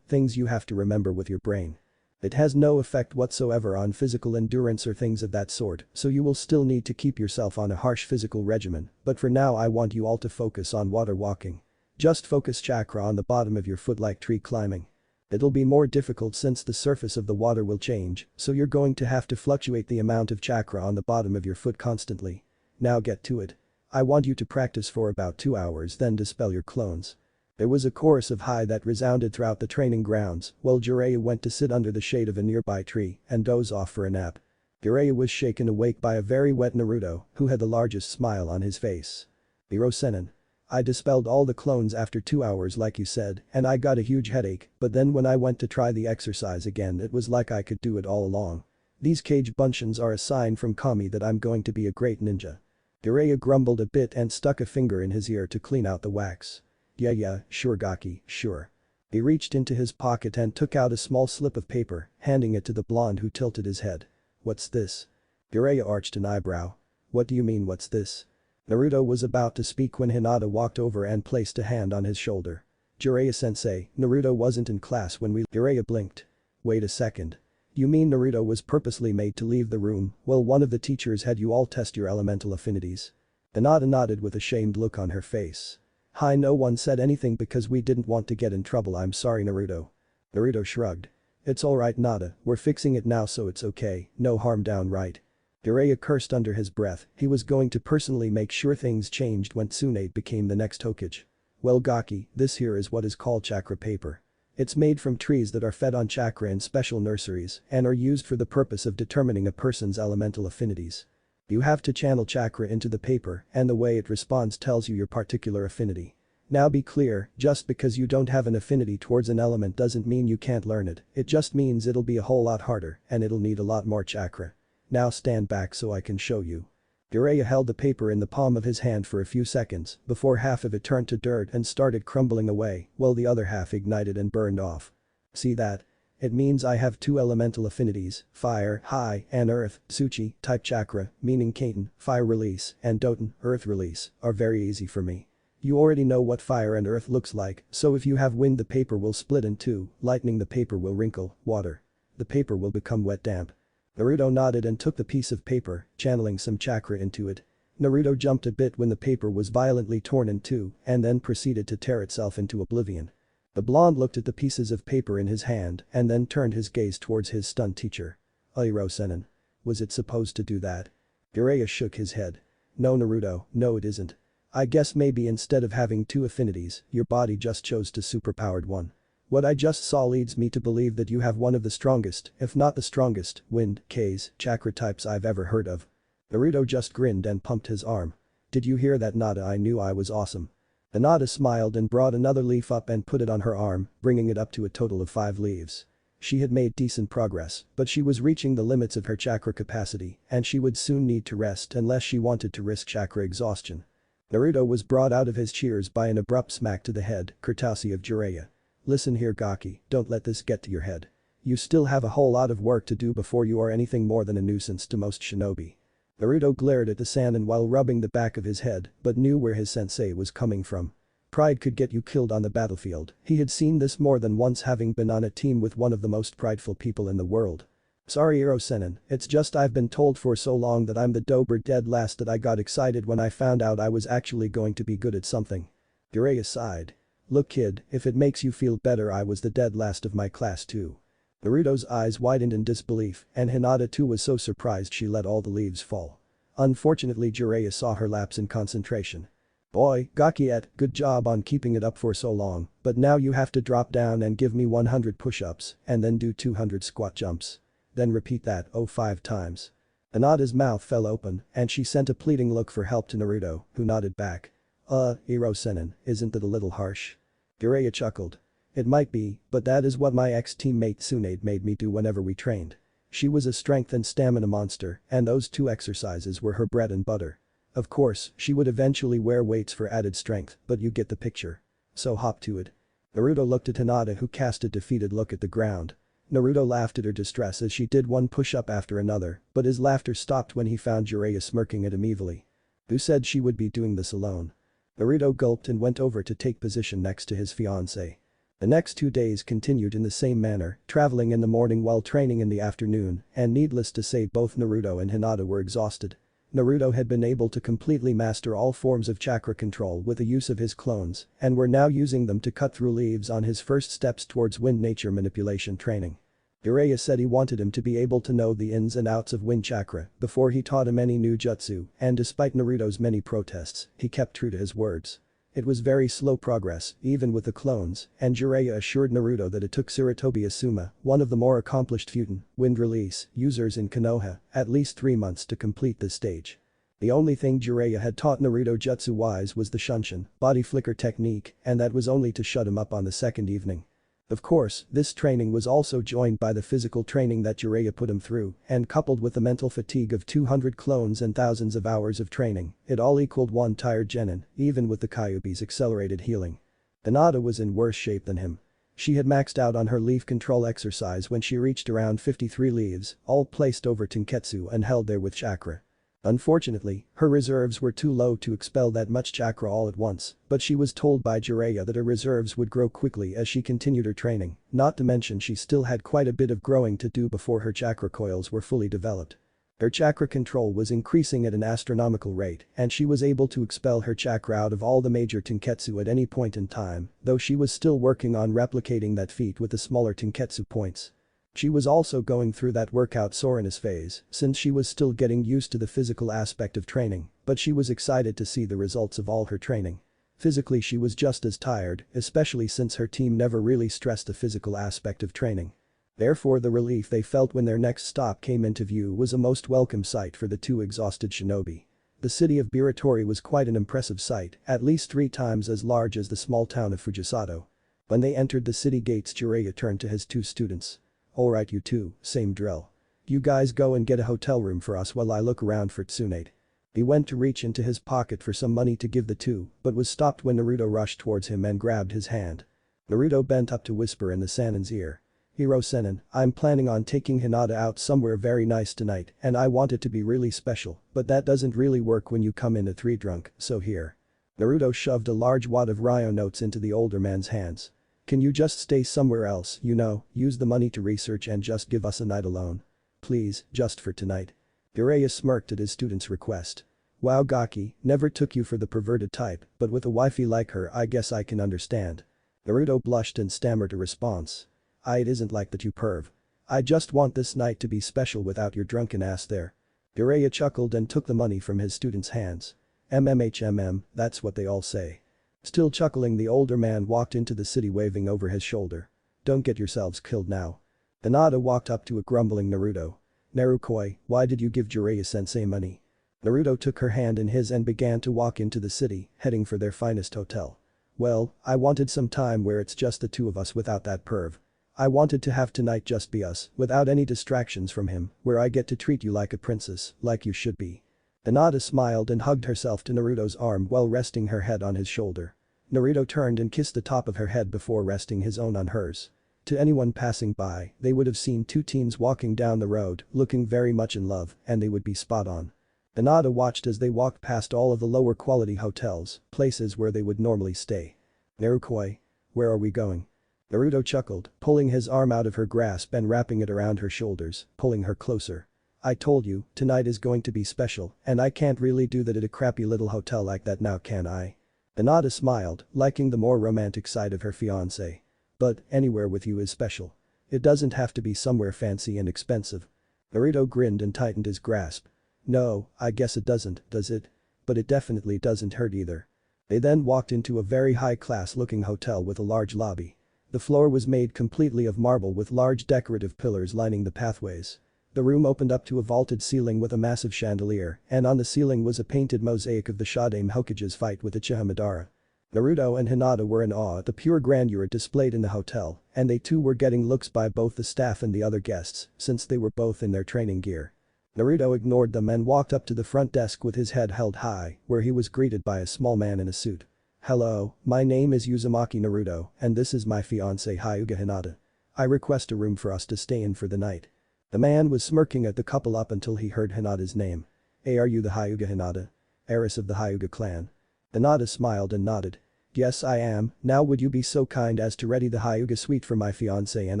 things you have to remember with your brain. It has no effect whatsoever on physical endurance or things of that sort, so you will still need to keep yourself on a harsh physical regimen, but for now I want you all to focus on water walking. Just focus chakra on the bottom of your foot like tree climbing. It'll be more difficult since the surface of the water will change, so you're going to have to fluctuate the amount of chakra on the bottom of your foot constantly. Now get to it. I want you to practice for about 2 hours, then dispel your clones. There was a chorus of "hi" that resounded throughout the training grounds while Jiraiya went to sit under the shade of a nearby tree and doze off for a nap. Jiraiya was shaken awake by a very wet Naruto, who had the largest smile on his face. "Hero Sennin. I dispelled all the clones after 2 hours like you said, and I got a huge headache, but then when I went to try the exercise again it was like I could do it all along. These cage bunshins are a sign from Kami that I'm going to be a great ninja." Jiraiya grumbled a bit and stuck a finger in his ear to clean out the wax. Yeah, sure Gaki, sure." He reached into his pocket and took out a small slip of paper, handing it to the blonde who tilted his head. "What's this?" Jiraiya arched an eyebrow. "What do you mean what's this?" Naruto was about to speak when Hinata walked over and placed a hand on his shoulder. "Jiraiya-sensei, Naruto wasn't in class when we." Jiraiya blinked. "Wait a second. You mean Naruto was purposely made to leave the room while one of the teachers had you all test your elemental affinities?" Hinata nodded with a shamed look on her face. "Hi, no one said anything because we didn't want to get in trouble, I'm sorry Naruto." Naruto shrugged. "It's alright Nada, we're fixing it now so it's okay, no harm downright." Jiraiya cursed under his breath, he was going to personally make sure things changed when Tsunade became the next Hokage. "Well Gaki, this here is what is called chakra paper. It's made from trees that are fed on chakra in special nurseries and are used for the purpose of determining a person's elemental affinities. You have to channel chakra into the paper and the way it responds tells you your particular affinity. Now be clear, just because you don't have an affinity towards an element doesn't mean you can't learn it just means it'll be a whole lot harder and it'll need a lot more chakra. Now stand back so I can show you." Jiraiya held the paper in the palm of his hand for a few seconds before half of it turned to dirt and started crumbling away while the other half ignited and burned off. "See that? It means I have 2 elemental affinities, fire, high, and earth. Tsuchi, type chakra, meaning Kaiten, fire release, and Doten, earth release, are very easy for me. You already know what fire and earth looks like, so if you have wind the paper will split in 2, lightning the paper will wrinkle, water. The paper will become wet damp." Naruto nodded and took the piece of paper, channeling some chakra into it. Naruto jumped a bit when the paper was violently torn in 2 and then proceeded to tear itself into oblivion. The blonde looked at the pieces of paper in his hand and then turned his gaze towards his stunned teacher. "Hiro Sennin. Was it supposed to do that?" Jiraiya shook his head. "No Naruto, no it isn't. I guess maybe instead of having 2 affinities, your body just chose to superpowered one. What I just saw leads me to believe that you have one of the strongest, if not the strongest, wind, K's, chakra types I've ever heard of." Naruto just grinned and pumped his arm. "Did you hear that Nada? I knew I was awesome." Hinata smiled and brought another leaf up and put it on her arm, bringing it up to a total of 5 leaves. She had made decent progress, but she was reaching the limits of her chakra capacity and she would soon need to rest unless she wanted to risk chakra exhaustion. Naruto was brought out of his cheers by an abrupt smack to the head, courtesy of Jiraiya. "Listen here Gaki, don't let this get to your head. You still have a whole lot of work to do before you are anything more than a nuisance to most shinobi." Naruto glared at the Sannin while rubbing the back of his head but knew where his sensei was coming from. Pride could get you killed on the battlefield, he had seen this more than once having been on a team with one of the most prideful people in the world. Sorry Hiro-senin, it's just I've been told for so long that I'm the dober dead last that I got excited when I found out I was actually going to be good at something. Jiraiya sighed. Look kid, if it makes you feel better I was the dead last of my class too. Naruto's eyes widened in disbelief and Hinata too was so surprised she let all the leaves fall. Unfortunately Jiraiya saw her lapse in concentration. Boy, Gakiet, good job on keeping it up for so long, but now you have to drop down and give me 100 push-ups and then do 200 squat jumps. Then repeat that 5 times. Hinata's mouth fell open and she sent a pleading look for help to Naruto, who nodded back. Hiro-senin, isn't that a little harsh? Jiraiya chuckled. It might be, but that is what my ex-teammate Tsunade made me do whenever we trained. She was a strength and stamina monster and those two exercises were her bread and butter. Of course, she would eventually wear weights for added strength, but you get the picture. So hop to it. Naruto looked at Hinata who cast a defeated look at the ground. Naruto laughed at her distress as she did one push-up after another, but his laughter stopped when he found Jiraiya smirking at him evilly. Who said she would be doing this alone? Naruto gulped and went over to take position next to his fiancée. The next 2 days continued in the same manner, traveling in the morning while training in the afternoon, and needless to say both Naruto and Hinata were exhausted. Naruto had been able to completely master all forms of chakra control with the use of his clones and were now using them to cut through leaves on his first steps towards wind nature manipulation training. Jiraiya said he wanted him to be able to know the ins and outs of wind chakra before he taught him any new jutsu and despite Naruto's many protests, he kept true to his words. It was very slow progress, even with the clones, and Jiraiya assured Naruto that it took Sarutobi Asuma, one of the more accomplished Futen, wind release, users in Konoha, at least 3 months to complete this stage. The only thing Jiraiya had taught Naruto jutsu-wise was the Shunshin, body flicker technique, and that was only to shut him up on the second evening. Of course, this training was also joined by the physical training that Jiraiya put him through, and coupled with the mental fatigue of 200 clones and thousands of hours of training, it all equaled one tired genin, even with the Kyuubi's accelerated healing. Hinata was in worse shape than him. She had maxed out on her leaf control exercise when she reached around 53 leaves, all placed over Tenketsu and held there with chakra. Unfortunately, her reserves were too low to expel that much chakra all at once, but she was told by Jiraiya that her reserves would grow quickly as she continued her training, not to mention she still had quite a bit of growing to do before her chakra coils were fully developed. Her chakra control was increasing at an astronomical rate and she was able to expel her chakra out of all the major Tenketsu at any point in time, though she was still working on replicating that feat with the smaller Tenketsu points. She was also going through that workout soreness phase since she was still getting used to the physical aspect of training, but she was excited to see the results of all her training. Physically she was just as tired, especially since her team never really stressed the physical aspect of training. Therefore the relief they felt when their next stop came into view was a most welcome sight for the two exhausted shinobi. The city of Biratori was quite an impressive sight, at least 3 times as large as the small town of Fujisato. When they entered the city gates Jiraiya turned to his 2 students. Alright you two, same drill. You guys go and get a hotel room for us while I look around for Tsunade. He went to reach into his pocket for some money to give the two, but was stopped when Naruto rushed towards him and grabbed his hand. Naruto bent up to whisper in the Sanin's ear. Hiro-senin, I'm planning on taking Hinata out somewhere very nice tonight and I want it to be really special, but that doesn't really work when you come in at 3 drunk, so here. Naruto shoved a large wad of Ryo notes into the older man's hands. Can you just stay somewhere else, use the money to research and just give us a night alone? Please, just for tonight. Jiraiya smirked at his student's request. Wow Gaki, never took you for the perverted type, but with a wifey like her I guess I can understand. Naruto blushed and stammered a response. It isn't like that you perv. I just want this night to be special without your drunken ass there. Jiraiya chuckled and took the money from his student's hands. That's what they all say. Still chuckling the older man walked into the city waving over his shoulder. Don't get yourselves killed now. Hinata walked up to a grumbling Naruto. Narukoi, why did you give Jiraiya-sensei money? Naruto took her hand in his and began to walk into the city, heading for their finest hotel. Well, I wanted some time where it's just the two of us without that perv. I wanted to have tonight just be us, without any distractions from him, where I get to treat you like a princess, like you should be. Hinata smiled and hugged herself to Naruto's arm while resting her head on his shoulder. Naruto turned and kissed the top of her head before resting his own on hers. To anyone passing by, they would have seen 2 teens walking down the road, looking very much in love, and they would be spot on. Hinata watched as they walked past all of the lower quality hotels, places where they would normally stay. Narukoi. Where are we going? Naruto chuckled, pulling his arm out of her grasp and wrapping it around her shoulders, pulling her closer. I told you, tonight is going to be special, and I can't really do that at a crappy little hotel like that now, can I? Hinata smiled, liking the more romantic side of her fiancé. But, anywhere with you is special. It doesn't have to be somewhere fancy and expensive. Naruto grinned and tightened his grasp. No, I guess it doesn't, does it? But it definitely doesn't hurt either. They then walked into a very high-class looking hotel with a large lobby. The floor was made completely of marble with large decorative pillars lining the pathways. The room opened up to a vaulted ceiling with a massive chandelier, and on the ceiling was a painted mosaic of the Shodaime Hokage's fight with Uchiha Madara. Naruto and Hinata were in awe at the pure grandeur displayed in the hotel, and they too were getting looks by both the staff and the other guests, since they were both in their training gear. Naruto ignored them and walked up to the front desk with his head held high, where he was greeted by a small man in a suit. Hello, my name is Uzumaki Naruto, and this is my fiancée Hyuga Hinata. I request a room for us to stay in for the night. The man was smirking at the couple up until he heard Hinata's name. Hey, are you the Hyuga Hinata? Heiress of the Hyuga clan? Hinata smiled and nodded. Yes, I am. Now would you be so kind as to ready the Hyuga suite for my fiancé and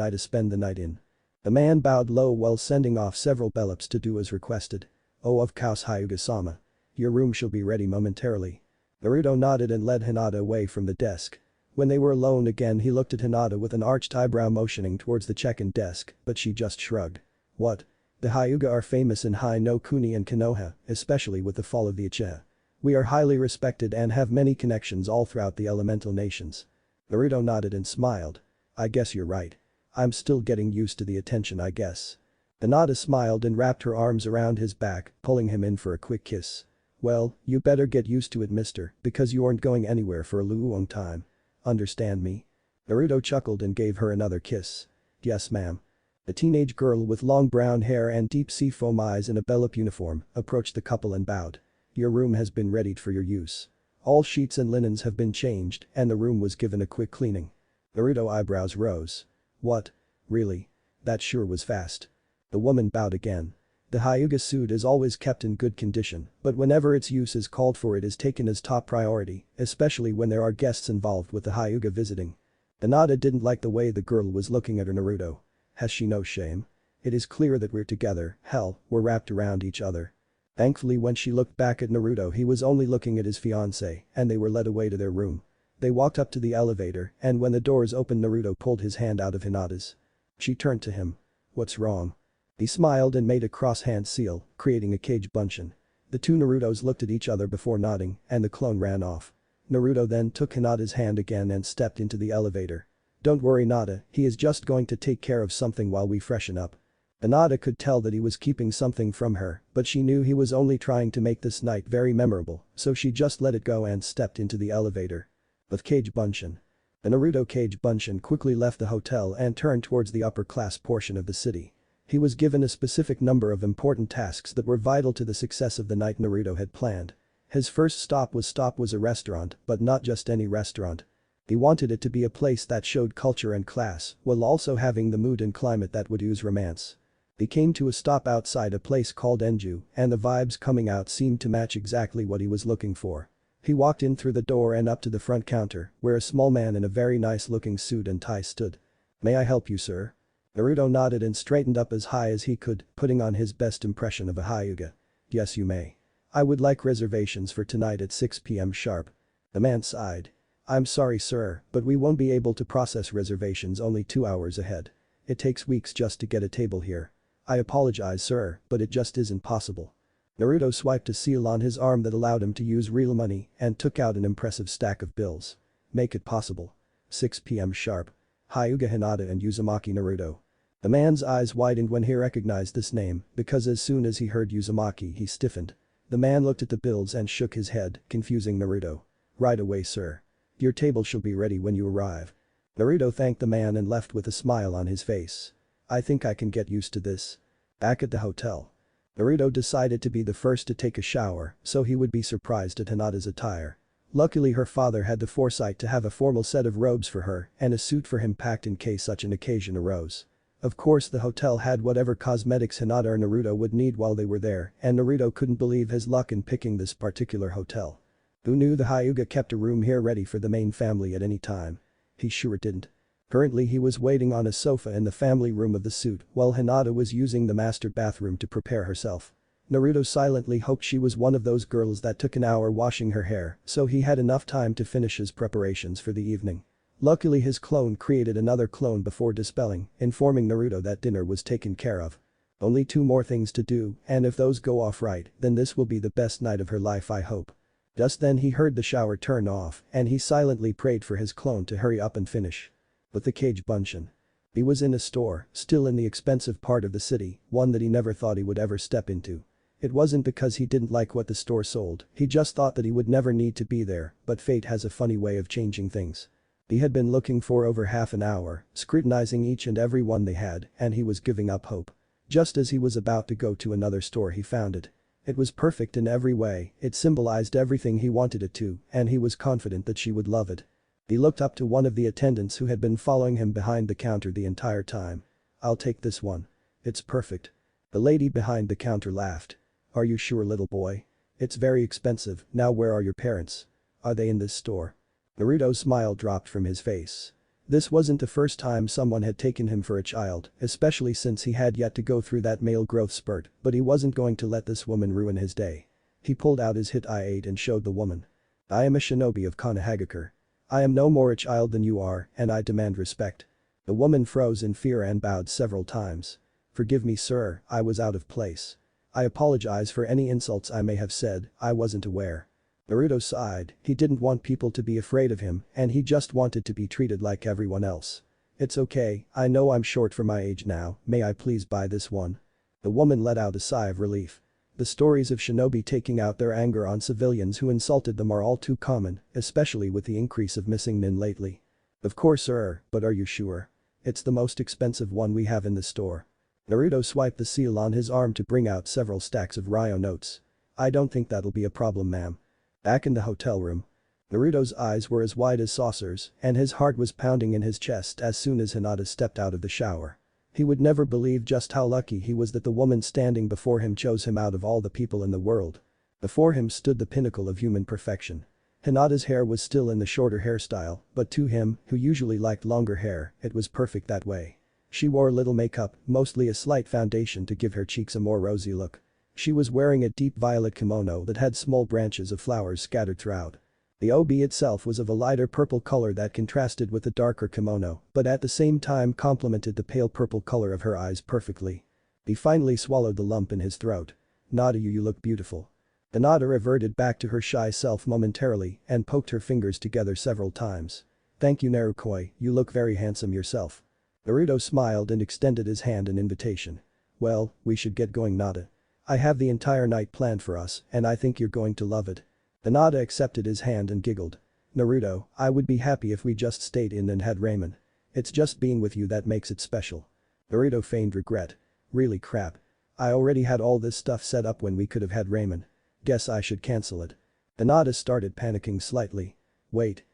I to spend the night in? The man bowed low while sending off several bellops to do as requested. Oh, of course, Hyuga-sama. Your room shall be ready momentarily. Naruto nodded and led Hinata away from the desk. When they were alone again, he looked at Hinata with an arched eyebrow motioning towards the check-in desk, but she just shrugged. What? The Hyuga are famous in Hai no Kuni and Konoha, especially with the fall of the Uchiha. We are highly respected and have many connections all throughout the elemental nations. Naruto nodded and smiled. I guess you're right. I'm still getting used to the attention, I guess. Hinata smiled and wrapped her arms around his back, pulling him in for a quick kiss. Well, you better get used to it, mister, because you aren't going anywhere for a long time. Understand me? Naruto chuckled and gave her another kiss. Yes, ma'am. A teenage girl with long brown hair and deep sea foam eyes in a bellop uniform approached the couple and bowed. Your room has been readied for your use. All sheets and linens have been changed and the room was given a quick cleaning. Naruto eyebrows rose. What? Really? That sure was fast. The woman bowed again. The Hyuga suit is always kept in good condition, but whenever its use is called for it is taken as top priority, especially when there are guests involved with the Hyuga visiting. Hinata didn't like the way the girl was looking at her. Naruto. Has she no shame? It is clear that we're together, hell, we're wrapped around each other. Thankfully when she looked back at Naruto he was only looking at his fiancée and they were led away to their room. They walked up to the elevator and when the doors opened Naruto pulled his hand out of Hinata's. She turned to him. What's wrong? He smiled and made a cross-hand seal, creating a cage bunshin. The two Narutos looked at each other before nodding and the clone ran off. Naruto then took Hinata's hand again and stepped into the elevator. Don't worry, Nata, he is just going to take care of something while we freshen up. Hinata could tell that he was keeping something from her, but she knew he was only trying to make this night very memorable, so she just let it go and stepped into the elevator. With Cage Bunshin. The Naruto Cage Bunshin quickly left the hotel and turned towards the upper-class portion of the city. He was given a specific number of important tasks that were vital to the success of the night Naruto had planned. His first stop was a restaurant, but not just any restaurant. He wanted it to be a place that showed culture and class, while also having the mood and climate that would ooze romance. He came to a stop outside a place called Enju, and the vibes coming out seemed to match exactly what he was looking for. He walked in through the door and up to the front counter, where a small man in a very nice-looking suit and tie stood. May I help you, sir? Naruto nodded and straightened up as high as he could, putting on his best impression of a Hyuga. Yes, you may. I would like reservations for tonight at 6 p.m. sharp. The man sighed. I'm sorry, sir, but we won't be able to process reservations only 2 hours ahead. It takes weeks just to get a table here. I apologize, sir, but it just isn't possible. Naruto swiped a seal on his arm that allowed him to use real money and took out an impressive stack of bills. Make it possible. 6 p.m. sharp. Hyuga Hinata and Uzumaki Naruto. The man's eyes widened when he recognized this name because as soon as he heard Uzumaki he stiffened. The man looked at the bills and shook his head, confusing Naruto. Right away, sir. Your table shall be ready when you arrive. Naruto thanked the man and left with a smile on his face. I think I can get used to this. Back at the hotel. Naruto decided to be the first to take a shower so he would be surprised at Hinata's attire. Luckily her father had the foresight to have a formal set of robes for her and a suit for him packed in case such an occasion arose. Of course the hotel had whatever cosmetics Hinata or Naruto would need while they were there and Naruto couldn't believe his luck in picking this particular hotel. Who knew the Hyuga kept a room here ready for the main family at any time? He sure didn't. Currently he was waiting on a sofa in the family room of the suit while Hinata was using the master bathroom to prepare herself. Naruto silently hoped she was one of those girls that took an hour washing her hair so he had enough time to finish his preparations for the evening. Luckily his clone created another clone before dispelling, informing Naruto that dinner was taken care of. Only 2 more things to do, and if those go off right, then this will be the best night of her life, I hope. Just then he heard the shower turn off and he silently prayed for his clone to hurry up and finish. But the cage bunshin. He was in a store, still in the expensive part of the city, one that he never thought he would ever step into. It wasn't because he didn't like what the store sold, he just thought that he would never need to be there, but fate has a funny way of changing things. He had been looking for over half an hour, scrutinizing each and every one they had, and he was giving up hope. Just as he was about to go to another store he found it. It was perfect in every way, it symbolized everything he wanted it to, and he was confident that she would love it. He looked up to one of the attendants who had been following him behind the counter the entire time. "I'll take this one. It's perfect." The lady behind the counter laughed. "Are you sure, little boy? It's very expensive. Now where are your parents? Are they in this store?" Naruto's smile dropped from his face. This wasn't the first time someone had taken him for a child, especially since he had yet to go through that male growth spurt, but he wasn't going to let this woman ruin his day. He pulled out his hit I-8 and showed the woman. "I am a shinobi of Konohagakure. I am no more a child than you are, and I demand respect." The woman froze in fear and bowed several times. "Forgive me, sir, I was out of place. I apologize for any insults I may have said, I wasn't aware." Naruto sighed, he didn't want people to be afraid of him and he just wanted to be treated like everyone else. "It's okay, I know I'm short for my age now, may I please buy this one?" The woman let out a sigh of relief. The stories of shinobi taking out their anger on civilians who insulted them are all too common, especially with the increase of missing nin lately. "Of course sir, but are you sure? It's the most expensive one we have in the store." Naruto swiped the seal on his arm to bring out several stacks of Ryo notes. "I don't think that'll be a problem, ma'am." Back in the hotel room. Naruto's eyes were as wide as saucers and his heart was pounding in his chest as soon as Hinata stepped out of the shower. He would never believe just how lucky he was that the woman standing before him chose him out of all the people in the world. Before him stood the pinnacle of human perfection. Hinata's hair was still in the shorter hairstyle, but to him, who usually liked longer hair, it was perfect that way. She wore little makeup, mostly a slight foundation to give her cheeks a more rosy look. She was wearing a deep violet kimono that had small branches of flowers scattered throughout. The obi itself was of a lighter purple color that contrasted with the darker kimono, but at the same time complemented the pale purple color of her eyes perfectly. He finally swallowed the lump in his throat. "Nada, you look beautiful." Hinata reverted back to her shy self momentarily and poked her fingers together several times. "Thank you, Narukoi, you look very handsome yourself." Naruto smiled and extended his hand in invitation. "Well, we should get going, Nada. I have the entire night planned for us and I think you're going to love it." Hinata accepted his hand and giggled. "Naruto, I would be happy if we just stayed in and had ramen. It's just being with you that makes it special." Naruto feigned regret. "Really crap. I already had all this stuff set up when we could have had ramen. Guess I should cancel it." Hinata started panicking slightly. Wait.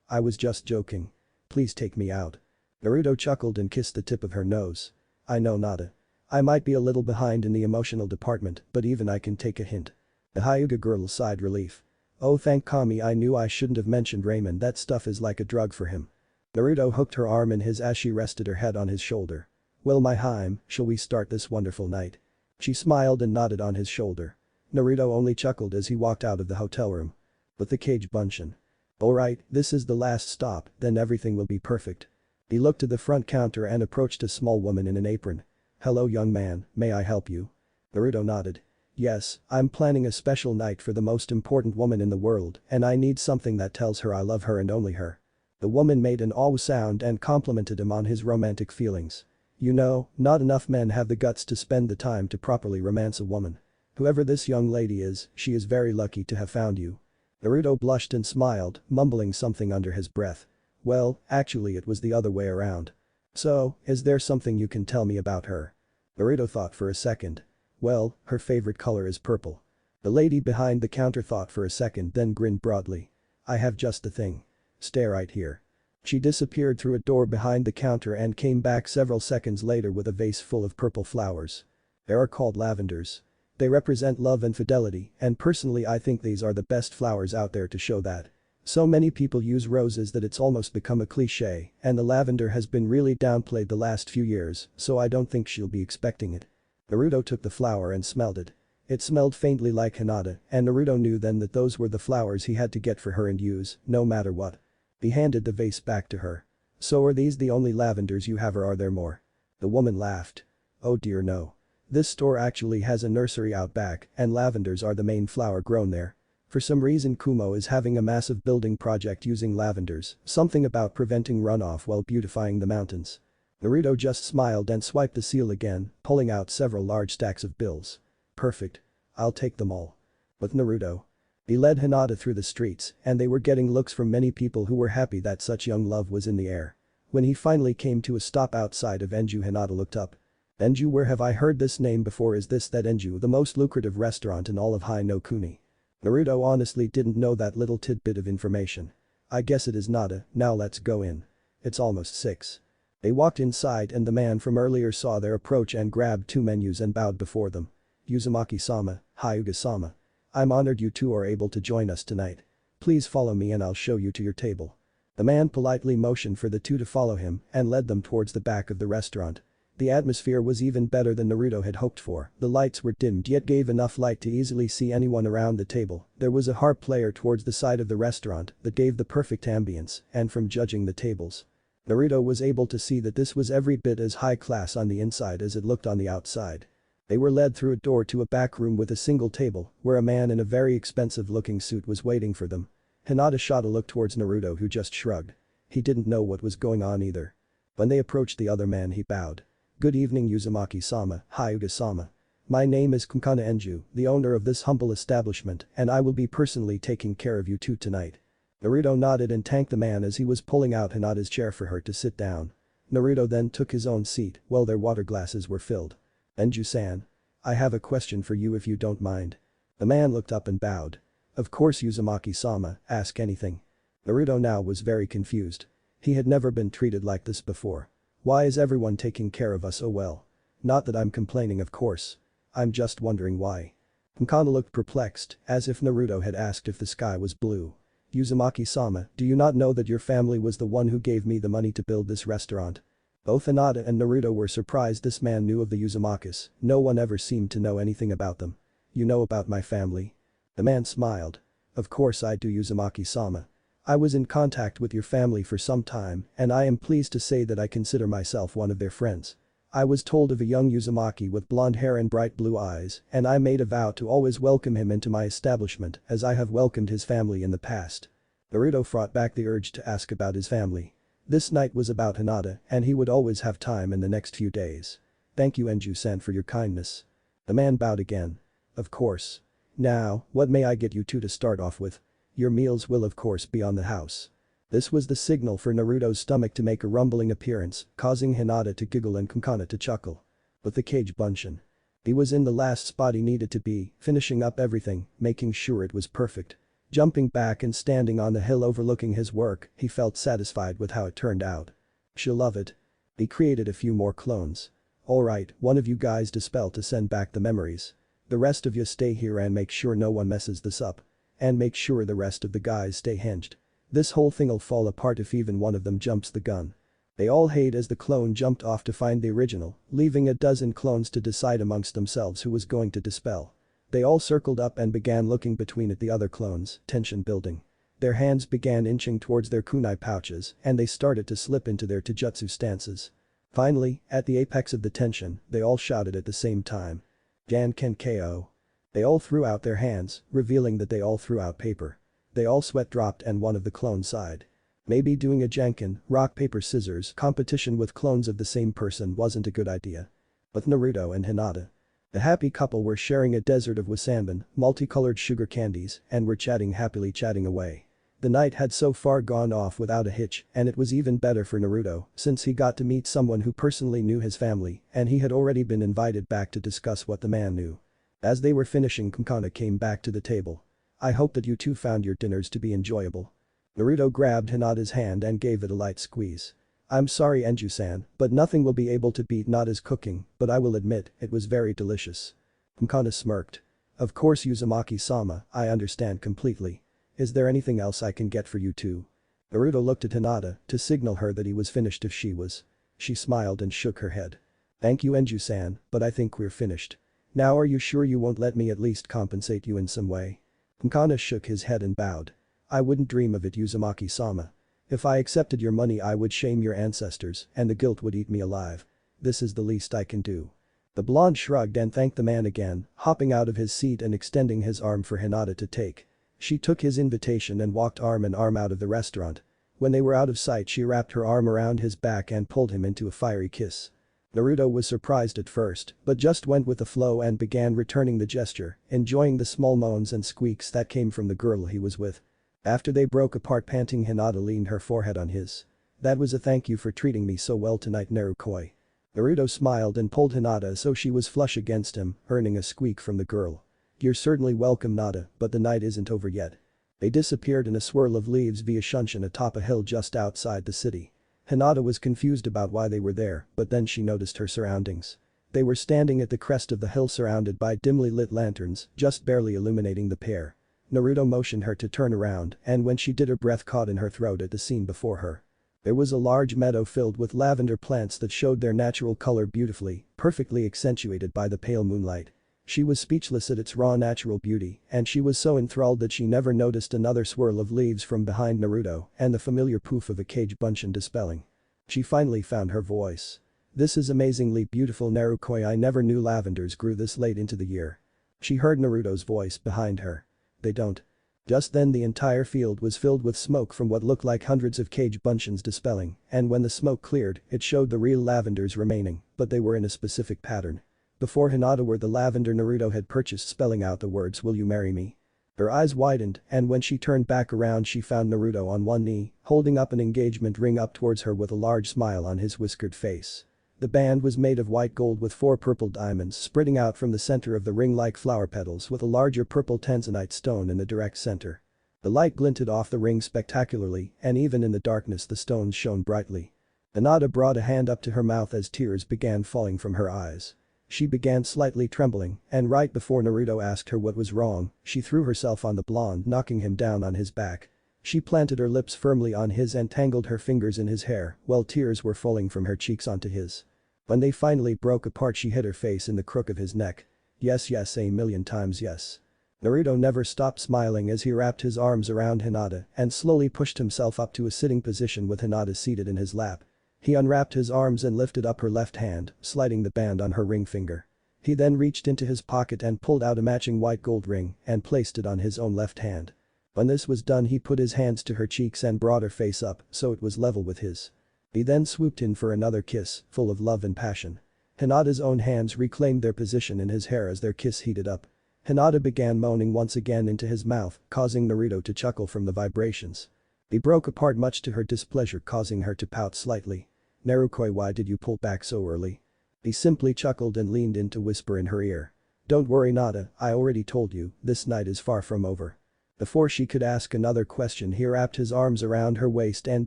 I was just joking. Please take me out." Naruto chuckled and kissed the tip of her nose. "I know, Nada. I might be a little behind in the emotional department, but even I can take a hint." The Hyuga girl sighed relief. "Oh thank Kami, I knew I shouldn't have mentioned ramen, that stuff is like a drug for him." Naruto hooked her arm in his as she rested her head on his shoulder. "Well my Haim, shall we start this wonderful night?" She smiled and nodded on his shoulder. Naruto only chuckled as he walked out of the hotel room. But the cage bunshin. "Alright, this is the last stop, then everything will be perfect." He looked to the front counter and approached a small woman in an apron. "Hello young man, may I help you?" Naruto nodded. "Yes, I'm planning a special night for the most important woman in the world and I need something that tells her I love her and only her." The woman made an "aw" sound and complimented him on his romantic feelings. "You know, not enough men have the guts to spend the time to properly romance a woman. Whoever this young lady is, she is very lucky to have found you." Naruto blushed and smiled, mumbling something under his breath. "Well, actually it was the other way around." "So, is there something you can tell me about her?" Naruto thought for a second. "Well, her favorite color is purple." The lady behind the counter thought for a second then grinned broadly. "I have just the thing. Stay right here." She disappeared through a door behind the counter and came back several seconds later with a vase full of purple flowers. They are called lavenders. They represent love and fidelity and personally I think these are the best flowers out there to show that. So many people use roses that it's almost become a cliché, and the lavender has been really downplayed the last few years, so I don't think she'll be expecting it. Naruto took the flower and smelled it. It smelled faintly like Hinata, and Naruto knew then that those were the flowers he had to get for her and use, no matter what. He handed the vase back to her. "So are these the only lavenders you have or are there more?" The woman laughed. "Oh dear no. This store actually has a nursery out back and lavenders are the main flower grown there. For some reason Kumo is having a massive building project using lavenders, something about preventing runoff while beautifying the mountains." Naruto just smiled and swiped the seal again, pulling out several large stacks of bills. "Perfect. I'll take them all." With Naruto. He led Hinata through the streets and they were getting looks from many people who were happy that such young love was in the air. When he finally came to a stop outside of Enju, Hinata looked up. "Enju, where have I heard this name before? Is this that Enju, the most lucrative restaurant in all of Hai no Kuni?" Naruto honestly didn't know that little tidbit of information. "I guess it is Nada, now let's go in. It's almost 6. They walked inside and the man from earlier saw their approach and grabbed 2 menus and bowed before them. "Uzumaki-sama, Hyuga-sama. I'm honored you two are able to join us tonight. Please follow me and I'll show you to your table." The man politely motioned for the two to follow him and led them towards the back of the restaurant. The atmosphere was even better than Naruto had hoped for. The lights were dimmed yet gave enough light to easily see anyone around the table. There was a harp player towards the side of the restaurant that gave the perfect ambience, and from judging the tables, Naruto was able to see that this was every bit as high class on the inside as it looked on the outside. They were led through a door to a back room with a single table where a man in a very expensive looking suit was waiting for them. Hinata shot a look towards Naruto who just shrugged. He didn't know what was going on either. When they approached the other man he bowed. "Good evening Uzumaki-sama, Hyuga-sama. My name is Kunkana Enju, the owner of this humble establishment and I will be personally taking care of you two tonight." Naruto nodded and thanked the man as he was pulling out Hinata's chair for her to sit down. Naruto then took his own seat while their water glasses were filled. "Enju-san. I have a question for you if you don't mind." The man looked up and bowed. "Of course Uzumaki-sama, ask anything." Naruto now was very confused. He had never been treated like this before. "Why is everyone taking care of us so well? Not that I'm complaining of course. I'm just wondering why." Kunkana looked perplexed, as if Naruto had asked if the sky was blue. "Uzumaki-sama, do you not know that your family was the one who gave me the money to build this restaurant?" Both Hinata and Naruto were surprised this man knew of the Uzumakis, no one ever seemed to know anything about them. "You know about my family?" The man smiled. "Of course I do Uzumaki-sama. I was in contact with your family for some time and I am pleased to say that I consider myself one of their friends. I was told of a young Uzumaki with blonde hair and bright blue eyes and I made a vow to always welcome him into my establishment as I have welcomed his family in the past." Naruto fought back the urge to ask about his family. This night was about Hinata and he would always have time in the next few days. "Thank you Enju-san for your kindness." The man bowed again. "Of course. Now, what may I get you two to start off with? Your meals will of course be on the house." This was the signal for Naruto's stomach to make a rumbling appearance, causing Hinata to giggle and Kunkana to chuckle. With the cage bunshin. He was in the last spot he needed to be, finishing up everything, making sure it was perfect. Jumping back and standing on the hill overlooking his work, he felt satisfied with how it turned out. "She'll love it." He created a few more clones. "Alright, one of you guys dispel to send back the memories. The rest of you stay here and make sure no one messes this up. And make sure the rest of the guys stay hinged. This whole thing'll fall apart if even one of them jumps the gun." They all hate as the clone jumped off to find the original, leaving a dozen clones to decide amongst themselves who was going to dispel. They all circled up and began looking between at the other clones, tension building. Their hands began inching towards their kunai pouches and they started to slip into their taijutsu stances. Finally, at the apex of the tension, they all shouted at the same time. "Janken KO." They all threw out their hands, revealing that they all threw out paper. They all sweat dropped and one of the clones sighed. Maybe doing a Janken, rock paper scissors competition with clones of the same person wasn't a good idea. With Naruto and Hinata. The happy couple were sharing a desert of wasabi, multicolored sugar candies, and were happily chatting away. The night had so far gone off without a hitch and it was even better for Naruto since he got to meet someone who personally knew his family and he had already been invited back to discuss what the man knew. As they were finishing, Kunkana came back to the table. "I hope that you two found your dinners to be enjoyable." Naruto grabbed Hinata's hand and gave it a light squeeze. "I'm sorry Enju-san, but nothing will be able to beat Nada's cooking, but I will admit, it was very delicious." Kunkana smirked. "Of course Uzumaki-sama, I understand completely. Is there anything else I can get for you too? Naruto looked at Hinata to signal her that he was finished if she was. She smiled and shook her head. Thank you Enju-san, but I think we're finished. Now are you sure you won't let me at least compensate you in some way? Nkana shook his head and bowed. I wouldn't dream of it Uzumaki-sama. If I accepted your money I would shame your ancestors and the guilt would eat me alive. This is the least I can do. The blonde shrugged and thanked the man again, hopping out of his seat and extending his arm for Hinata to take. She took his invitation and walked arm in arm out of the restaurant. When they were out of sight she wrapped her arm around his back and pulled him into a fiery kiss. Naruto was surprised at first, but just went with the flow and began returning the gesture, enjoying the small moans and squeaks that came from the girl he was with. After they broke apart panting Hinata leaned her forehead on his. That was a thank you for treating me so well tonight Narukoi. Naruto smiled and pulled Hinata so she was flush against him, earning a squeak from the girl. You're certainly welcome Nada, but the night isn't over yet. They disappeared in a swirl of leaves via Shunshin atop a hill just outside the city. Hinata was confused about why they were there, but then she noticed her surroundings. They were standing at the crest of the hill surrounded by dimly lit lanterns, just barely illuminating the pair. Naruto motioned her to turn around, and when she did her breath caught in her throat at the scene before her. There was a large meadow filled with lavender plants that showed their natural color beautifully, perfectly accentuated by the pale moonlight. She was speechless at its raw natural beauty, and she was so enthralled that she never noticed another swirl of leaves from behind Naruto and the familiar poof of a cage bunchen dispelling. She finally found her voice. This is amazingly beautiful Narukoi I never knew lavenders grew this late into the year. She heard Naruto's voice behind her. They don't. Just then the entire field was filled with smoke from what looked like hundreds of cage bunchens dispelling, and when the smoke cleared, it showed the real lavenders remaining, but they were in a specific pattern. Before Hinata were the lavender Naruto had purchased spelling out the words will you marry me. Her eyes widened and when she turned back around she found Naruto on one knee, holding up an engagement ring up towards her with a large smile on his whiskered face. The band was made of white gold with 4 purple diamonds spreading out from the center of the ring like flower petals with a larger purple tanzanite stone in the direct center. The light glinted off the ring spectacularly and even in the darkness the stones shone brightly. Hinata brought a hand up to her mouth as tears began falling from her eyes. She began slightly trembling, and right before Naruto asked her what was wrong, she threw herself on the blonde knocking him down on his back. She planted her lips firmly on his and tangled her fingers in his hair while tears were falling from her cheeks onto his. When they finally broke apart she hid her face in the crook of his neck. Yes yes a million times yes. Naruto never stopped smiling as he wrapped his arms around Hinata and slowly pushed himself up to a sitting position with Hinata seated in his lap. He unwrapped his arms and lifted up her left hand, sliding the band on her ring finger. He then reached into his pocket and pulled out a matching white gold ring and placed it on his own left hand. When this was done he put his hands to her cheeks and brought her face up so it was level with his. He then swooped in for another kiss, full of love and passion. Hinata's own hands reclaimed their position in his hair as their kiss heated up. Hinata began moaning once again into his mouth, causing Naruto to chuckle from the vibrations. They broke apart much to her displeasure causing her to pout slightly. Narukoi why did you pull back so early? He simply chuckled and leaned in to whisper in her ear. Don't worry Nada, I already told you, this night is far from over. Before she could ask another question he wrapped his arms around her waist and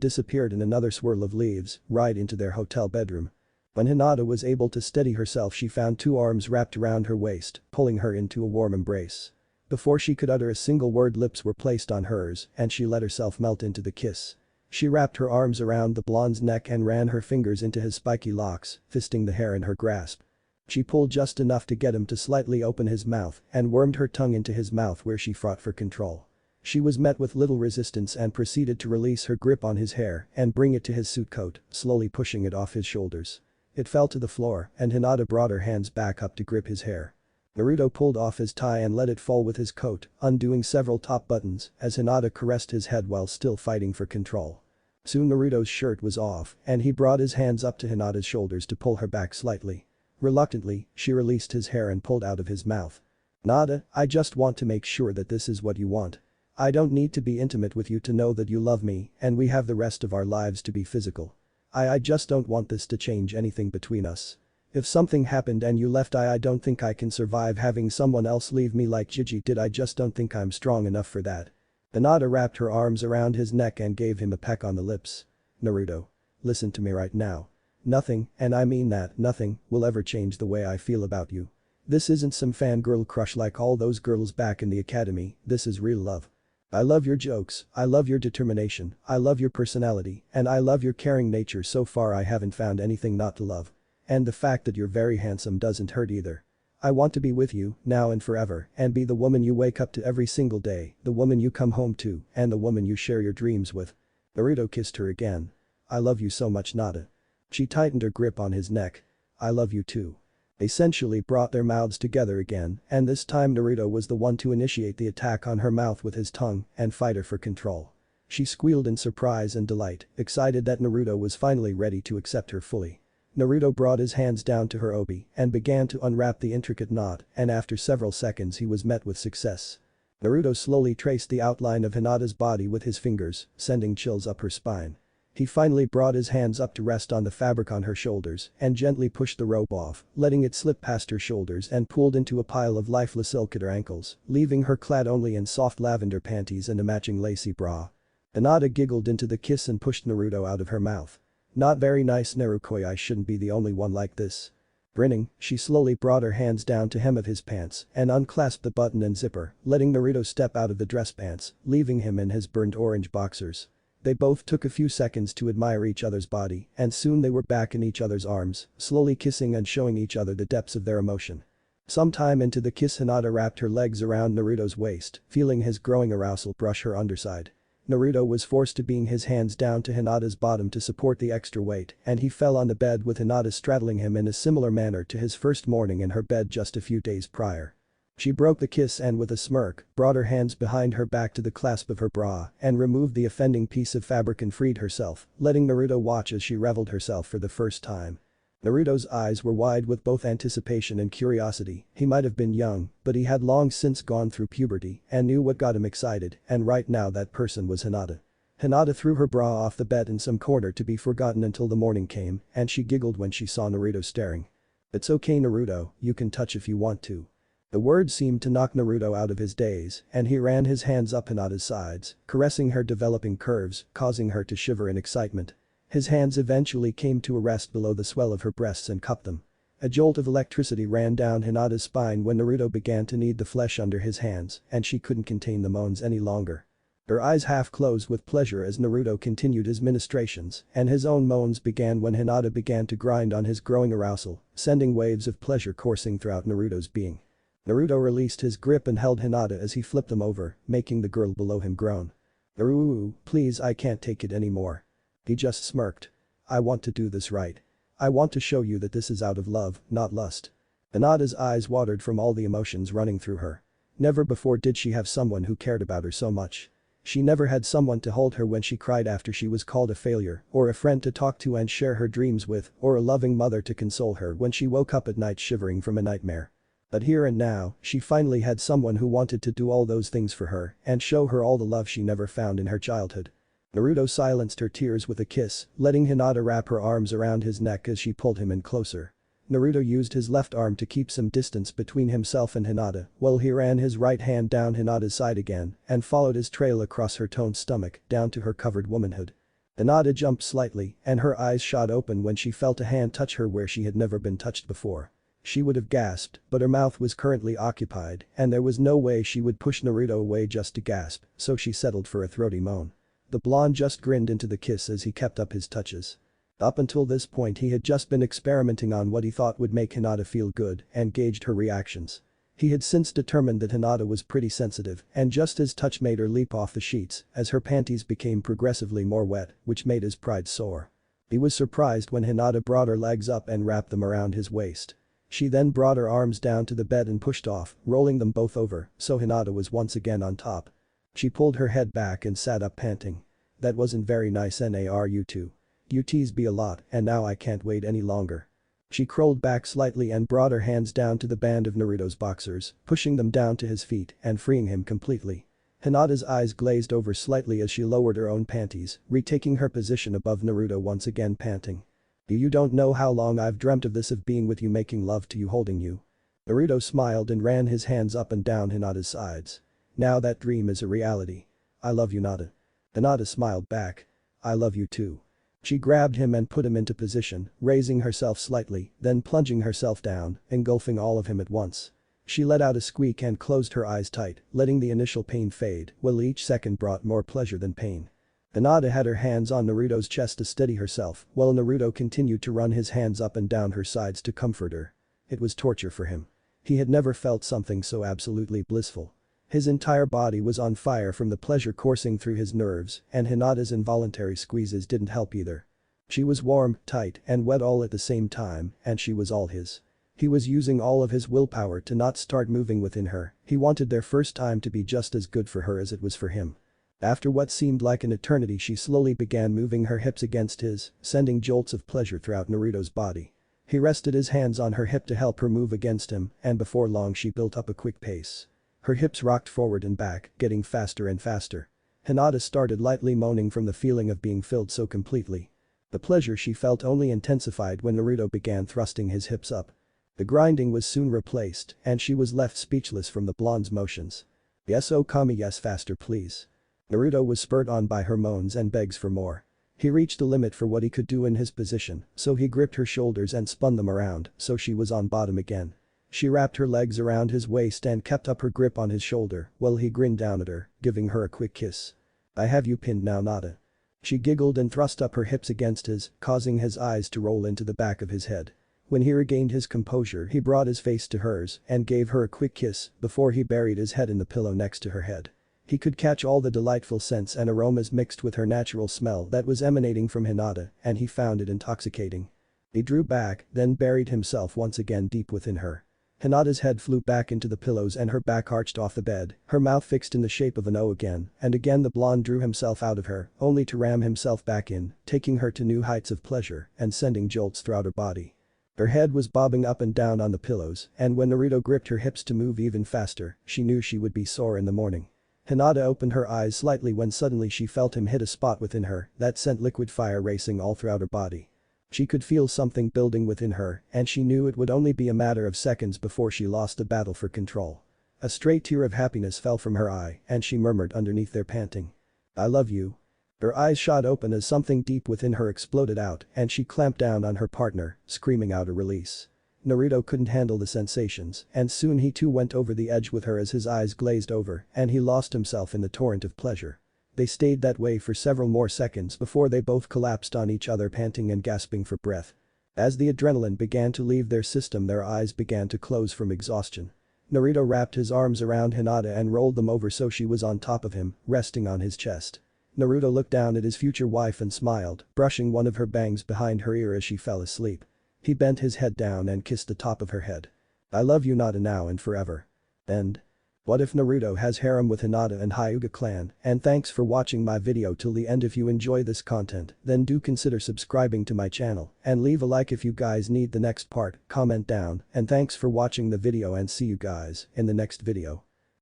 disappeared in another swirl of leaves, right into their hotel bedroom. When Hinata was able to steady herself she found 2 arms wrapped around her waist, pulling her into a warm embrace. Before she could utter a single word lips were placed on hers and she let herself melt into the kiss. She wrapped her arms around the blonde's neck and ran her fingers into his spiky locks, fisting the hair in her grasp. She pulled just enough to get him to slightly open his mouth and wormed her tongue into his mouth where she fought for control. She was met with little resistance and proceeded to release her grip on his hair and bring it to his suit coat, slowly pushing it off his shoulders. It fell to the floor and Hinata brought her hands back up to grip his hair. Naruto pulled off his tie and let it fall with his coat, undoing several top buttons as Hinata caressed his head while still fighting for control. Soon Naruto's shirt was off and he brought his hands up to Hinata's shoulders to pull her back slightly. Reluctantly, she released his hair and pulled out of his mouth. Nada, I just want to make sure that this is what you want. I don't need to be intimate with you to know that you love me and we have the rest of our lives to be physical. I just don't want this to change anything between us. If something happened and you left I don't think I can survive having someone else leave me like Gigi did I just don't think I'm strong enough for that. Hinata wrapped her arms around his neck and gave him a peck on the lips. Naruto. Listen to me right now. Nothing, and I mean that, nothing, will ever change the way I feel about you. This isn't some fangirl crush like all those girls back in the academy, this is real love. I love your jokes, I love your determination, I love your personality, and I love your caring nature. So far I haven't found anything not to love. And the fact that you're very handsome doesn't hurt either. I want to be with you, now and forever, and be the woman you wake up to every single day, the woman you come home to, and the woman you share your dreams with." Naruto kissed her again. "I love you so much, Nada." She tightened her grip on his neck. "I love you too." They essentially brought their mouths together again, and this time Naruto was the one to initiate the attack on her mouth with his tongue and fight her for control. She squealed in surprise and delight, excited that Naruto was finally ready to accept her fully. Naruto brought his hands down to her obi and began to unwrap the intricate knot, and after several seconds he was met with success. Naruto slowly traced the outline of Hinata's body with his fingers, sending chills up her spine. He finally brought his hands up to rest on the fabric on her shoulders and gently pushed the robe off, letting it slip past her shoulders and pooled into a pile of lifeless silk at her ankles, leaving her clad only in soft lavender panties and a matching lacy bra. Hinata giggled into the kiss and pushed Naruto out of her mouth. "Not very nice, Narukoi, I shouldn't be the only one like this." Grinning, she slowly brought her hands down to hem of his pants and unclasped the button and zipper, letting Naruto step out of the dress pants, leaving him in his burnt orange boxers. They both took a few seconds to admire each other's body, and soon they were back in each other's arms, slowly kissing and showing each other the depths of their emotion. Sometime into the kiss, Hinata wrapped her legs around Naruto's waist, feeling his growing arousal brush her underside. Naruto was forced to bring his hands down to Hinata's bottom to support the extra weight, and he fell on the bed with Hinata straddling him in a similar manner to his first morning in her bed just a few days prior. She broke the kiss and with a smirk, brought her hands behind her back to the clasp of her bra and removed the offending piece of fabric and freed herself, letting Naruto watch as she reveled herself for the first time. Naruto's eyes were wide with both anticipation and curiosity. He might have been young, but he had long since gone through puberty and knew what got him excited, and right now that person was Hinata. Hinata threw her bra off the bed in some corner to be forgotten until the morning came, and she giggled when she saw Naruto staring. "It's okay, Naruto, you can touch if you want to." The words seemed to knock Naruto out of his daze, and he ran his hands up Hinata's sides, caressing her developing curves, causing her to shiver in excitement. His hands eventually came to a rest below the swell of her breasts and cupped them. A jolt of electricity ran down Hinata's spine when Naruto began to knead the flesh under his hands, and she couldn't contain the moans any longer. Her eyes half closed with pleasure as Naruto continued his ministrations, and his own moans began when Hinata began to grind on his growing arousal, sending waves of pleasure coursing throughout Naruto's being. Naruto released his grip and held Hinata as he flipped them over, making the girl below him groan. "Naruto, please, I can't take it anymore." He just smirked. "I want to do this right. I want to show you that this is out of love, not lust." Hinata's eyes watered from all the emotions running through her. Never before did she have someone who cared about her so much. She never had someone to hold her when she cried after she was called a failure, or a friend to talk to and share her dreams with, or a loving mother to console her when she woke up at night shivering from a nightmare. But here and now, she finally had someone who wanted to do all those things for her and show her all the love she never found in her childhood. Naruto silenced her tears with a kiss, letting Hinata wrap her arms around his neck as she pulled him in closer. Naruto used his left arm to keep some distance between himself and Hinata while he ran his right hand down Hinata's side again and followed his trail across her toned stomach down to her covered womanhood. Hinata jumped slightly and her eyes shot open when she felt a hand touch her where she had never been touched before. She would have gasped, but her mouth was currently occupied and there was no way she would push Naruto away just to gasp, so she settled for a throaty moan. The blonde just grinned into the kiss as he kept up his touches. Up until this point he had just been experimenting on what he thought would make Hinata feel good and gauged her reactions. He had since determined that Hinata was pretty sensitive and just his touch made her leap off the sheets as her panties became progressively more wet, which made his pride soar. He was surprised when Hinata brought her legs up and wrapped them around his waist. She then brought her arms down to the bed and pushed off, rolling them both over, so Hinata was once again on top. She pulled her head back and sat up panting. "That wasn't very nice, Naruto. You tease me a lot and now I can't wait any longer." She crawled back slightly and brought her hands down to the band of Naruto's boxers, pushing them down to his feet and freeing him completely. Hinata's eyes glazed over slightly as she lowered her own panties, retaking her position above Naruto once again panting. "You don't know how long I've dreamt of this, of being with you, making love to you, holding you." Naruto smiled and ran his hands up and down Hinata's sides. "Now that dream is a reality. I love you, Hinata." Hinata smiled back. "I love you too." She grabbed him and put him into position, raising herself slightly, then plunging herself down, engulfing all of him at once. She let out a squeak and closed her eyes tight, letting the initial pain fade, while each second brought more pleasure than pain. Hinata had her hands on Naruto's chest to steady herself, while Naruto continued to run his hands up and down her sides to comfort her. It was torture for him. He had never felt something so absolutely blissful. His entire body was on fire from the pleasure coursing through his nerves, and Hinata's involuntary squeezes didn't help either. She was warm, tight, and wet all at the same time, and she was all his. He was using all of his willpower to not start moving within her. He wanted their first time to be just as good for her as it was for him. After what seemed like an eternity, she slowly began moving her hips against his, sending jolts of pleasure throughout Naruto's body. He rested his hands on her hip to help her move against him, and before long she built up a quick pace. Her hips rocked forward and back, getting faster and faster. Hinata started lightly moaning from the feeling of being filled so completely. The pleasure she felt only intensified when Naruto began thrusting his hips up. The grinding was soon replaced, and she was left speechless from the blonde's motions. "Yes, Okami, yes, faster please." Naruto was spurred on by her moans and begs for more. He reached a limit for what he could do in his position, so he gripped her shoulders and spun them around, so she was on bottom again. She wrapped her legs around his waist and kept up her grip on his shoulder while he grinned down at her, giving her a quick kiss. "I have you pinned now, Nada." She giggled and thrust up her hips against his, causing his eyes to roll into the back of his head. When he regained his composure, he brought his face to hers and gave her a quick kiss before he buried his head in the pillow next to her head. He could catch all the delightful scents and aromas mixed with her natural smell that was emanating from Hinata, and he found it intoxicating. He drew back, then buried himself once again deep within her. Hinata's head flew back into the pillows and her back arched off the bed, her mouth fixed in the shape of an O again, and again the blonde drew himself out of her, only to ram himself back in, taking her to new heights of pleasure and sending jolts throughout her body. Her head was bobbing up and down on the pillows, and when Naruto gripped her hips to move even faster, she knew she would be sore in the morning. Hinata opened her eyes slightly when suddenly she felt him hit a spot within her that sent liquid fire racing all throughout her body. She could feel something building within her, and she knew it would only be a matter of seconds before she lost the battle for control. A straight tear of happiness fell from her eye, and she murmured underneath their panting, "I love you." Her eyes shot open as something deep within her exploded out, and she clamped down on her partner, screaming out a release. Naruto couldn't handle the sensations, and soon he too went over the edge with her as his eyes glazed over and he lost himself in the torrent of pleasure. They stayed that way for several more seconds before they both collapsed on each other, panting and gasping for breath. As the adrenaline began to leave their system, their eyes began to close from exhaustion. Naruto wrapped his arms around Hinata and rolled them over so she was on top of him, resting on his chest. Naruto looked down at his future wife and smiled, brushing one of her bangs behind her ear as she fell asleep. He bent his head down and kissed the top of her head. "I love you, Hinata, now and forever." And what if Naruto has harem with Hinata and Hyuga clan? And thanks for watching my video till the end. If you enjoy this content, then do consider subscribing to my channel and leave a like if you guys need the next part, comment down, and thanks for watching the video and see you guys in the next video.